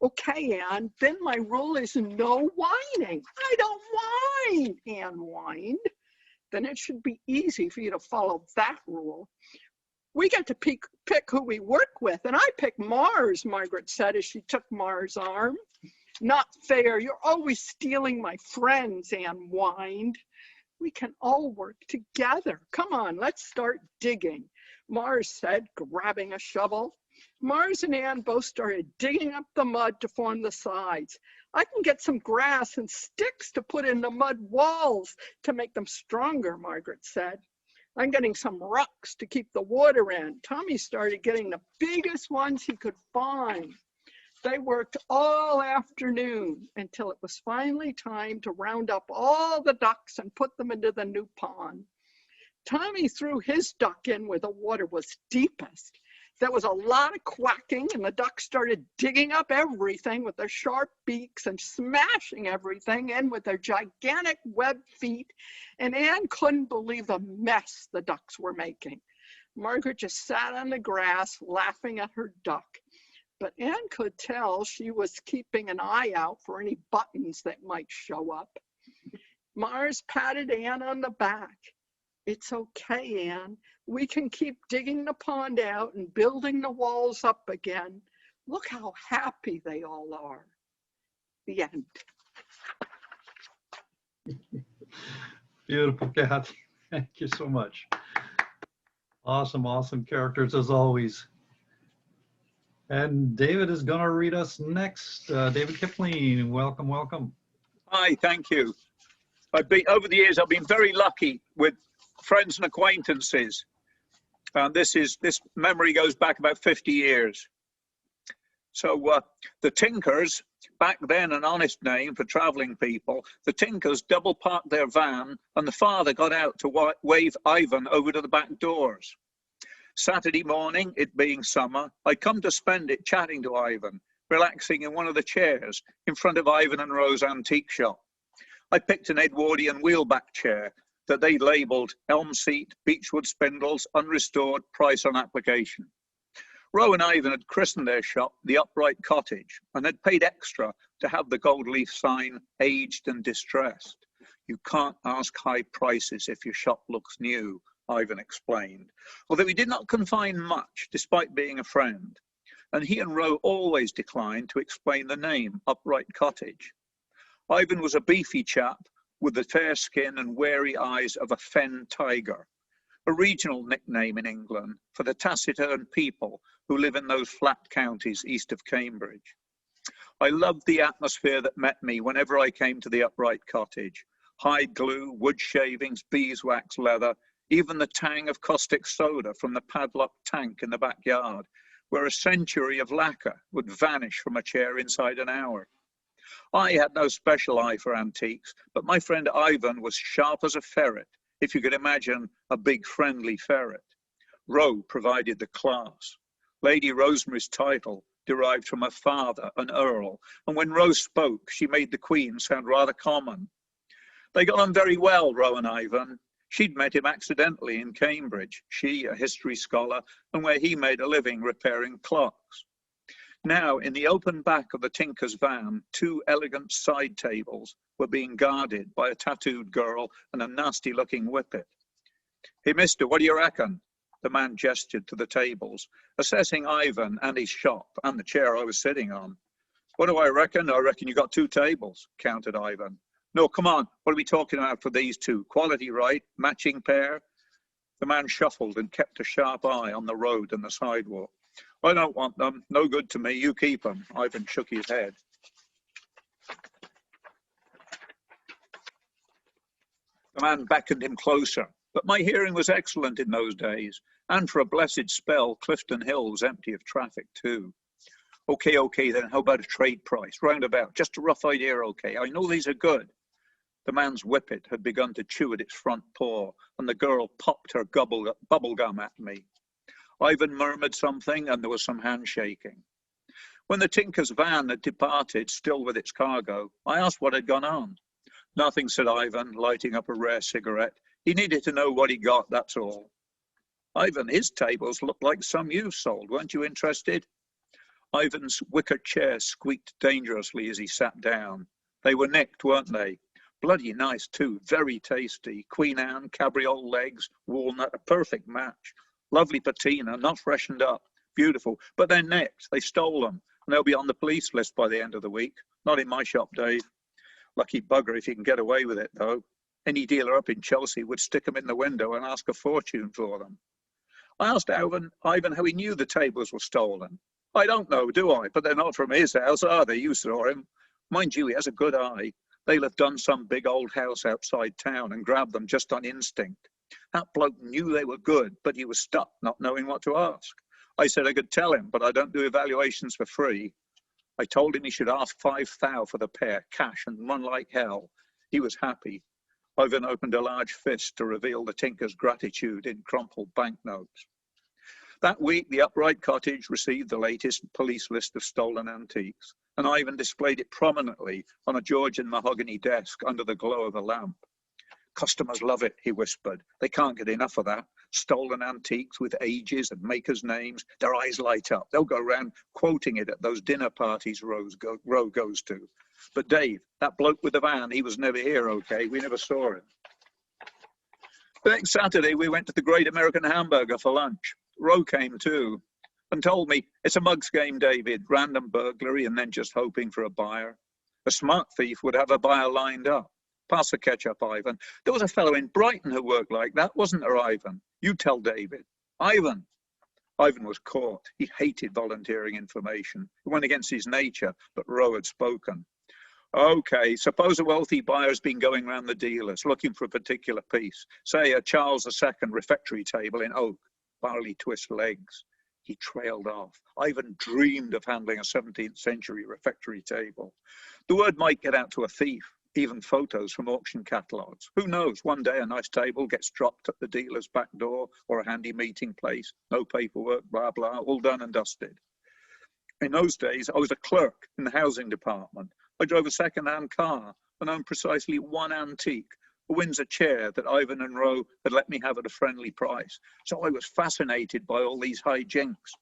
Okay, Anne, then my rule is no whining. I don't whine, Anne whined. Then it should be easy for you to follow that rule. We get to pick who we work with, and I pick Mars, Margaret said as she took Mars' arm. Not fair, you're always stealing my friends, Anne whined. We can all work together. Come on, let's start digging, Mars said, grabbing a shovel. Mars and Anne both started digging up the mud to form the sides. I can get some grass and sticks to put in the mud walls to make them stronger, Margaret said. I'm getting some rocks to keep the water in. Tommy started getting the biggest ones he could find. They worked all afternoon until it was finally time to round up all the ducks and put them into the new pond. Tommy threw his duck in where the water was deepest. There was a lot of quacking, and the ducks started digging up everything with their sharp beaks and smashing everything in with their gigantic webbed feet, and Anne couldn't believe the mess the ducks were making. Margaret just sat on the grass laughing at her duck, but Anne could tell she was keeping an eye out for any buttons that might show up. Mars patted Anne on the back. It's okay, Anne. We can keep digging the pond out and building the walls up again. Look how happy they all are. The end. Beautiful, Kath. Thank you so much. Awesome characters as always. And David is going to read us next. David Kipling, welcome. Hi, thank you. Over the years, I've been very lucky with friends and acquaintances. This memory goes back about 50 years. So the Tinkers, back then an honest name for traveling people, the Tinkers double parked their van and the father got out to wave Ivan over to the back doors. Saturday morning, it being summer, I come to spend it chatting to Ivan, relaxing in one of the chairs in front of Ivan and Rose antique shop. I picked an Edwardian wheelback chair that they labelled elm seat, beechwood spindles, unrestored, price on application. Roe and Ivan had christened their shop the Upright Cottage and had paid extra to have the gold leaf sign aged and distressed. You can't ask high prices if your shop looks new, Ivan explained, although he did not confine much despite being a friend. And he and Roe always declined to explain the name Upright Cottage. Ivan was a beefy chap with the fair skin and wary eyes of a fen tiger, a regional nickname in England for the taciturn people who live in those flat counties east of Cambridge. I loved the atmosphere that met me whenever I came to the Upright Cottage. Hide glue, wood shavings, beeswax leather, even the tang of caustic soda from the padlocked tank in the backyard, where a century of lacquer would vanish from a chair inside an hour. I had no special eye for antiques, but my friend Ivan was sharp as a ferret, if you could imagine a big friendly ferret. Roe provided the class. Lady Rosemary's title derived from her father, an earl, and when Rose spoke, she made the Queen sound rather common. They got on very well, Roe and Ivan. She'd met him accidentally in Cambridge, she a history scholar, and where he made a living repairing clocks. Now, in the open back of the Tinker's van, 2 elegant side tables were being guarded by a tattooed girl and a nasty-looking whippet. Hey, mister, what do you reckon? The man gestured to the tables, assessing Ivan and his shop and the chair I was sitting on. What do I reckon? I reckon you got 2 tables, countered Ivan. No, come on. What are we talking about for these two? Quality, right? Matching pair? The man shuffled and kept a sharp eye on the road and the sidewalk. I don't want them. No good to me. You keep them. Ivan shook his head. The man beckoned him closer, but my hearing was excellent in those days, and for a blessed spell, Clifton Hill was empty of traffic too. Okay, then how about a trade price? Roundabout, just a rough idea, okay. I know these are good. The man's whippet had begun to chew at its front paw, and the girl popped her bubble gum at me. Ivan murmured something, and there was some handshaking. When the tinker's van had departed, still with its cargo, I asked what had gone on. Nothing, said Ivan, lighting up a rare cigarette. He needed to know what he got, that's all. Ivan, his tables looked like some you've sold. Weren't you interested? Ivan's wicker chair squeaked dangerously as he sat down. They were nicked, weren't they? Bloody nice too, very tasty. Queen Anne, cabriole legs, walnut, a perfect match. Lovely patina, not freshened up. Beautiful, but they're nicked. They stole them, and they'll be on the police list by the end of the week. Not in my shop, Dave. Lucky bugger if you can get away with it, though. Any dealer up in Chelsea would stick them in the window and ask a fortune for them. I asked Ivan how he knew the tables were stolen. I don't know, do I? But they're not from his house, are they? You saw him. Mind you, he has a good eye. They'll have done some big old house outside town and grabbed them just on instinct. That bloke knew they were good, but he was stuck, not knowing what to ask. I said I could tell him, but I don't do evaluations for free. I told him he should ask 5 thou for the pair, cash, and run like hell. He was happy. Ivan opened a large fist to reveal the tinker's gratitude in crumpled banknotes. That week, the Upright Cottage received the latest police list of stolen antiques, and Ivan displayed it prominently on a Georgian mahogany desk under the glow of a lamp. Customers love it, he whispered. They can't get enough of that. Stolen antiques with ages and makers' names. Their eyes light up. They'll go around quoting it at those dinner parties Roe goes to. But Dave, that bloke with the van, he was never here, okay? We never saw him. The next Saturday, we went to the Great American Hamburger for lunch. Roe came too and told me, it's a mug's game, David. Random burglary and then just hoping for a buyer. A smart thief would have a buyer lined up. Pass the ketchup, Ivan. There was a fellow in Brighton who worked like that, wasn't there, Ivan? You tell David. Ivan. Ivan was caught. He hated volunteering information. It went against his nature, but Roe had spoken. Okay, suppose a wealthy buyer's been going around the dealers looking for a particular piece. Say a Charles II refectory table in oak, barley twist legs. He trailed off. Ivan dreamed of handling a 17th century refectory table. The word might get out to a thief. Even photos from auction catalogues. Who knows, one day a nice table gets dropped at the dealer's back door or a handy meeting place. No paperwork, blah, blah, all done and dusted. In those days, I was a clerk in the housing department. I drove a second-hand car and owned precisely one antique, a Windsor chair that Ivan and Roe had let me have at a friendly price. So I was fascinated by all these hijinks.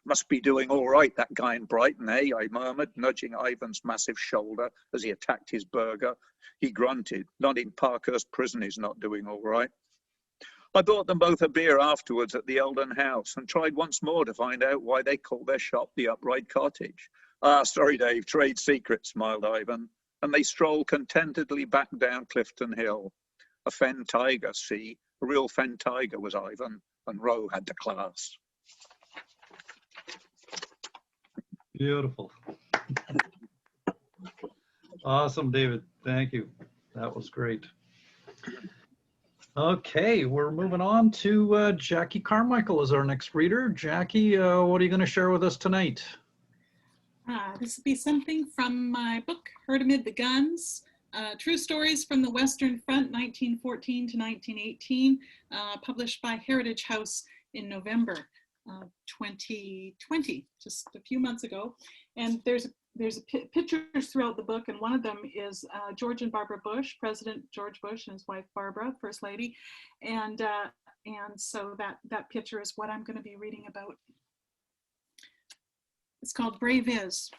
Must be doing all right, that guy in Brighton, eh? I murmured, nudging Ivan's massive shoulder as he attacked his burger. He grunted. Not in Parkhurst prison, he's not doing all right. I bought them both a beer afterwards at the Eldon House and tried once more to find out why they called their shop the Upright Cottage. Ah, sorry, Dave, trade secret, smiled Ivan. And they strolled contentedly back down Clifton Hill. A fen tiger, see? A real fen tiger was Ivan, and Roe had the class. Beautiful. Awesome, David. Thank you. That was great. Okay, we're moving on to Jackie Carmichael as our next reader. Jackie, what are you going to share with us tonight? This will be something from my book, Heard Amid the Guns. True Stories from the Western Front, 1914 to 1918, published by Heritage House in November 2020, just a few months ago. And there's pictures throughout the book, and one of them is George and Barbara Bush, President George Bush and his wife Barbara, First Lady, and so that picture is what I'm going to be reading about. It's called Brave Is.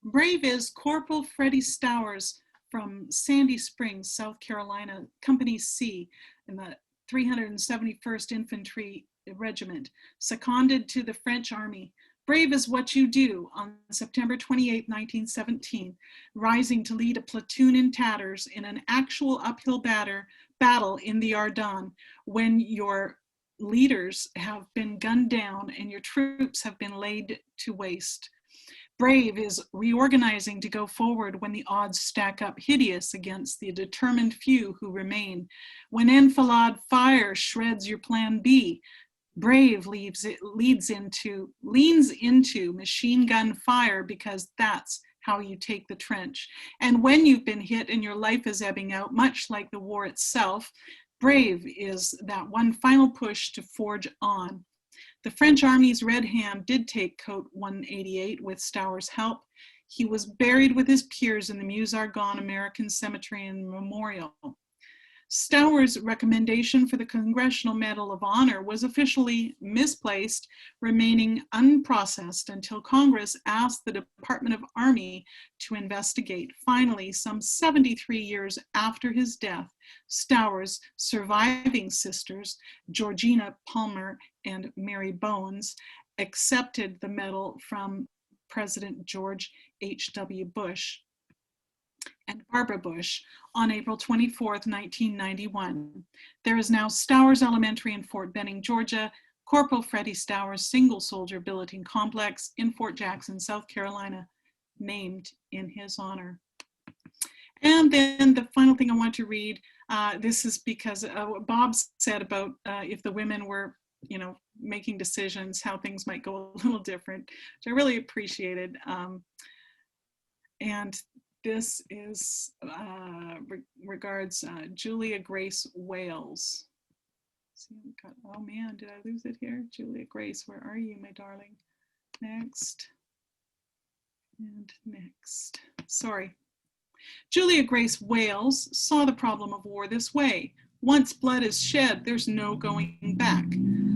Brave is Corporal Freddie Stowers from Sandy Springs, South Carolina, Company C, in the 371st Infantry Regiment, seconded to the French Army Brave is what you do on September 28, 1917, rising to lead a platoon in tatters in an actual uphill battle in the Ardennes when your leaders have been gunned down and your troops have been laid to waste. Brave is reorganizing to go forward when the odds stack up hideous against the determined few who remain. When enfilade fire shreds your plan B, Brave leans into machine gun fire because that's how you take the trench. And when you've been hit and your life is ebbing out, much like the war itself, Brave is that one final push to forge on. The French Army's Red Hand did take Coat 188 with Stour's help. He was buried with his peers in the Meuse-Argonne American Cemetery and Memorial. Stour's recommendation for the Congressional Medal of Honor was officially misplaced, remaining unprocessed until Congress asked the Department of Army to investigate. Finally, some 73 years after his death, Stour's surviving sisters, Georgina Palmer and Mary Bones, accepted the medal from President George H.W. Bush and Barbara Bush on April 24th, 1991. There is now Stour's Elementary in Fort Benning, Georgia, Corporal Freddie Stour's Single Soldier Billeting Complex in Fort Jackson, South Carolina, named in his honor. And then the final thing I want to read, this is because what Bob said about if the women were, making decisions, how things might go a little different, which I really appreciated. And this is regards Julia Grace Wales. Oh man, did I lose it here? Julia Grace, where are you, my darling? Next. And next. Sorry. Julia Grace Wales saw the problem of war this way. Once blood is shed, there's no going back.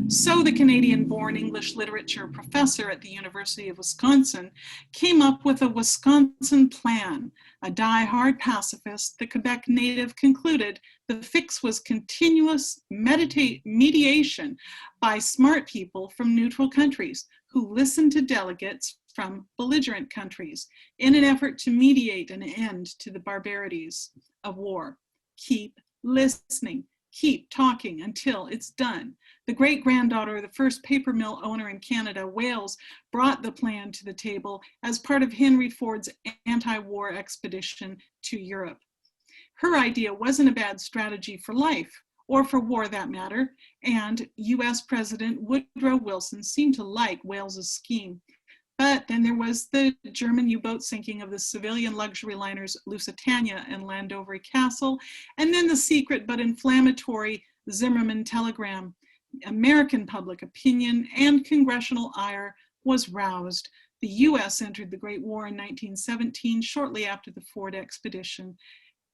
So the Canadian-born English literature professor at the University of Wisconsin came up with a Wisconsin plan. A die-hard pacifist, the Quebec native concluded the fix was continuous mediation by smart people from neutral countries who listened to delegates from belligerent countries in an effort to mediate an end to the barbarities of war. Keep listening. Keep talking until it's done. The great-granddaughter of the first paper mill owner in Canada, Wales, brought the plan to the table as part of Henry Ford's anti-war expedition to Europe. Her idea wasn't a bad strategy for life, or for war that matter, and US President Woodrow Wilson seemed to like Wales's scheme. But then there was the German U-boat sinking of the civilian luxury liners Lusitania and Landovery Castle, and then the secret but inflammatory Zimmerman telegram. American public opinion and congressional ire was roused. The US entered the Great War in 1917, shortly after the Ford expedition,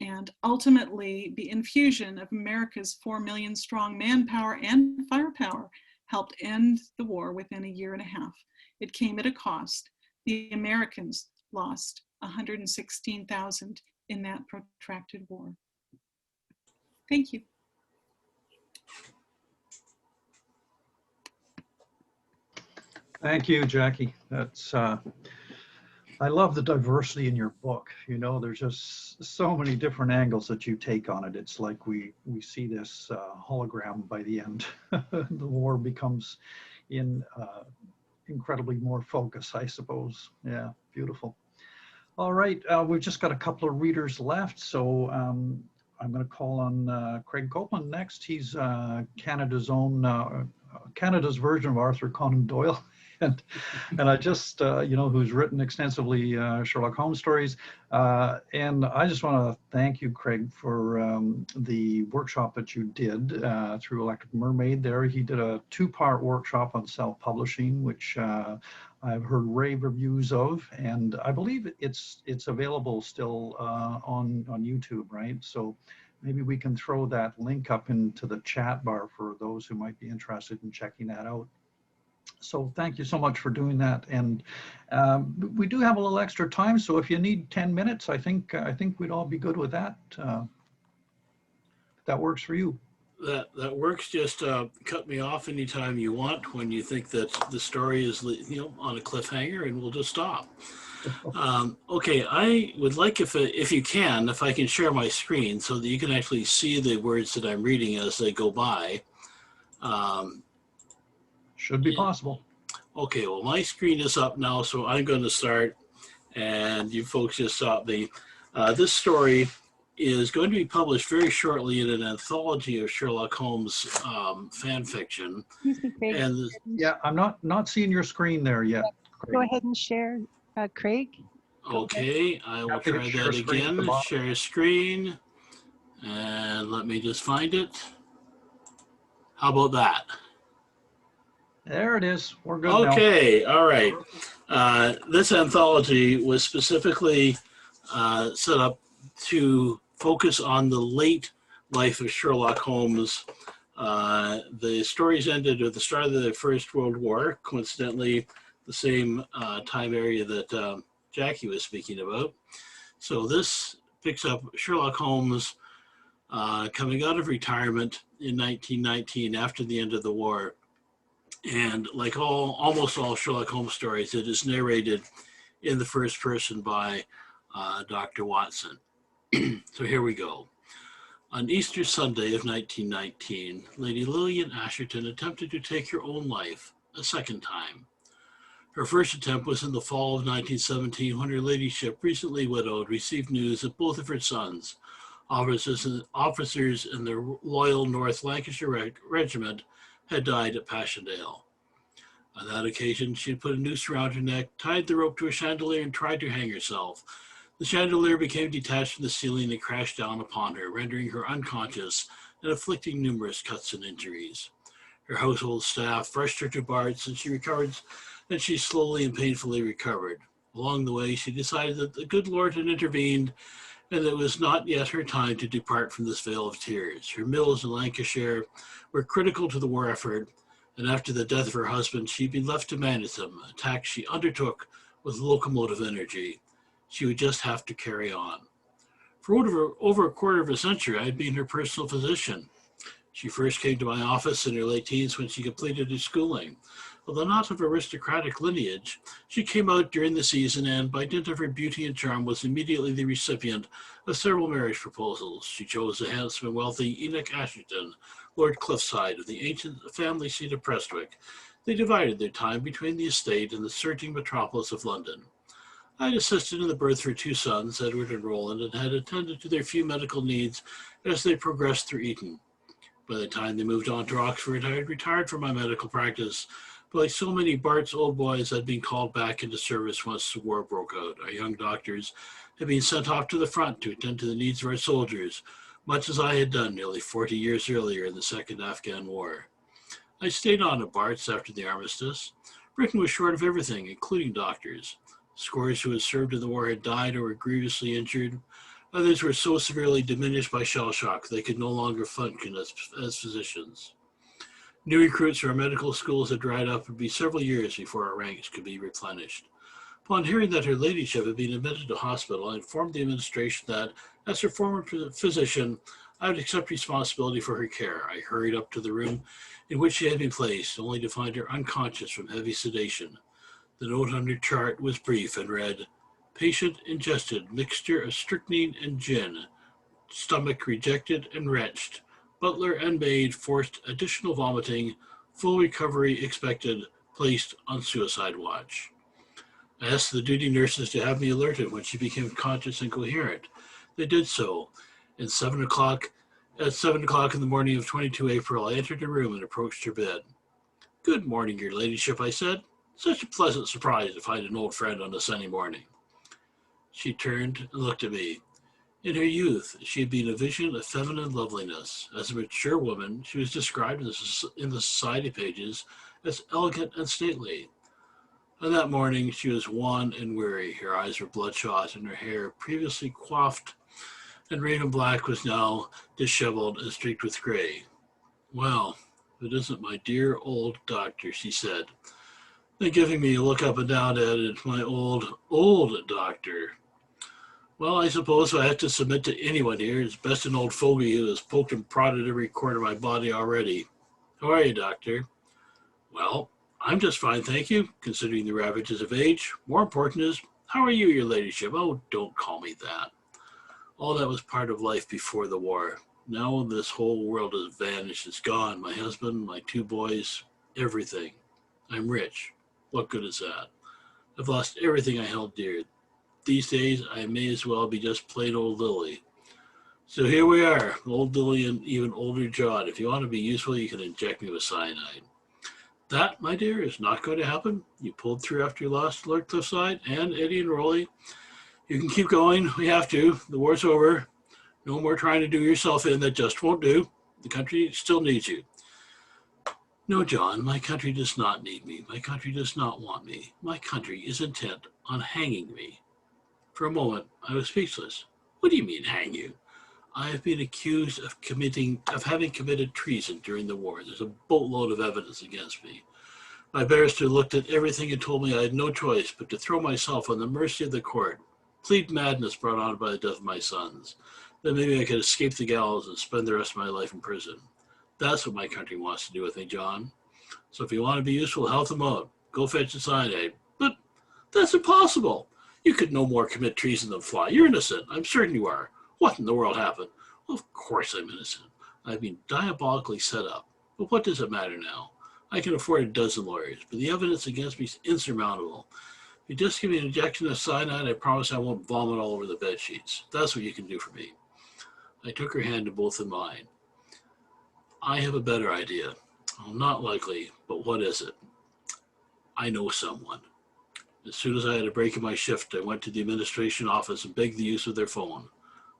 and ultimately the infusion of America's 4 million strong manpower and firepower helped end the war within a year and a half. It came at a cost. The Americans lost 116,000 in that protracted war. Thank you. Thank you, Jackie. That's I love the diversity in your book. There's just so many different angles that you take on it. It's like we see this hologram by the end. The war becomes incredibly more focus, I suppose. Yeah, beautiful. All right, we've just got a couple of readers left, so I'm going to call on Craig Copland next. He's Canada's version of Arthur Conan Doyle. And I just, who's written extensively Sherlock Holmes stories. And I just want to thank you, Craig, for the workshop that you did through Electric Mermaid there. He did a 2-part workshop on self-publishing, which I've heard rave reviews of. And I believe it's available still on YouTube, right? So maybe we can throw that link up into the chat bar for those who might be interested in checking that out. So thank you so much for doing that. And we do have a little extra time, so if you need 10 minutes, I think we'd all be good with that. If that works for you. That works. Just cut me off anytime you want when you think that the story is, on a cliffhanger, and we'll just stop. Okay, I would like if I can share my screen so that you can actually see the words that I'm reading as they go by. Should be possible. Okay, well, my screen is up now, so I'm going to start, and you folks just stop me. This story is going to be published very shortly in an anthology of Sherlock Holmes fan fiction. And yeah, I'm not seeing your screen there yet. Go ahead and share, Craig. Okay, I will try that again. Share screen, and let me just find it. How about that? There it is. We're good okay, now. All right. This anthology was specifically set up to focus on the late life of Sherlock Holmes. The stories ended at the start of the First World War, coincidentally, the same time area that Jackie was speaking about. So this picks up Sherlock Holmes coming out of retirement in 1919 after the end of the war. And like almost all Sherlock Holmes stories, it is narrated in the first person by Dr. Watson. So here we go. On Easter Sunday of 1919, Lady Lillian Asherton attempted to take her own life a second time. Her first attempt was in the fall of 1917 when her ladyship, recently widowed, received news that both of her sons, officers in the Loyal North Lancashire Regiment, had died at Passchendaele. On that occasion, she had put a noose around her neck, tied the rope to a chandelier, and tried to hang herself. The chandelier became detached from the ceiling and crashed down upon her, rendering her unconscious and inflicting numerous cuts and injuries. Her household staff rushed her to Bart's, and she slowly and painfully recovered. Along the way, she decided that the good Lord had intervened and that it was not yet her time to depart from this vale of tears. Her mills in Lancashire were critical to the war effort, and after the death of her husband, she'd been left to manage them, a task she undertook with locomotive energy. She would just have to carry on. For over a quarter of a century, I had been her personal physician. She first came to my office in her late teens when she completed her schooling. Although not of aristocratic lineage, she came out during the season and, by dint of her beauty and charm, was immediately the recipient of several marriage proposals. She chose the handsome and wealthy Enoch Asherton, Lord Cliffside of the ancient family seat of Prestwick. They divided their time between the estate and the surging metropolis of London. I had assisted in the birth of her two sons, Edward and Roland, and had attended to their few medical needs as they progressed through Eton. By the time they moved on to Oxford, I had retired from my medical practice, but like so many Bart's old boys, I'd been called back into service once the war broke out. Our young doctors had been sent off to the front to attend to the needs of our soldiers, much as I had done nearly 40 years earlier in the Second Afghan War. I stayed on at Bart's after the armistice. Britain was short of everything, including doctors. Scores who had served in the war had died or were grievously injured. Others were so severely diminished by shell shock they could no longer function as physicians. New recruits for our medical schools had dried up. It would be several years before our ranks could be replenished. Upon hearing that her ladyship had been admitted to hospital, I informed the administration that, as her former physician, I would accept responsibility for her care. I hurried up to the room in which she had been placed, only to find her unconscious from heavy sedation. The note on her chart was brief and read, "Patient ingested mixture of strychnine and gin. Stomach rejected and wrenched. Butler and maid forced additional vomiting. Full recovery expected. Placed on suicide watch." I asked the duty nurses to have me alerted when she became conscious and coherent. They did so. At 7 o'clock in the morning of 22 April, I entered her room and approached her bed. "Good morning, your ladyship," I said. "Such a pleasant surprise to find an old friend on a sunny morning." She turned and looked at me. In her youth, she had been a vision of feminine loveliness. As a mature woman, she was described in the society pages as elegant and stately. On that morning, she was wan and weary. Her eyes were bloodshot, and her hair, previously coiffed and raven black, was now disheveled and streaked with gray. "Well, it isn't my dear old doctor," she said. Then, giving me a look up and down, added, "My old doctor." Well, I suppose I have to submit to anyone here. It's best an old fogey who has poked and prodded every corner of my body already. How are you, Doctor? Well, I'm just fine, thank you, considering the ravages of age. More important is, how are you, your ladyship? Oh, don't call me that. All that was part of life before the war. Now this whole world has vanished. It's gone. My husband, my 2 boys, everything. I'm rich. What good is that? I've lost everything I held dear. These days, I may as well be just plain old Lily. So here we are, old Lily and even older John. If you want to be useful, you can inject me with cyanide. That, my dear, is not going to happen. You pulled through after you lost Lord Cliffside and Eddie and Rolly. You can keep going. We have to. The war's over. No more trying to do yourself in. That just won't do. The country still needs you. No, John, my country does not need me. My country does not want me. My country is intent on hanging me. For a moment, I was speechless. What do you mean, hang you? I have been accused of having committed treason during the war. There's a boatload of evidence against me. My barrister looked at everything and told me I had no choice but to throw myself on the mercy of the court, plead madness brought on by the death of my sons. Then maybe I could escape the gallows and spend the rest of my life in prison. That's what my country wants to do with me, John. So if you want to be useful, help them out. Go fetch the cyanide. But that's impossible. You could no more commit treason than fly. You're innocent. I'm certain you are. What in the world happened? Well, of course I'm innocent. I've been diabolically set up. But what does it matter now? I can afford a dozen lawyers, but the evidence against me is insurmountable. If you just give me an injection of cyanide, I promise I won't vomit all over the bed sheets. That's what you can do for me. I took her hand in both of mine. I have a better idea. Well, not likely, but what is it? I know someone. As soon as I had a break in my shift, I went to the administration office and begged the use of their phone.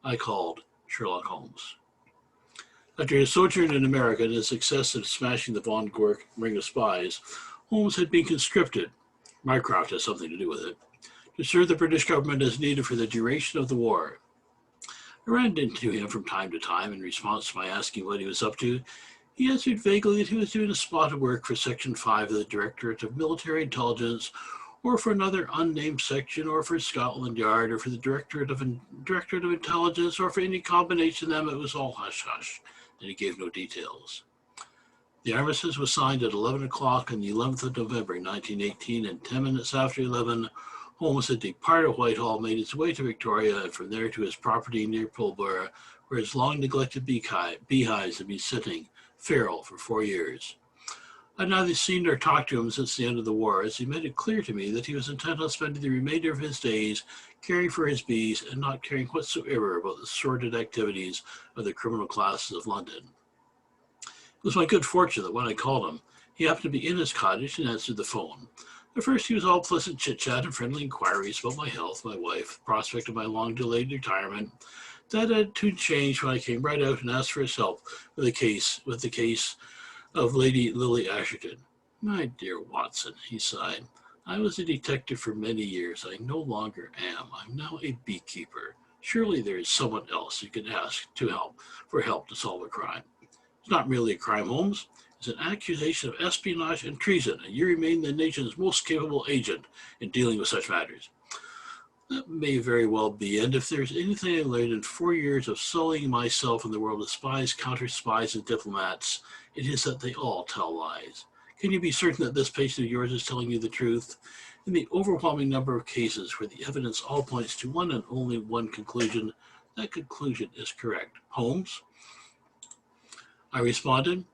I called Sherlock Holmes. After his sojourn in America and his success in smashing the Von Gork ring of spies, Holmes had been conscripted, Mycroft has something to do with it, to serve the British government as needed for the duration of the war. I ran into him from time to time in response to my asking what he was up to. He answered vaguely that he was doing a spot of work for Section 5 of the Directorate of Military Intelligence, or for another unnamed section, or for Scotland Yard, or for the Directorate of Intelligence, or for any combination of them. It was all hush-hush, and he gave no details. The armistice was signed at 11 o'clock on the 11th of November, 1918, and 10 minutes after 11, Holmes had departed Whitehall, made his way to Victoria, and from there to his property near Pulborough, where his long-neglected beehives had been sitting feral for 4 years. I'd neither seen nor talked to him since the end of the war, as he made it clear to me that he was intent on spending the remainder of his days caring for his bees and not caring whatsoever about the sordid activities of the criminal classes of London. It was my good fortune that when I called him, he happened to be in his cottage and answered the phone. At first, he was all pleasant chit-chat and friendly inquiries about my health, my wife, the prospect of my long-delayed retirement. That attitude changed when I came right out and asked for his help with the case of Lady Lily Asherton. My dear Watson, he sighed. I was a detective for many years. I no longer am. I'm now a beekeeper. Surely there is someone else you can ask for help to solve a crime. It's not merely a crime, Holmes. It's an accusation of espionage and treason, and you remain the nation's most capable agent in dealing with such matters. That may very well be, and if there's anything I learned in 4 years of sullying myself in the world of spies, counter-spies, and diplomats, it is that they all tell lies. Can you be certain that this patient of yours is telling you the truth? In the overwhelming number of cases where the evidence all points to one and only one conclusion, that conclusion is correct. Holmes? I responded,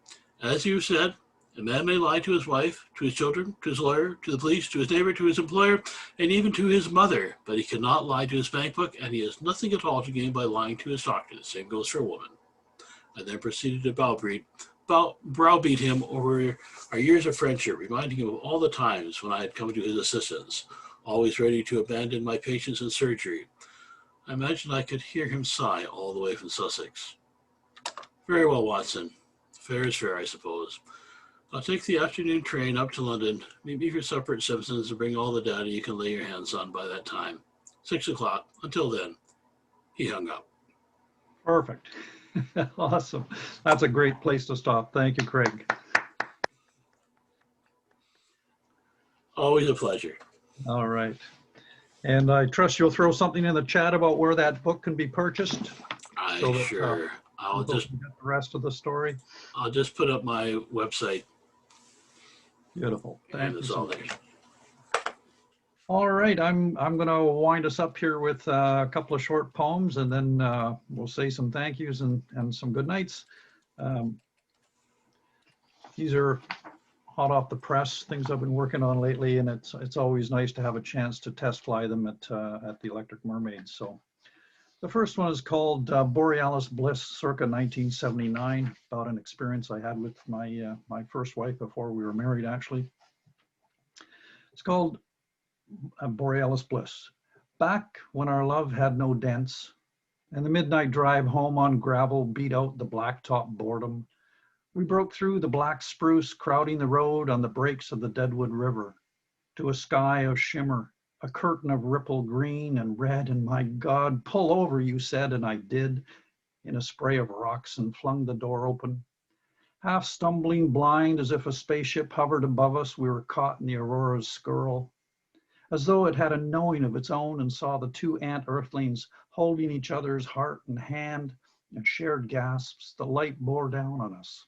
as you said, a man may lie to his wife, to his children, to his lawyer, to the police, to his neighbor, to his employer, and even to his mother, but he cannot lie to his bank book, and he has nothing at all to gain by lying to his doctor. The same goes for a woman. I then proceeded to browbeat him over our years of friendship, reminding him of all the times when I had come to his assistance, always ready to abandon my patients in surgery. I imagined I could hear him sigh all the way from Sussex. Very well, Watson. Fair is fair, I suppose. I'll take the afternoon train up to London. Meet me for supper at Simpson's and bring all the data you can lay your hands on by that time. 6 o'clock. Until then, he hung up. Perfect. Awesome. That's a great place to stop. Thank you, Craig. Always a pleasure. All right. And I trust you'll throw something in the chat about where that book can be purchased. Sure. I'll just get the rest of the story. I'll just put up my website. Beautiful. Thank you so much. There. All right, I'm going to wind us up here with a couple of short poems, and then we'll say some thank yous and some good nights. These are hot off the press, things I've been working on lately, and it's always nice to have a chance to test fly them at the Electric Mermaid. So the first one is called Borealis Bliss, circa 1979, about an experience I had with my my first wife before we were married, actually. It's called Borealis Bliss. Back when our love had no dents, and the midnight drive home on gravel beat out the blacktop boredom, we broke through the black spruce crowding the road on the breaks of the Deadwood River to a sky of shimmer, a curtain of ripple green and red, and my God, pull over, you said, and I did, in a spray of rocks, and flung the door open. Half stumbling blind as if a spaceship hovered above us, we were caught in the aurora's skirl. As though it had a knowing of its own and saw the two ant earthlings holding each other's heart and hand and shared gasps, the light bore down on us.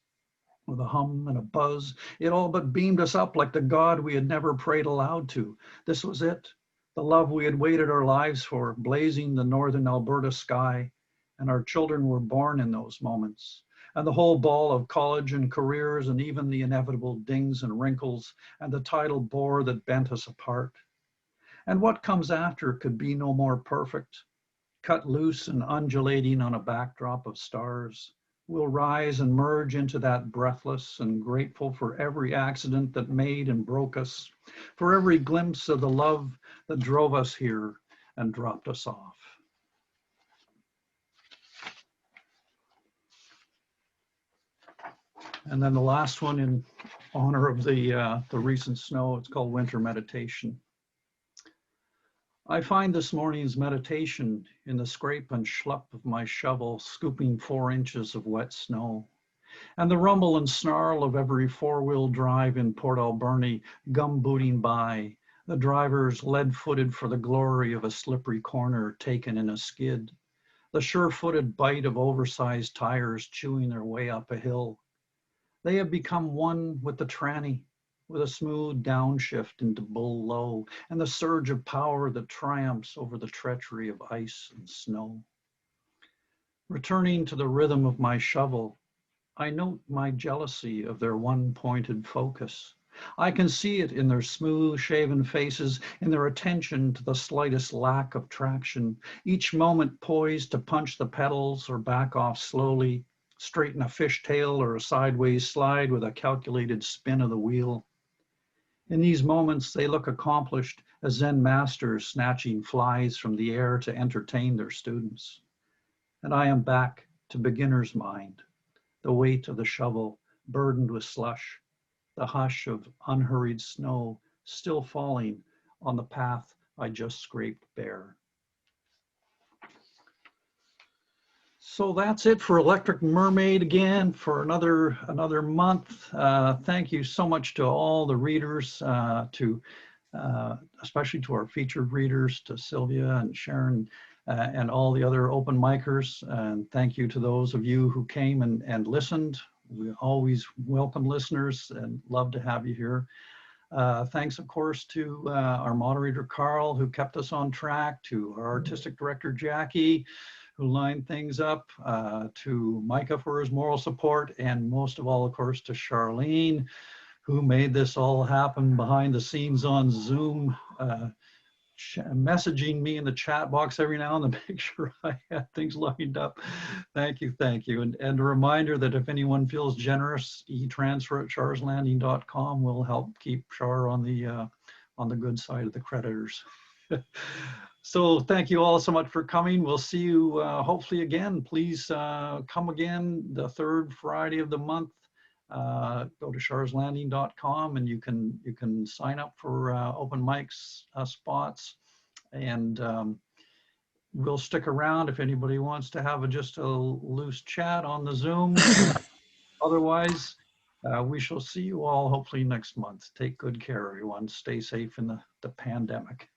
With a hum and a buzz, it all but beamed us up like the God we had never prayed aloud to. This was it, the love we had waited our lives for, blazing the northern Alberta sky, and our children were born in those moments. And the whole ball of college and careers, and even the inevitable dings and wrinkles, and the tidal bore that bent us apart. And what comes after could be no more perfect. Cut loose and undulating on a backdrop of stars, we'll rise and merge into that breathless and grateful for every accident that made and broke us, for every glimpse of the love that drove us here and dropped us off. And then the last one in honor of the recent snow, it's called Winter Meditation. I find this morning's meditation in the scrape and schlup of my shovel scooping 4 inches of wet snow, and the rumble and snarl of every four-wheel drive in Port Alberni gum-booting by, the drivers lead-footed for the glory of a slippery corner taken in a skid, the sure-footed bite of oversized tires chewing their way up a hill. They have become one with the tranny, with a smooth downshift into bull low and the surge of power that triumphs over the treachery of ice and snow. Returning to the rhythm of my shovel, I note my jealousy of their one-pointed focus. I can see it in their smooth-shaven faces, in their attention to the slightest lack of traction, each moment poised to punch the pedals or back off slowly, straighten a fishtail or a sideways slide with a calculated spin of the wheel. In these moments, they look accomplished as Zen masters snatching flies from the air to entertain their students. And I am back to beginner's mind, the weight of the shovel burdened with slush, the hush of unhurried snow still falling on the path I just scraped bare. So that's it for Electric Mermaid again for another month. Thank you so much to all the readers, especially to our featured readers, to Sylvia and Sharon and all the other open micers. And thank you to those of you who came and listened. We always welcome listeners and love to have you here. Thanks, of course, to our moderator, Karl, who kept us on track, to our artistic director, Jackie, who lined things up, to Micah for his moral support, and most of all, of course, to Charlene, who made this all happen behind the scenes on Zoom, messaging me in the chat box every now and then to make sure I had things lined up. Thank you, thank you. And a reminder that if anyone feels generous, e-transfer at charslanding.com will help keep Char on the good side of the creditors. So thank you all so much for coming. We'll see you hopefully again. Please come again the 3rd Friday of the month. Go to charslanding.com and you can sign up for open mics spots, and we'll stick around if anybody wants to have just a loose chat on the Zoom. Otherwise, we shall see you all hopefully next month. Take good care, everyone. Stay safe in the pandemic.